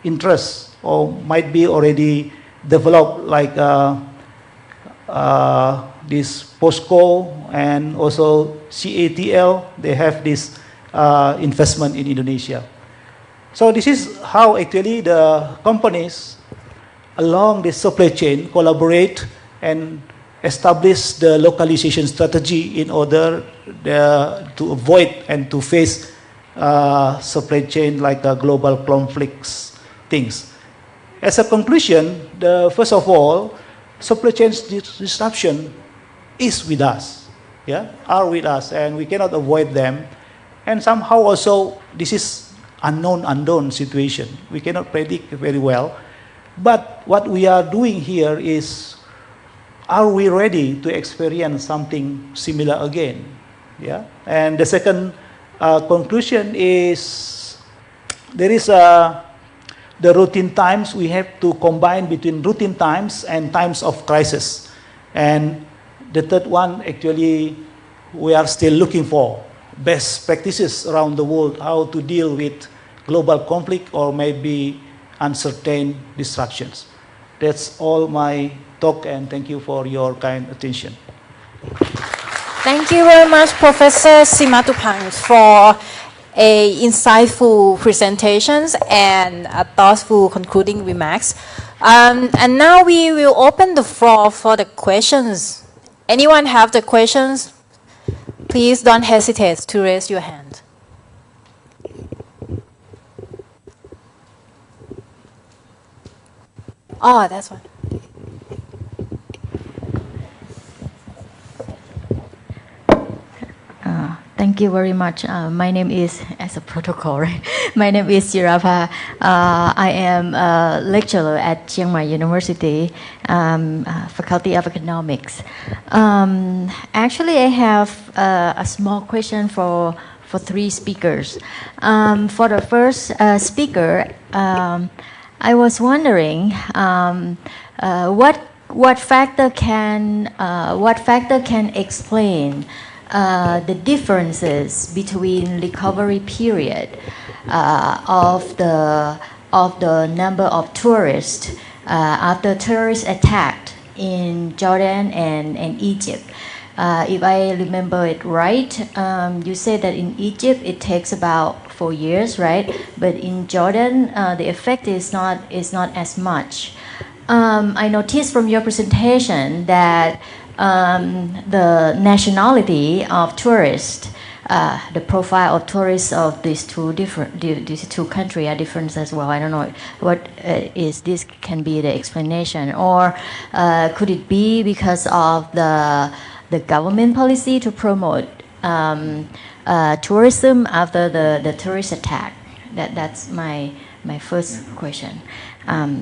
interest or might be already developed, like this POSCO and also CATL. They have this investment in Indonesia. So this is how actually the companies along the supply chain collaborate and establish the localization strategy in order to avoid and to face supply chain like global conflicts things. As a conclusion, first of all, supply chain disruption is with us, yeah, are with us, and we cannot avoid them. And somehow also this is unknown situation. We cannot predict very well. But what we are doing here is, are we ready to experience something similar again? Yeah. And the second conclusion is, there is the routine times. We have to combine between routine times and times of crisis. And the third one, actually, we are still looking for best practices around the world, how to deal with global conflict or maybe uncertain distractions. That's all my talk, and thank you for your kind attention. Thank you very much, Professor Simatupang, for a insightful presentations and thoughtful concluding remarks. And now we will open the floor for the questions. Anyone have the questions? Please don't hesitate to raise your hand. Oh, that's one. Thank you very much. My name is, as a protocol, right? My name is Jirapa. I am a lecturer at Chiang Mai University, Faculty of Economics. Actually, I have a small question for 3 speakers. For the first speaker, I was wondering what factor can explain the differences between recovery period of the number of tourists after terrorist attack in Jordan and Egypt. If I remember it right, you said that in Egypt it takes about 4 years, right? But in Jordan, the effect is not as much. I noticed from your presentation that the nationality of tourists, the profile of tourists of these two countries are different as well. I don't know what is this can be the explanation, or could it be because of the government policy to promote tourism after the tourist attack? That's my first question.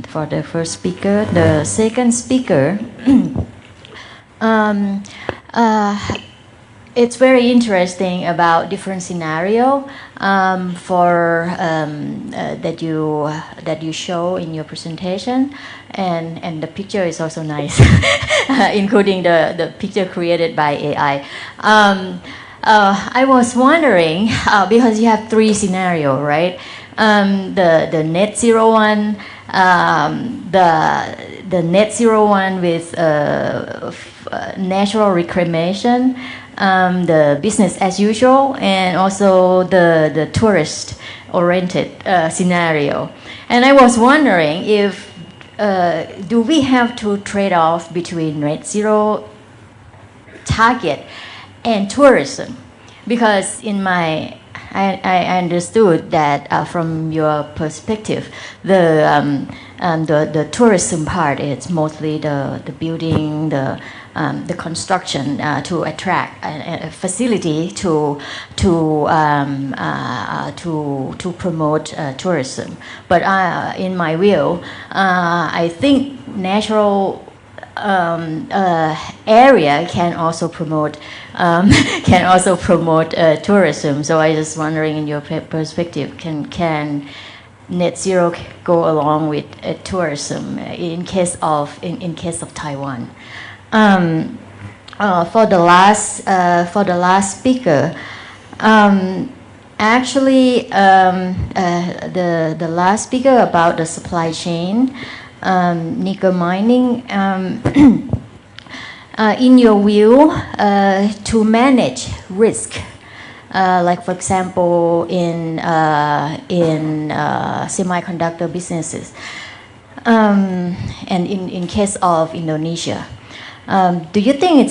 For the first speaker, the second speaker. It's very interesting about different scenario that you show in your presentation, and the picture is also nice, including the picture created by AI. I was wondering because you have 3 scenarios, right? The net zero one, the net zero one with natural reclamation, the business as usual, and also the tourist-oriented scenario. And I was wondering if do we have to trade off between net zero target and tourism? Because in my I understood that from your perspective, the tourism part is mostly the building, the construction to attract a facility to promote tourism. But in my view, I think natural area can also promote tourism. So I was wondering, in your perspective, can net zero go along with tourism in case of Taiwan? For the last speaker, actually, the last speaker about the supply chain, nickel mining. In your view, to manage risk, like for example in semiconductor businesses, and in case of Indonesia, do you think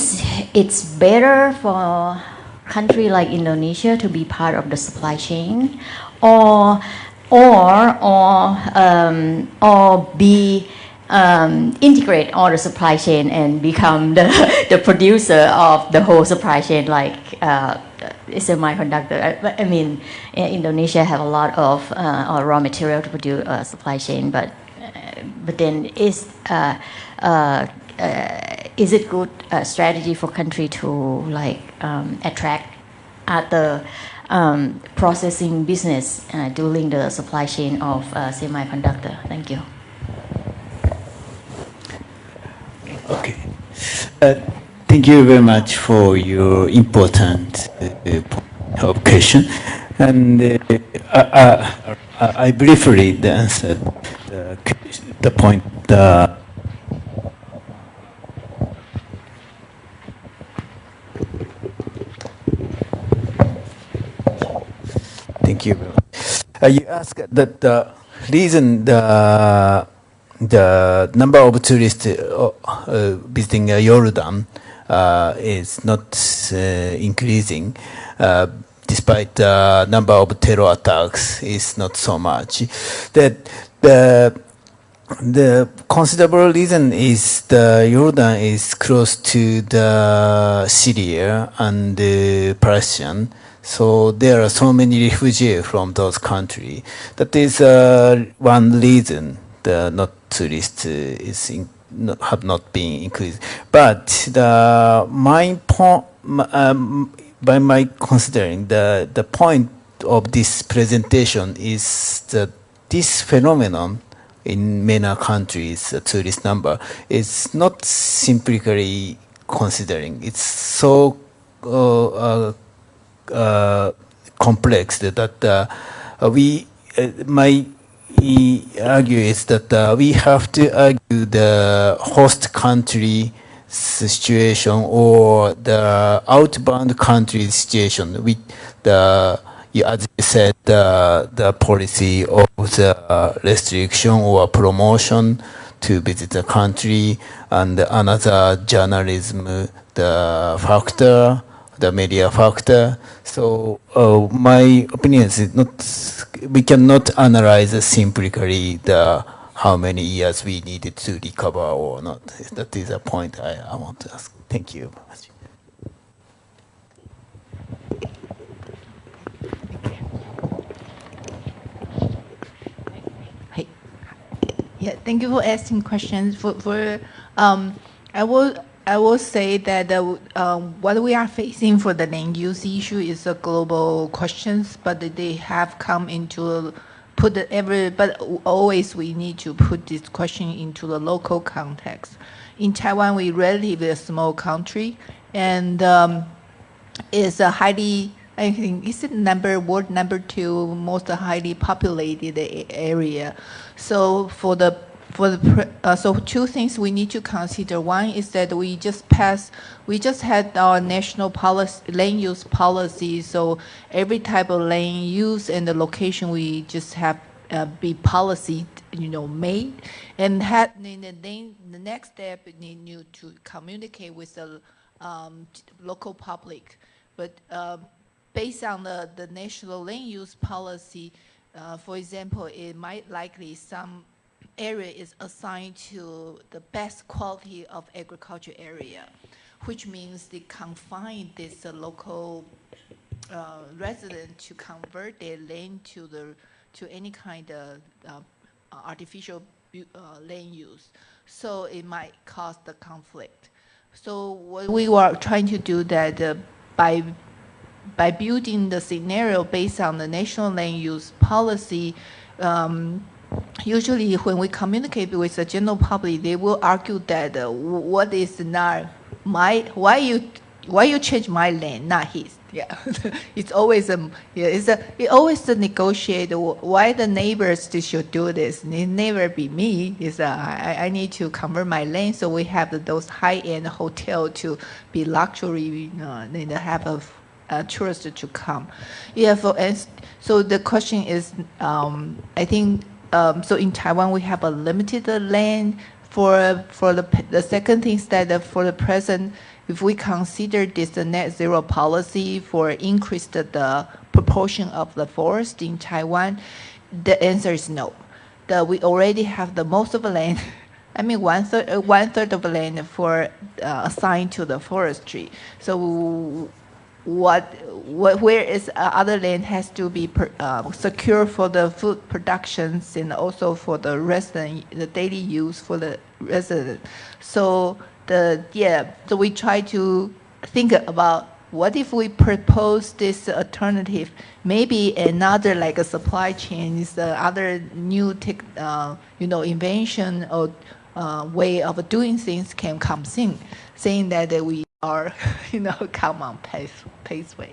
it's better for a country like Indonesia to be part of the supply chain, or be integrate all the supply chain and become the producer of the whole supply chain, like semiconductor? I mean, Indonesia have a lot of raw material to produce a supply chain, but then is it good strategy for country to attract other processing business during the supply chain of semiconductor? Thank you. Okay. Thank you very much for your important question. And I briefly answered the point. Thank you. You asked that the reason the number of tourists visiting Jordan is not increasing, despite the number of terror attacks is not so much. That the considerable reason is the Jordan is close to the Syria and the Palestine. So there are so many refugees from those countries. That is one reason the not tourists have not been increased. But by my considering the point of this presentation is that this phenomenon in many countries, the tourist number, is not simply considering. It's so complex that my argue is that we have to argue the host country situation or the outbound country situation with the, as you said, the policy of the restriction or promotion to visit the country, and another journalism, the factor, the media factor. So my opinion is we cannot analyze simply the how many years we needed to recover or not. That is a point I want to ask. Thank you. Yeah, thank you for asking questions. I will say that what we are facing for the land use issue is a global questions, but they have come into but always we need to put this question into the local context. In Taiwan, we relatively a small country, and is a highly, I think, is it world number 2 most highly populated area. So so two things we need to consider. One is that we just had our national policy, land use policy. So every type of land use and the location we just have be policy, made, and the next step need to communicate with the local public. But based on the national land use policy, for example, it might likely some area is assigned to the best quality of agriculture area, which means they confine this local resident to convert their land to any kind of artificial land use. So it might cause the conflict. So what we were trying to do that by building the scenario based on the national land use policy, usually when we communicate with the general public, they will argue that what is not why you change my land, not his. Yeah, it's always it always negotiate why the neighbors should do this. It never be me. I need to convert my land, so we have those high-end hotel to be luxury, and have a tourist to come. Yeah, so the question is, I think. So in Taiwan, we have a limited land for the second thing is that for the present, if we consider this net zero policy for increase the proportion of the forest in Taiwan, the answer is no. We already have the most of the land. I mean, one third of the land for assigned to the forestry. So where is other land has to be secure for the food productions and also for the resident, the daily use for the resident. So so we try to think about what if we propose this alternative, maybe another like a supply chain is the other new invention or way of doing things can come in, saying that we are, come on paceway.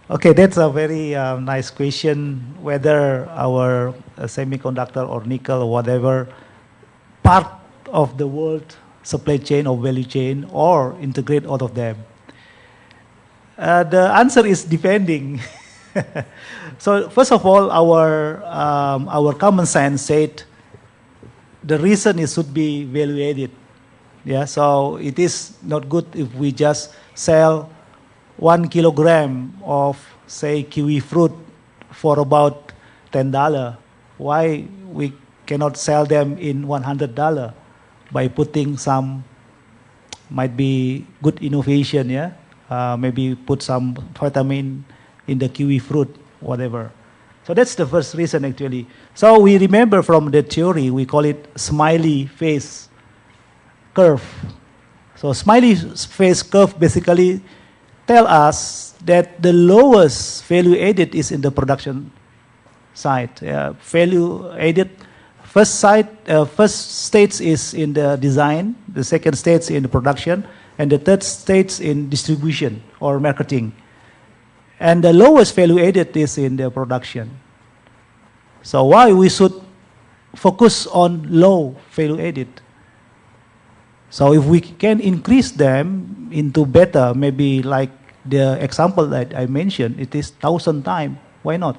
Okay, that's a very nice question, whether our semiconductor or nickel or whatever part of the world supply chain or value chain or integrate all of them. The answer is depending. So first of all, our common sense said the reason it should be value added. Yeah, so it is not good if we just sell 1 kilogram of, say, kiwi fruit for about $10. Why we cannot sell them in $100 by putting some, might be good innovation, yeah? Maybe put some vitamin in the kiwi fruit, whatever. So that's the first reason actually. So we remember from the theory, we call it smiley face curve. So smiley face curve basically tell us that the lowest value added is in the production side. Value added first stage is in the design, the second stage in the production, and the third stage in distribution or marketing. And the lowest value added is in the production. So why we should focus on low value added? So if we can increase them into better, maybe like the example that I mentioned, it is 1,000 times. Why not?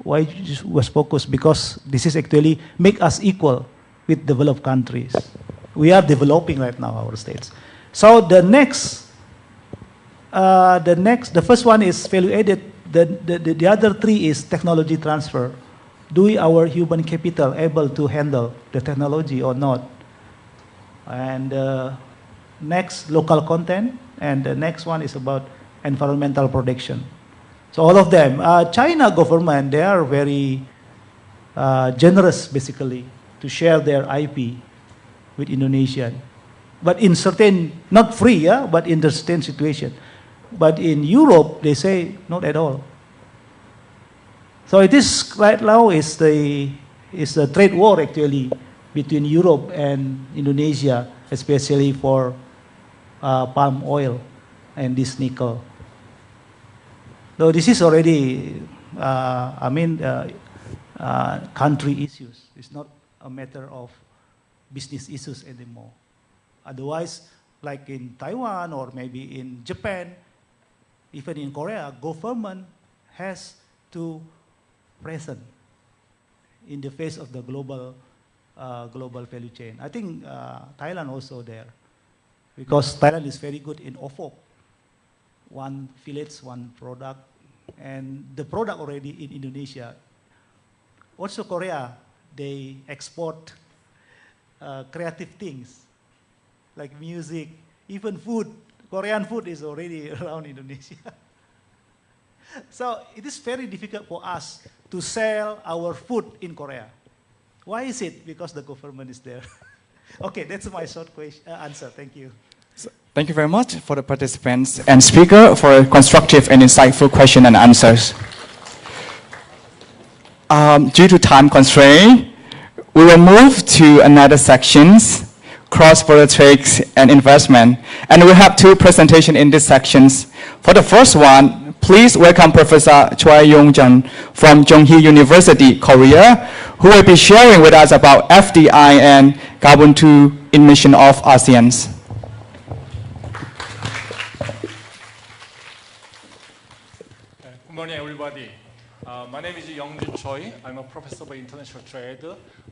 Why just was focused? Because this is actually make us equal with developed countries. We are developing right now our states. So the first one is value added. The other three is technology transfer. Do our human capital able to handle the technology or not? And next, local content. And the next one is about environmental protection. So all of them. China government, they are very generous, basically, to share their IP with Indonesia. But in certain, not free, yeah, but in the certain situation. But in Europe, they say not at all. So it is right now is the trade war actually between Europe and Indonesia, especially for palm oil and this nickel. So this is already, country issues. It's not a matter of business issues anymore. Otherwise, like in Taiwan or maybe in Japan, even in Korea, government has to present in the face of the global value chain. I think Thailand also there, because Thailand is very good in OFOP, one village, one product, and the product already in Indonesia. Also Korea, they export creative things like music, even food. Korean food is already around Indonesia. So it is very difficult for us to sell our food in Korea. Why is it? Because the government is there. Okay, that's my short answer. Thank you. So, thank you very much for the participants and speaker for a constructive and insightful question and answers. Due to time constraint, we will move to another sections, cross-border trades and investment. And we have two presentations in these sections. For the first one, please welcome Professor Choi Yong-jun from Jonghi University, Korea, who will be sharing with us about FDI and carbon 2 emission of ASEAN. Good morning, everybody. My name is Yong-jun Choi. I'm a professor of international trade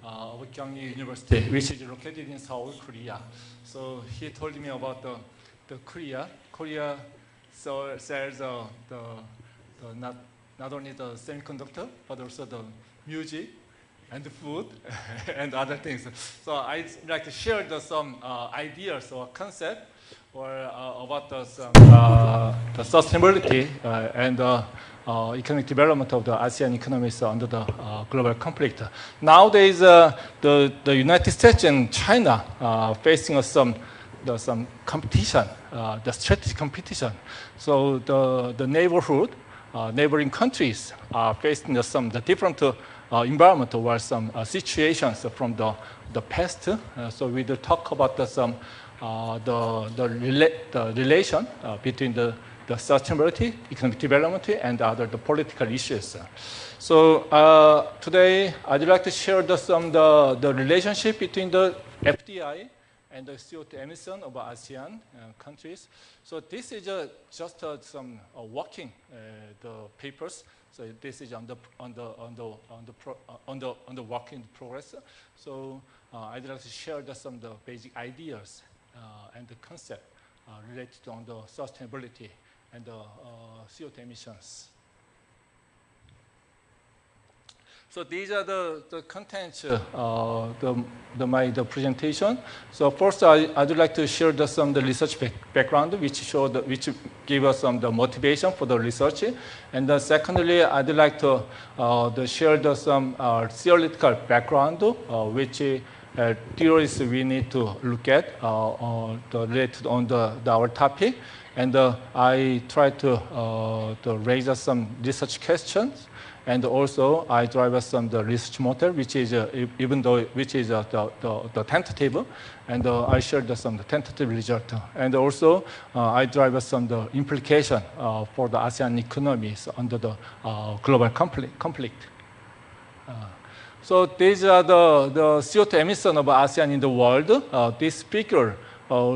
of Gyeonggi University, which is located in Seoul, Korea. So he told me about the Korea. Korea sells not only the semiconductor, but also the music and the food and other things. So I'd like to share some ideas or concepts about the sustainability and economic development of the ASEAN economies under the global conflict. Nowadays, the United States and China are facing some competition, the strategic competition. So the neighboring countries are facing the different environment or some situations from the past. So we will talk about the relation between the sustainability, economic development, and the political issues. So today I'd like to share the relationship between the FDI and the CO2 emission of ASEAN countries. So this is just some working the papers. So this is on the work in progress. So I'd like to share some of the basic ideas and the concept related to the sustainability and the CO2 emissions. So these are the contents my presentation. So first, I'd like to share some of the research background, which give us some the motivation for the research. And secondly, I'd like to share some theoretical background, which theories we need to look at related on our topic. And I try to raise some research questions and also I drive some the research model, which is even though which is the tentative, and I shared some tentative result, and also I drive some the implication for the ASEAN economies under the global conflict. So these are the CO2 emission of ASEAN in the world. This figure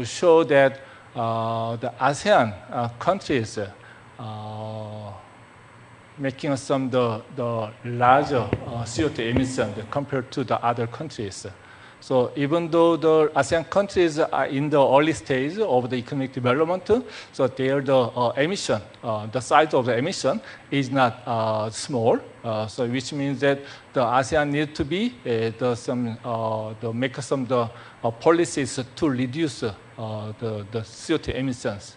show that the ASEAN countries making some the larger CO2 emission compared to the other countries. So even though the ASEAN countries are in the early stage of the economic development, so there the emission, the size of the emission is not small. So which means that the ASEAN need to be make some policies to reduce the CO2 emissions.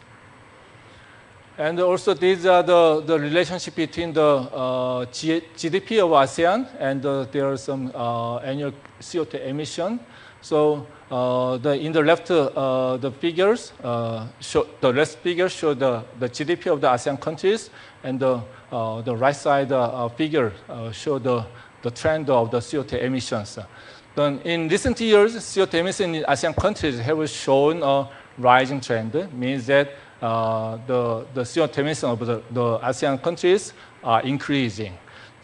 And also these are the relationship between the GDP of ASEAN and there are some annual CO2 emission. So in the left the figures show the left figure show the GDP of the ASEAN countries, and the right side figure show the trend of the CO2 emissions. Then in recent years, CO2 emissions in ASEAN countries have shown a rising trend. Means that the CO2 emission of the ASEAN countries are increasing.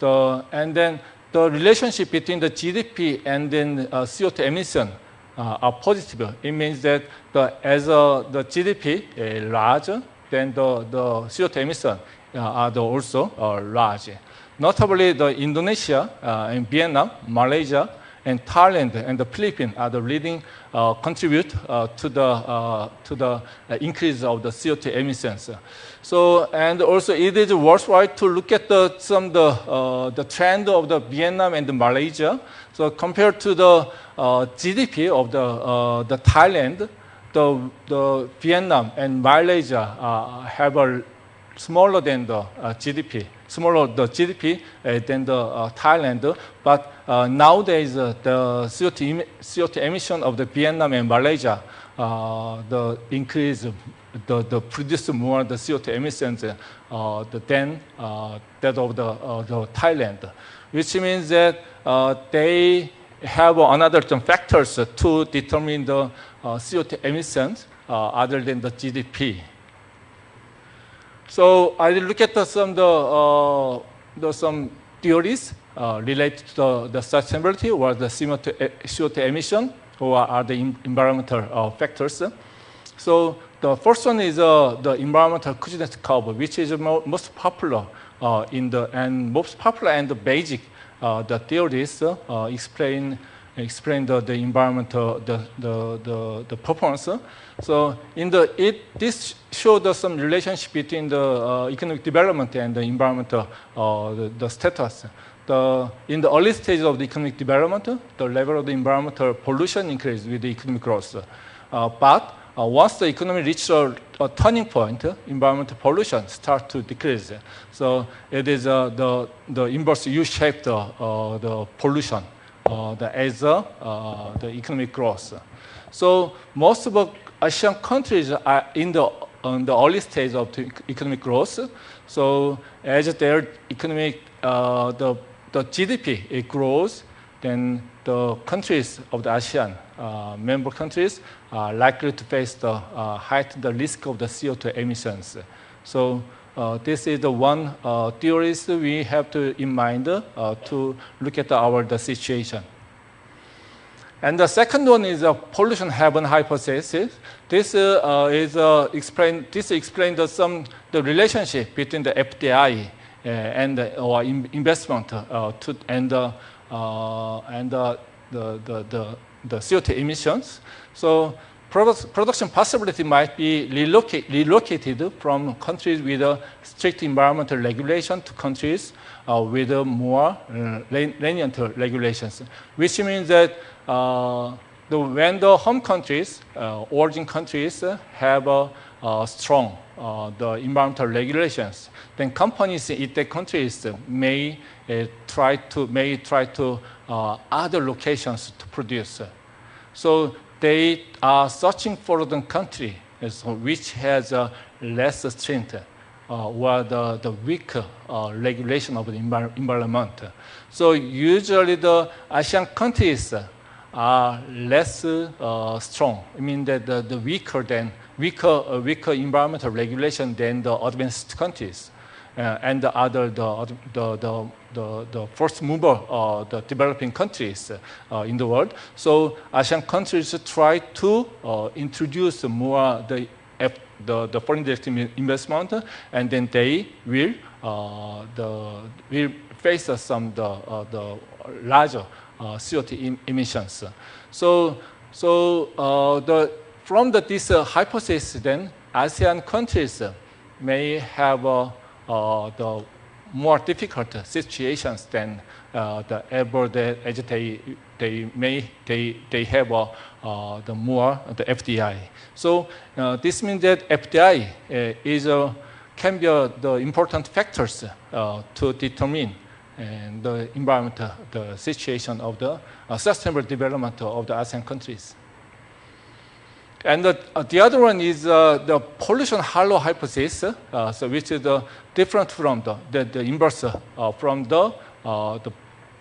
And then the relationship between the GDP and then CO2 emission are positive. It means that as the GDP is larger, then the CO2 emission are also large. Notably, the Indonesia and Vietnam, Malaysia, and Thailand and the Philippines are the leading contribute to the increase of the CO2 emissions. So, and also it is worthwhile to look at the trend of the Vietnam and the Malaysia. So compared to the GDP of the Thailand, the Vietnam and Malaysia have a smaller than the GDP. Smaller the GDP than the Thailand, but nowadays the CO2 emission of the Vietnam and Malaysia the increase the produce more the CO2 emissions than that of the Thailand, which means that they have another factors to determine the CO2 emissions other than the GDP. So I will look at some theories related to the sustainability or the CO2 emission, or are the environmental factors. So the first one is the environmental Kuznets curve, which is most popular and the basic the theories explain the environmental the performance. So this shows some relationship between the economic development and the environmental the status. In the early stage of the economic development, the level of the environmental pollution increased with the economic growth. But once the economy reaches a turning point, environmental pollution starts to decrease. So it is the inverse U-shaped the pollution as the economic growth. So most of the Asian countries are in the early stage of the economic growth. So as their economic the GDP it grows, then the countries of the ASEAN member countries are likely to face the heightened risk of the CO2 emissions. So this is the one theories we have to in mind to look at the situation. And the second one is a pollution heaven hypothesis. This explains the relationship between the FDI and or investment and the CO2 emissions. So production possibility might be relocated from countries with a strict environmental regulation to countries with more lenient regulations, which means that when the home countries, origin countries have strong the environmental regulations, then companies in the countries may try to other locations to produce. So they are searching for the country which has less strength or the weak regulation of the environment. So usually the ASEAN countries are less strong. I mean that the weaker environmental regulation than the advanced countries. And the other, the first mover, the developing countries in the world. So ASEAN countries try to introduce more the foreign direct investment, and then they will face some the larger CO2 emissions. So from this hypothesis, then ASEAN countries may have the more difficult situations than the ever as they have the more the FDI. So this means that FDI can be the important factors to determine the environment, the situation of the sustainable development of the ASEAN countries. And the other one is the pollution halo hypothesis, which is different from the inverse from the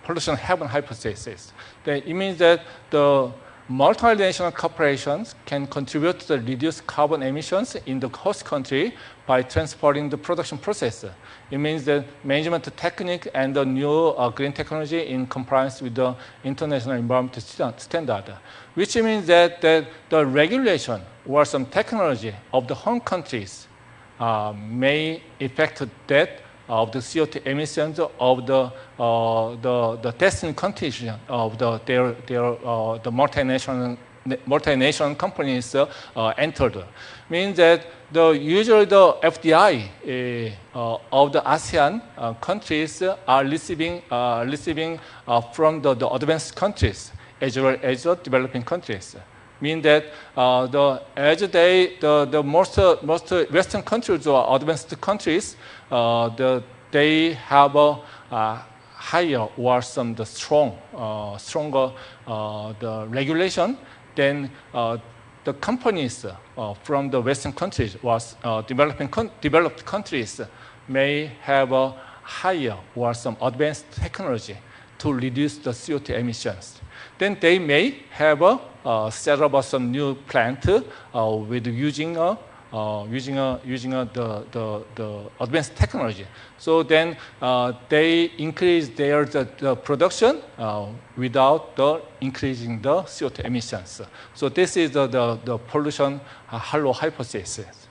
pollution heaven hypothesis. It means that the multinational corporations can contribute to the reduced carbon emissions in the host country by transporting the production process. It means that management technique and the new green technology in compliance with the international environmental standard, which means that the regulation or some technology of the home countries may affect that of the CO2 emissions of the destined countries of the multinational companies entered. Means that usually the FDI of the ASEAN countries are receiving from the advanced countries as well as the developing countries. Mean that the most Western countries or advanced countries, they have a higher or some stronger the regulation than the companies from the Western countries was developed countries may have a higher or some advanced technology to reduce the CO2 emissions. Then they may have set up some new plant with using the advanced technology. So then they increase the production without increasing the CO2 emissions. So this is the pollution halo hypothesis.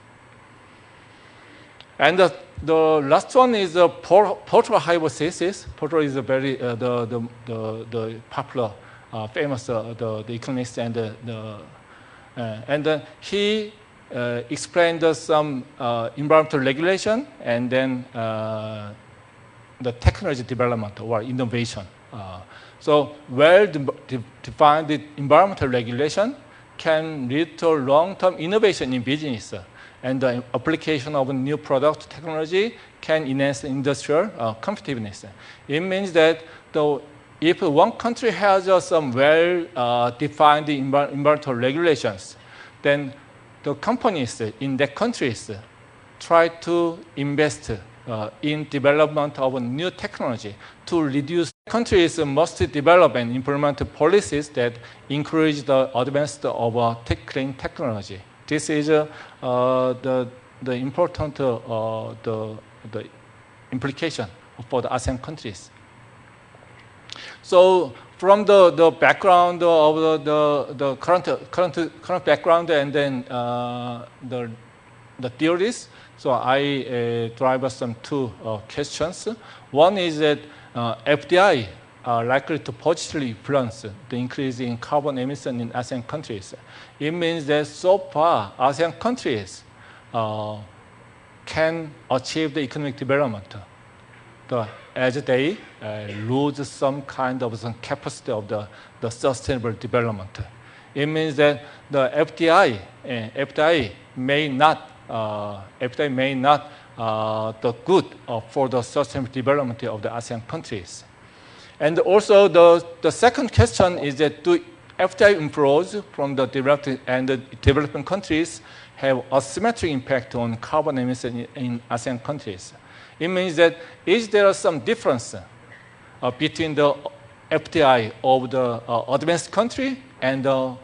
And the last one is the portal hypothesis. Portal is a very the popular, famous the economist, and he explained some environmental regulation and then the technology development or innovation. So well-defined environmental regulation can lead to long-term innovation in business, and the application of new product technology can enhance industrial competitiveness. It means that if one country has some well-defined environmental regulations, then the companies in that countries try to invest in development of new technology to reduce. Countries must develop and implement policies that encourage the advancement of clean technology. This is the important the implication for the ASEAN countries. So from the background of the current background and then the theories, so I drive some two questions. One is that FDI are likely to positively influence the increase in carbon emission in ASEAN countries. It means that so far ASEAN countries can achieve the economic development as they lose some kind of some capacity of the sustainable development. It means that the FDI may not the good for the sustainable development of the ASEAN countries. And also the second question is that do FDI inflows from the developed and the developing countries have asymmetric impact on carbon emission in ASEAN countries. It means that is there some difference between the FDI of the advanced country and the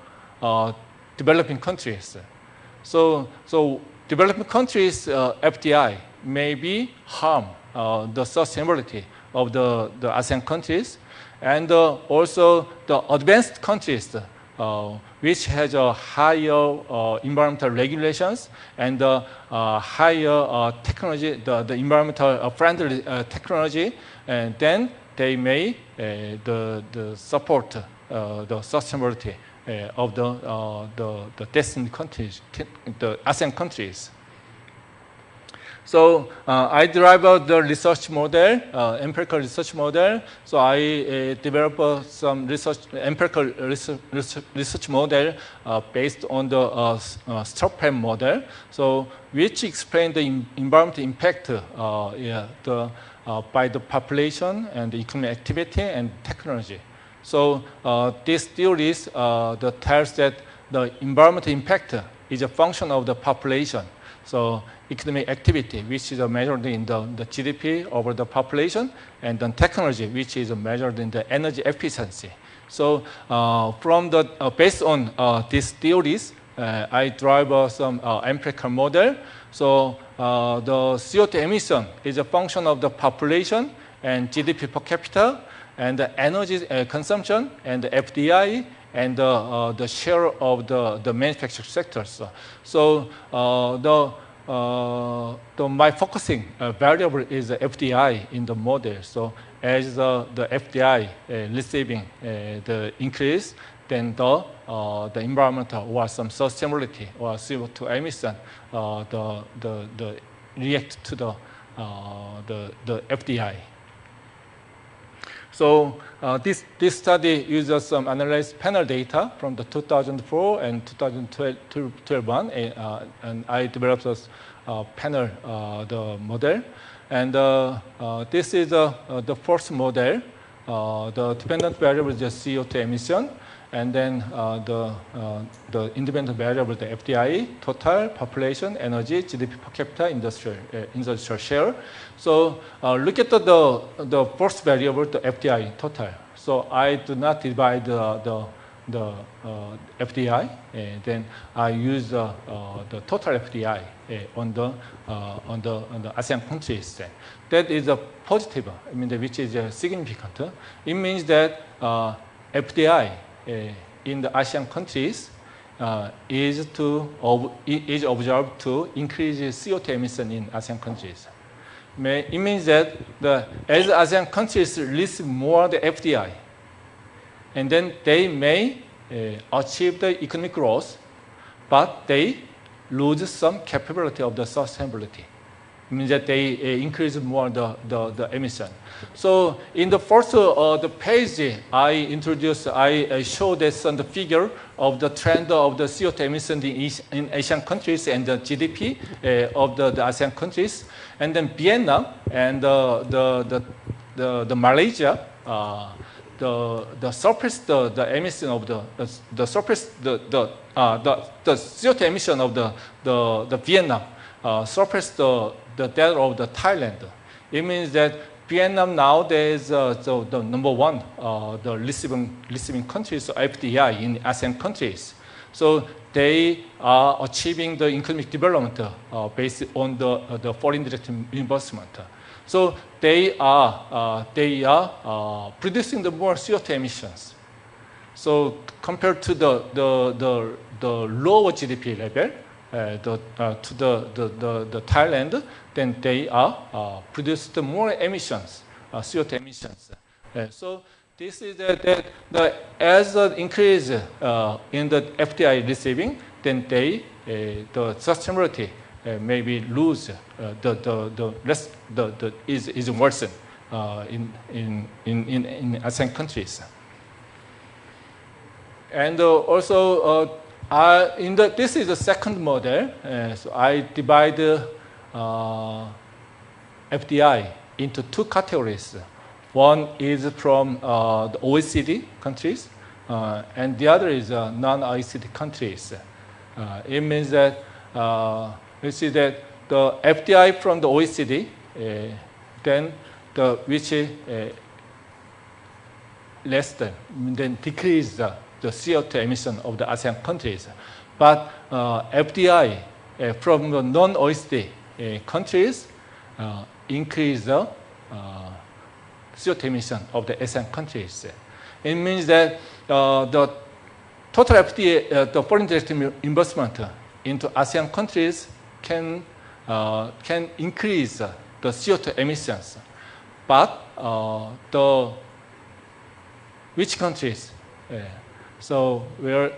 developing countries. So developing countries' FDI may harm the sustainability of the ASEAN countries, and also the advanced countries, which has a higher environmental regulations and higher technology, the environmental friendly technology, and then they may support the sustainability of the destined countries, the ASEAN countries. So I derived the research model, empirical research model. So I developed some empirical research model based on the Stockholm model. So which explain the environmental impact by the population and the economic activity and technology. So this theories tells that the environmental impact is a function of the population. So economic activity, which is measured in the GDP over the population, and then technology, which is measured in the energy efficiency. So based on these theories, I drive some empirical model. So the CO2 emission is a function of the population and GDP per capita, and the energy consumption, and the FDI, and the share of the manufacturing sectors. So my focusing variable is the FDI in the model. So as the FDI receiving the increase, then the environmental or some sustainability or CO2 emission the react to the FDI. So this study uses some analyzed panel data from the 2004 and 2012 one, and I developed this panel the model. And this is the first model. The dependent variable is the CO2 emission, and then the independent variable, the FDI, total population, energy, GDP per capita, industrial share. So look at the first variable, the FDI, total. So I do not divide the FDI, and then I use the total FDI on the ASEAN countries. That is a positive, I mean, which is significant. It means that FDI in the ASEAN countries is observed to increase CO2 emission in ASEAN countries. It means that as ASEAN countries receive more the FDI, and then they may achieve the economic growth, but they lose some capability of the sustainability. It means that they increase more the emission. So in the first the page, I showed this on the figure of the trend of the CO2 emission in Asian countries and the GDP of the ASEAN countries, and then Vietnam and the Malaysia. The surface the emission of the surface the CO2 emission of the Vietnam surpass the that of the Thailand. It means that Vietnam nowadays the number one the receiving countries of FDI in ASEAN countries. So they are achieving the economic development based on the foreign direct investment. So they are producing the more CO2 emissions. So compared to the lower GDP level to the Thailand, then they are produce the more emissions, CO2 emissions. So this is as the increase in the FDI receiving, then the sustainability maybe lose is worsen in ASEAN countries. And also this is the second model. So I divide FDI into two categories. One is from the OECD countries, and the other is non-OECD countries. It means that we see that the FDI from the OECD, then which less than decrease the CO2 emission of the ASEAN countries. But FDI from the non-OECD countries increase the CO2 emission of the ASEAN countries. It means that the total FDI, the foreign direct investment into ASEAN countries can increase the CO2 emissions. But the which countries? So where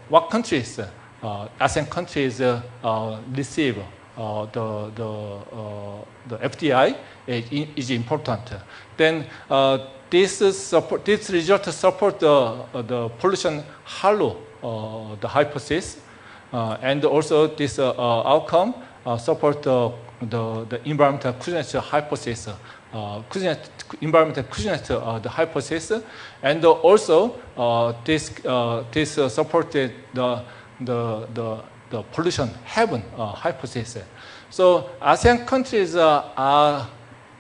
what countries? ASEAN countries receive the FDI is important. Then this result support the pollution halo the hypothesis, and also this outcome support the environmental cushionist hypothesis. Environmental cushionist the hypothesis, and also this supported the pollution heaven hypothesis. So ASEAN countries are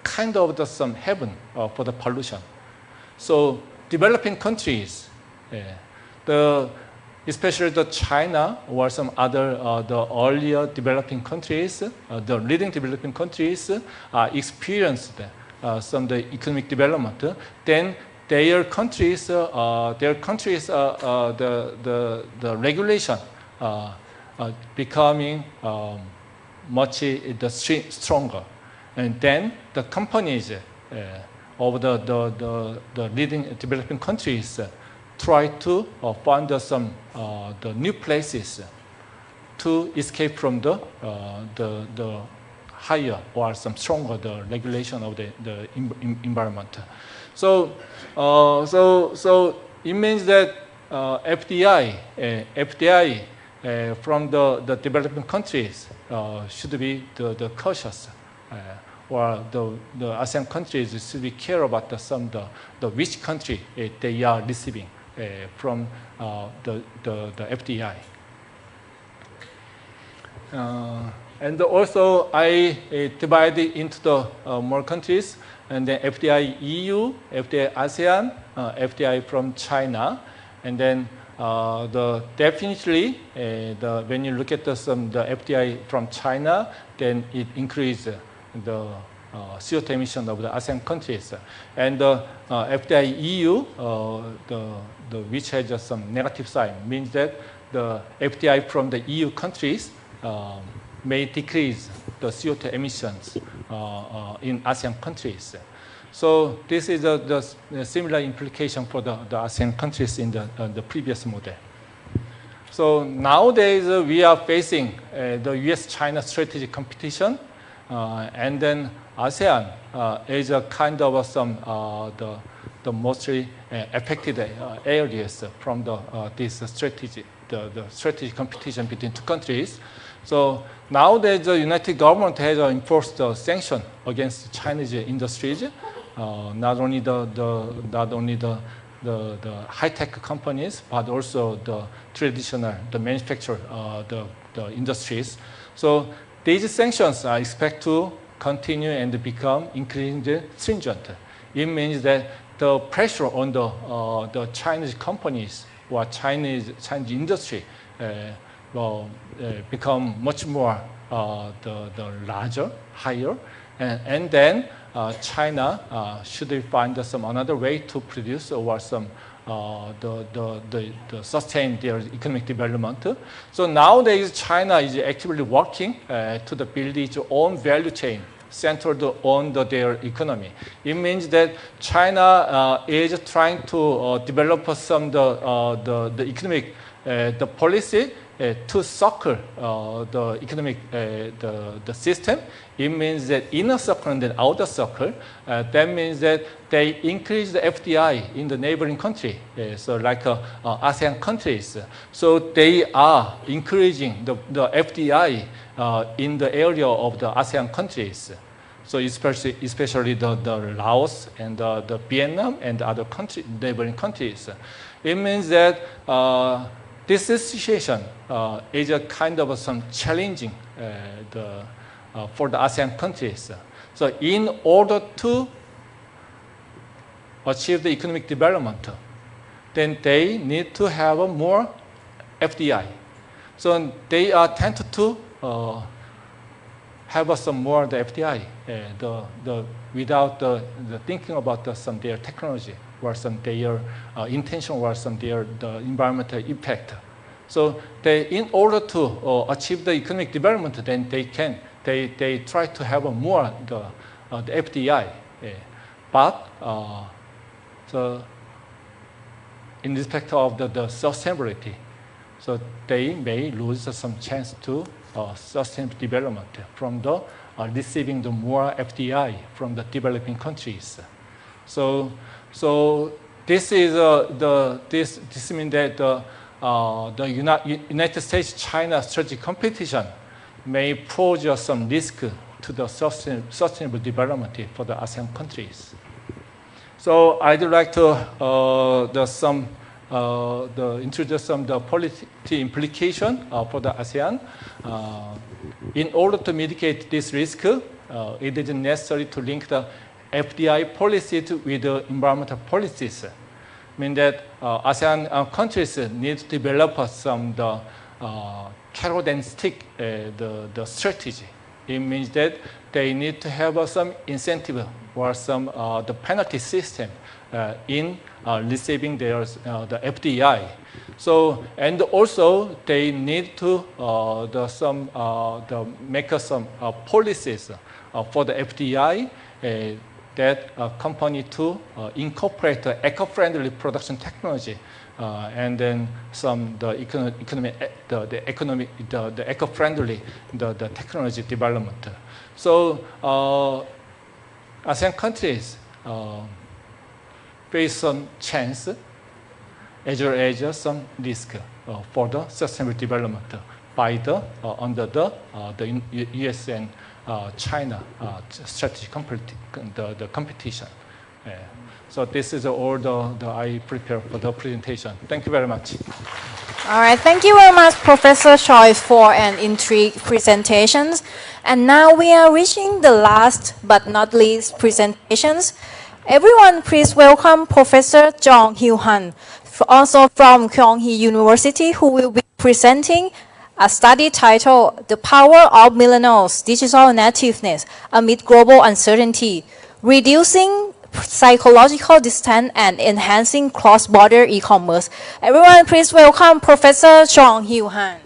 kind of some heaven for the pollution. So developing countries, especially the China or some other the earlier developing countries, the leading developing countries experienced some the economic development. Then their countries the regulation becoming much stronger, and then the companies of the leading developing countries try to find some the new places to escape from the higher or some stronger the regulation of the environment. So it means that FDI from the developing countries should be the cautious, or the ASEAN countries should be care about the which country they are receiving from the FDI. And also I divide it into the more countries, and then FDI EU, FDI ASEAN, FDI from China, and then definitely when you look at the FDI from China, then it increases the CO2 emission of the ASEAN countries, and the FDI EU, which has some negative side, means that the FDI from the EU countries may decrease the CO2 emissions in ASEAN countries. So this is the similar implication for the ASEAN countries in the previous model. So nowadays we are facing the US-China strategic competition, and then ASEAN is a kind of some the mostly affected areas from this strategy, the strategic competition between two countries. So nowadays the United government has enforced a sanction against Chinese industries, not only the high-tech companies, but also the traditional, the manufacturer, the industries. So these sanctions are expected to continue and become increasingly stringent. It means that the pressure on the Chinese companies or Chinese industry will become much more the larger, higher, and then China should find some another way to produce or some the sustain their economic development. So nowadays China is actively working to build its own value chain centered on their economy. It means that China is trying to develop some the economic the policy to circle the economic the system. It means that inner circle and then outer circle. That means that they increase the FDI in the neighboring country, so like ASEAN countries. So they are increasing the FDI in the area of the ASEAN countries. So especially the Laos and the Vietnam and other neighboring countries. It means that this situation is a kind of some challenging for the ASEAN countries. So in order to achieve the economic development, then they need to have more FDI. So they are tempted to have some more the FDI without the thinking about their technology or some their intention or some the environmental impact. So in order to achieve the economic development, then they try to have more the FDI. But so in respect of the sustainability, so they may lose some chance to sustainable development from the receiving the more FDI from the developing countries. So this is this means that the United States-China strategic competition may pose some risk to the sustainable development for the ASEAN countries. So I'd like to introduce some the policy implication for the ASEAN. In order to mitigate this risk, it is necessary to link the FDI policy with the environmental policies. Mean that ASEAN countries need to develop some carrot and stick the strategy. It means that they need to have some incentive or some the penalty system in receiving the FDI. So and also they need to make some policies for the FDI that company to incorporate the eco-friendly production technology and then some the eco-friendly the technology development. So ASEAN countries face some chance as well as some risk for the sustainable development by the under the U.S. and China strategic competition. So this is all the I prepared for the presentation. Thank you very much. All right, thank you very much, Professor Choi, for an intriguing presentations. And now we are reaching the last but not least presentations. Everyone, please welcome Professor Jong Hyo-han, also from Kyunghee University, who will be presenting a study titled The Power of Millennials' Digital Nativeness Amid Global Uncertainty, Reducing Psychological Distance and Enhancing Cross-Border E-Commerce. Everyone, please welcome Professor Jong Hyo-han.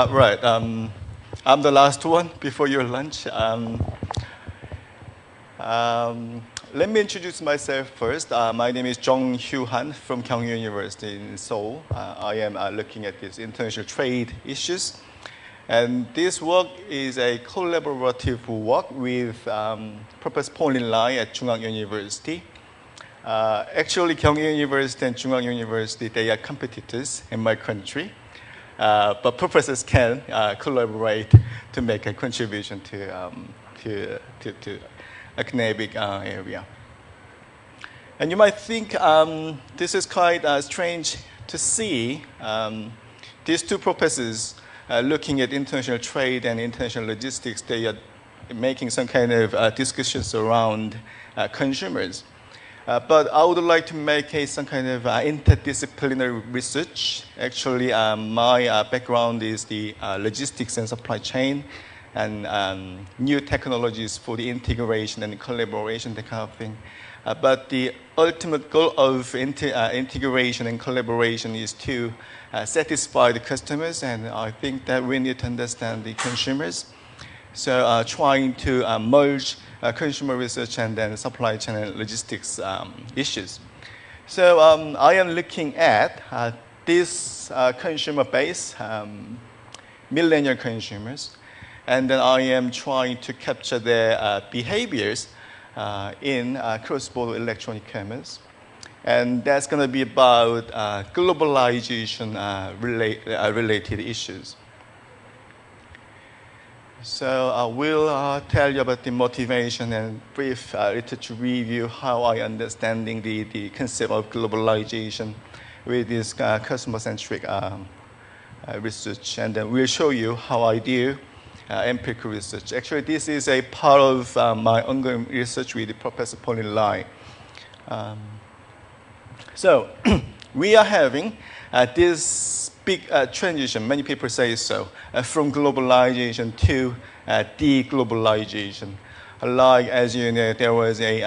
Right. I'm the last one before your lunch. Let me introduce myself first. My name is Jong Hyo-han from Kyunghee University in Seoul. I am looking at these international trade issues. And this work is a collaborative work with Purpose Polling Line at Chungang University. Actually, Kyunghee University and Chungang University, they are competitors in my country. But purposes can collaborate to make a contribution to academic area. And you might think this is quite strange to see these two professors looking at international trade and international logistics. They are making some kind of discussions around consumers. But I would like to make some kind of interdisciplinary research. Actually, my background is the logistics and supply chain and new technologies for the integration and collaboration, that kind of thing. But the ultimate goal of integration and collaboration is to satisfy the customers, and I think that we need to understand the consumers. So trying to merge consumer research and then supply chain and logistics issues. So I am looking at this consumer base, millennial consumers, and then I am trying to capture their behaviors in cross-border electronic commerce. And that's going to be about globalization related issues. So I will tell you about the motivation and brief literature review, how I understanding the concept of globalization with this customer-centric research. And then we'll show you how I do empirical research. Actually, this is a part of my ongoing research with Professor Pauline Lai. So we are having this big transition, many people say so, from globalization to deglobalization. Like, as you know, there was a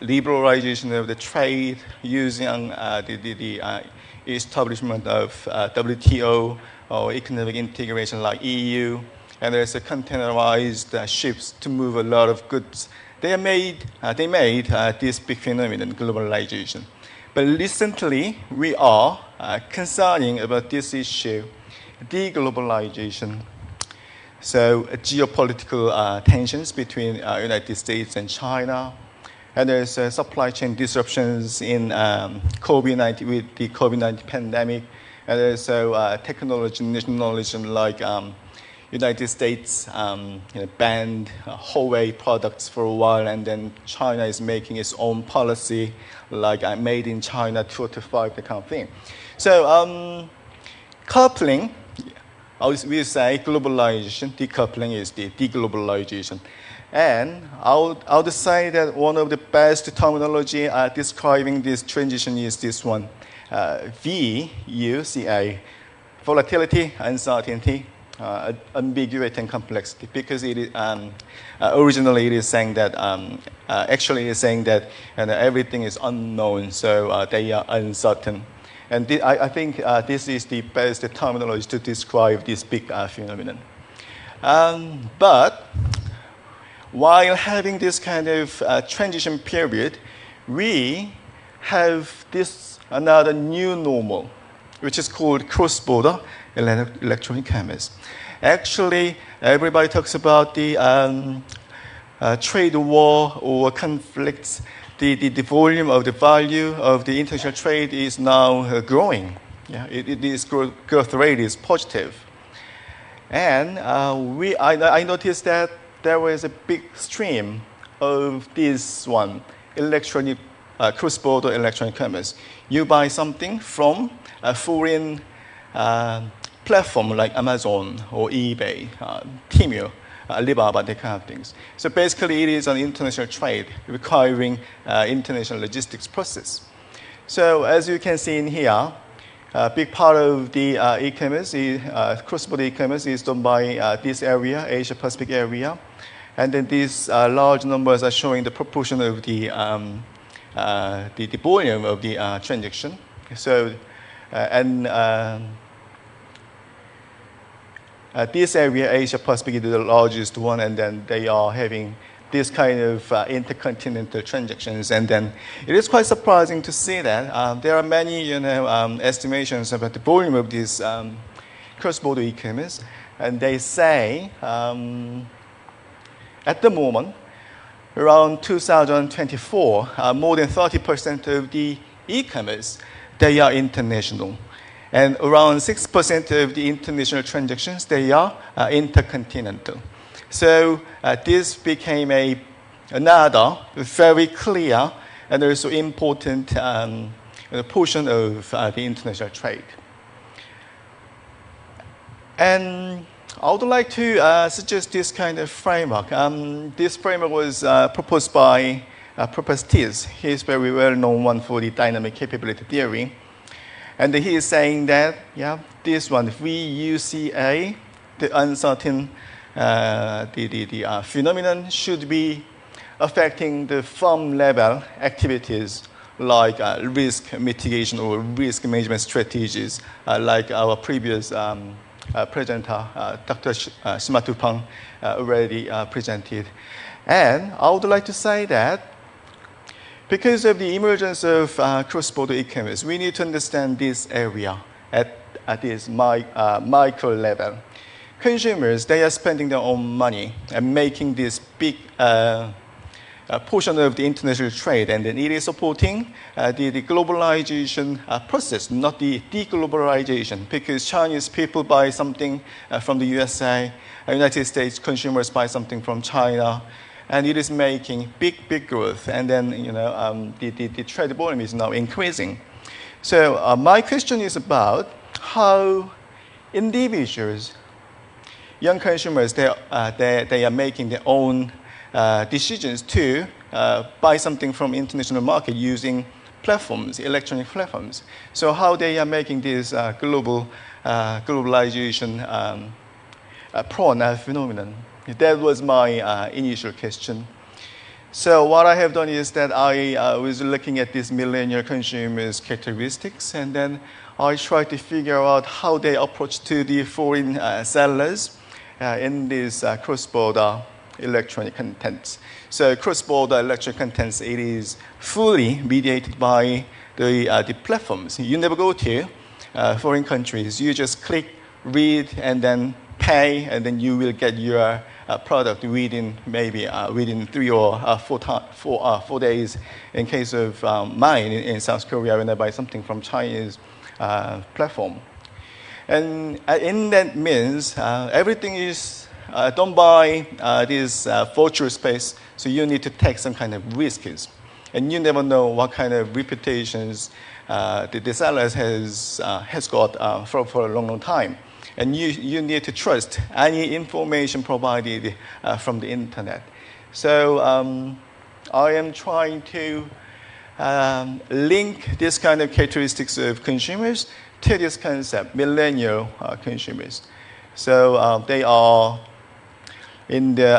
liberalization of the trade using the establishment of WTO or economic integration like EU, and there's a containerized ships to move a lot of goods. They made this big phenomenon, globalization. But recently, we are concerning about this issue, deglobalization. So geopolitical tensions between United States and China, and there's supply chain disruptions in COVID-19 with the COVID-19 pandemic, and there's technology nationalism like United States banned Huawei products for a while, and then China is making its own policy, like made in China 205, that kind of thing. So coupling, we say globalization, decoupling is the deglobalization. And I would say that one of the best terminology describing this transition is this one, VUCA, volatility, uncertainty, ambiguity and complexity, because it is, originally it is saying that, actually it is saying that everything is unknown, so they are uncertain. And I think this is the best terminology to describe this big phenomenon. But while having this kind of transition period, we have this another new normal, which is called cross-border electronic commerce. Actually, everybody talks about the trade war or conflicts. The volume of the value of the international trade is now growing. Yeah, this growth rate is positive. And I noticed that there was a big stream of this one, electronic cross-border electronic commerce. You buy something from a foreign platform like Amazon or eBay, Temu, Alibaba, that kind of things. So basically, it is an international trade requiring international logistics process. So as you can see in here, a big part of the e-commerce, cross-border e-commerce, is done by this area, Asia-Pacific area. And then these large numbers are showing the proportion of the volume of the transaction. So, this area, Asia-Pacific, is the largest one, and then they are having this kind of intercontinental transactions. And then it is quite surprising to see that there are many estimations about the volume of this cross-border e-commerce. And they say, at the moment, around 2024, more than 30% of the e-commerce, they are international. And around 6% of the international transactions, they are intercontinental. So this became another very clear and also important portion of the international trade. And I would like to suggest this kind of framework. This framework was proposed by Professor Thies. He is very well known one for the dynamic capability theory. And he is saying that, this one, VUCA, the uncertain phenomenon should be affecting the firm level activities like risk mitigation or risk management strategies, like our previous presenter, Dr. Simatupang, already presented. And I would like to say that because of the emergence of cross-border e-commerce, we need to understand this area at this micro level. Consumers, they are spending their own money and making this big portion of the international trade, and then it is supporting the globalization process, not the deglobalization, because Chinese people buy something from the USA, United States consumers buy something from China, and it is making big growth, and then the trade volume is now increasing. So my question is about how individuals, young consumers, they are making their own decisions to buy something from international market using platforms, electronic platforms. So how they are making this globalization prone phenomenon. That was my initial question. So what I have done is that I was looking at these millennial consumers' characteristics, and then I tried to figure out how they approach to the foreign sellers in these cross-border electronic contents. So cross-border electronic contents, it is fully mediated by the platforms. You never go to foreign countries. You just click, read, and then pay, and then you will get your product within maybe within 3 or 4 days. In case of mine in South Korea, when I buy something from Chinese platform. And in that means everything is done by this virtual space, so you need to take some kind of risks. And you never know what kind of reputations the sellers has got for a long time. And you need to trust any information provided from the internet. So I am trying to link this kind of characteristics of consumers to this concept, millennial consumers. So they are in the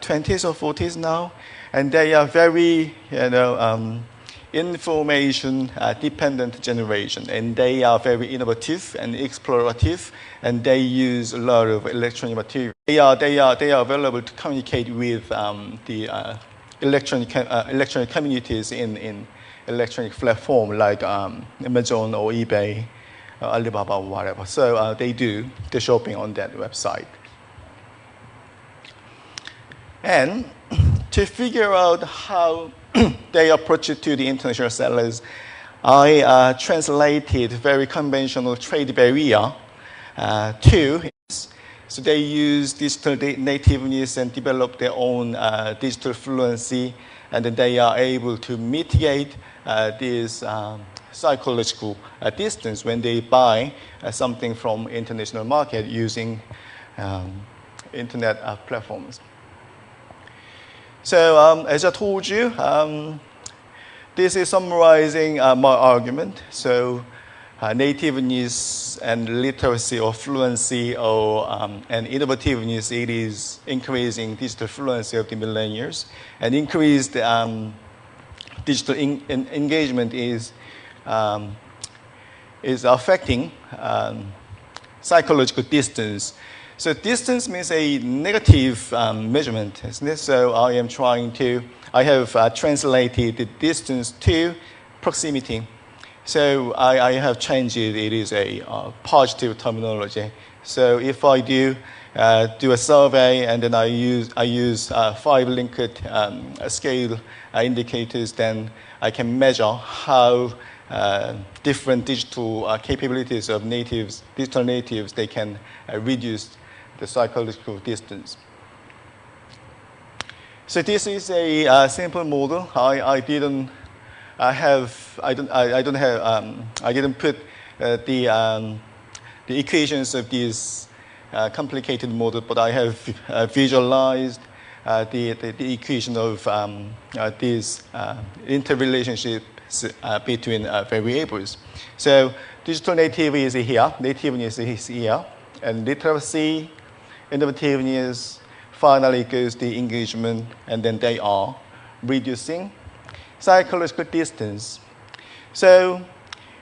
20s or 40s now, and they are very, information-dependent generation, and they are very innovative and explorative, and they use a lot of electronic material. They are available to communicate with the electronic communities in electronic platform like Amazon or eBay, Alibaba, or whatever. So they do the shopping on that website. And to figure out how they approach it to the international sellers, I translated very conventional trade barrier to. So they use digital nativeness and develop their own digital fluency, and then they are able to mitigate this psychological distance when they buy something from international market using internet platforms. So as I told you, this is summarizing my argument. So nativeness and literacy or fluency and innovativeness, it is increasing digital fluency of the millennials, and increased digital engagement is affecting psychological distance. So distance means a negative measurement, isn't it? So I have translated the distance to proximity. So I have changed it. It is a positive terminology. So if I do a survey, and then I use 5 linked scale indicators, then I can measure how different digital capabilities of digital natives, they can reduce the psychological distance. So this is a simple model. I didn't put the equations of this complicated model, but I have visualized the equation of these interrelationships between variables. So digital native is here, nativeness is here, and literacy, innovativeness, finally goes the engagement, and then they are reducing psychological distance. So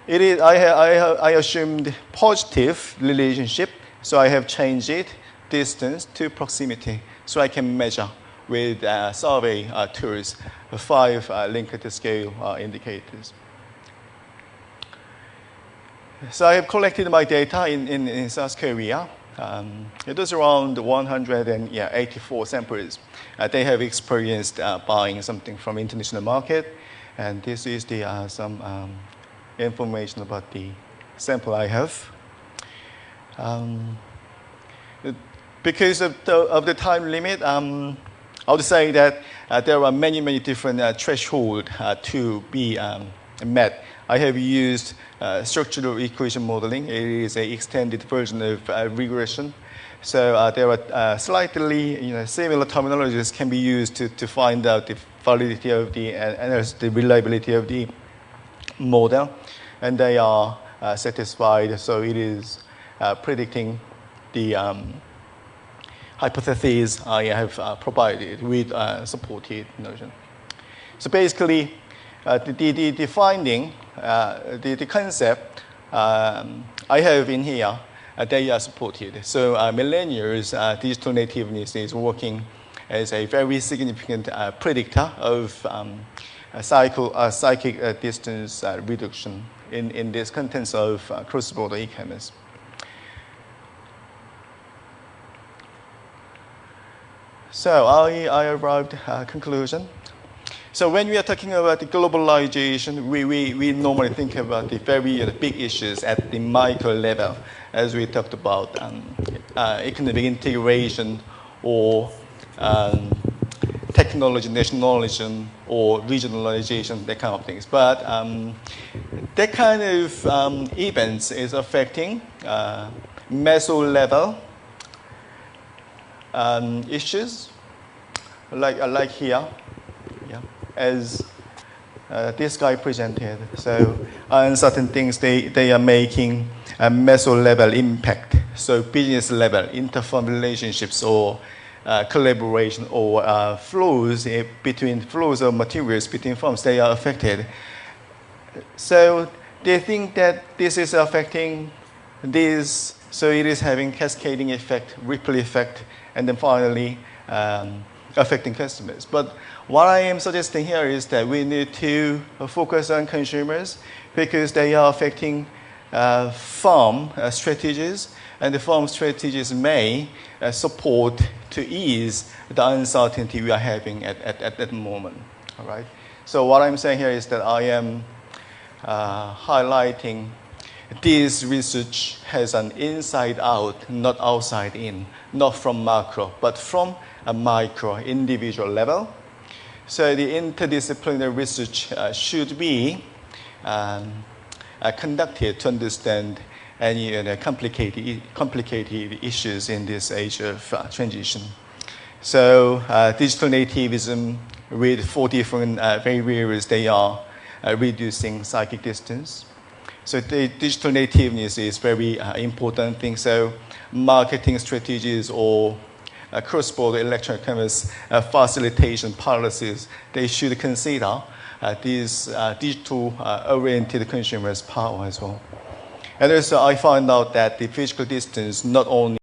it is. I assumed positive relationship, so I have changed it distance to proximity, so I can measure with survey tools 5 linked scale indicators. So I have collected my data in South Korea, It was around 184 samples. They have experienced buying something from international market, and this is the some information about the sample I have. Because of the time limit, I would say that there are many different thresholds to be met. I have used structural equation modeling. It is an extended version of regression. So there are slightly similar terminologies can be used to find out the validity of the reliability of the model, and they are satisfied. So it is predicting the hypotheses I have provided with supported notion. So basically, the finding, the concept I have in here, they are supported. So millennials, digital nativeness is working as a very significant predictor of psychic distance reduction in this contents of cross-border e-commerce. So I arrived at a conclusion. So when we are talking about the globalization, we normally think about the very big issues at the micro level, as we talked about economic integration or technology nationalism or regionalization, that kind of things. But that kind of events is affecting meso level issues, like here, yeah, as this guy presented. So on certain things, they are making a meso level impact. So business level, interfirm relationships or collaboration or flows of materials between firms, they are affected. So they think that this is affecting this, so it is having cascading effect, ripple effect, and then finally affecting customers. But what I am suggesting here is that we need to focus on consumers because they are affecting firm strategies, and the firm strategies may support to ease the uncertainty we are having at that moment. All right. So what I'm saying here is that I am highlighting this research has an inside out, not outside in, not from macro, but from a micro individual level. So the interdisciplinary research should be conducted to understand any complicated issues in this age of transition. So digital nativism with 4 different variables, they are reducing psychic distance. So the digital nativeness is very important thing. So marketing strategies or cross-border electronic commerce facilitation policies, they should consider these digital-oriented consumers' power as well. And also, I found out that the physical distance not only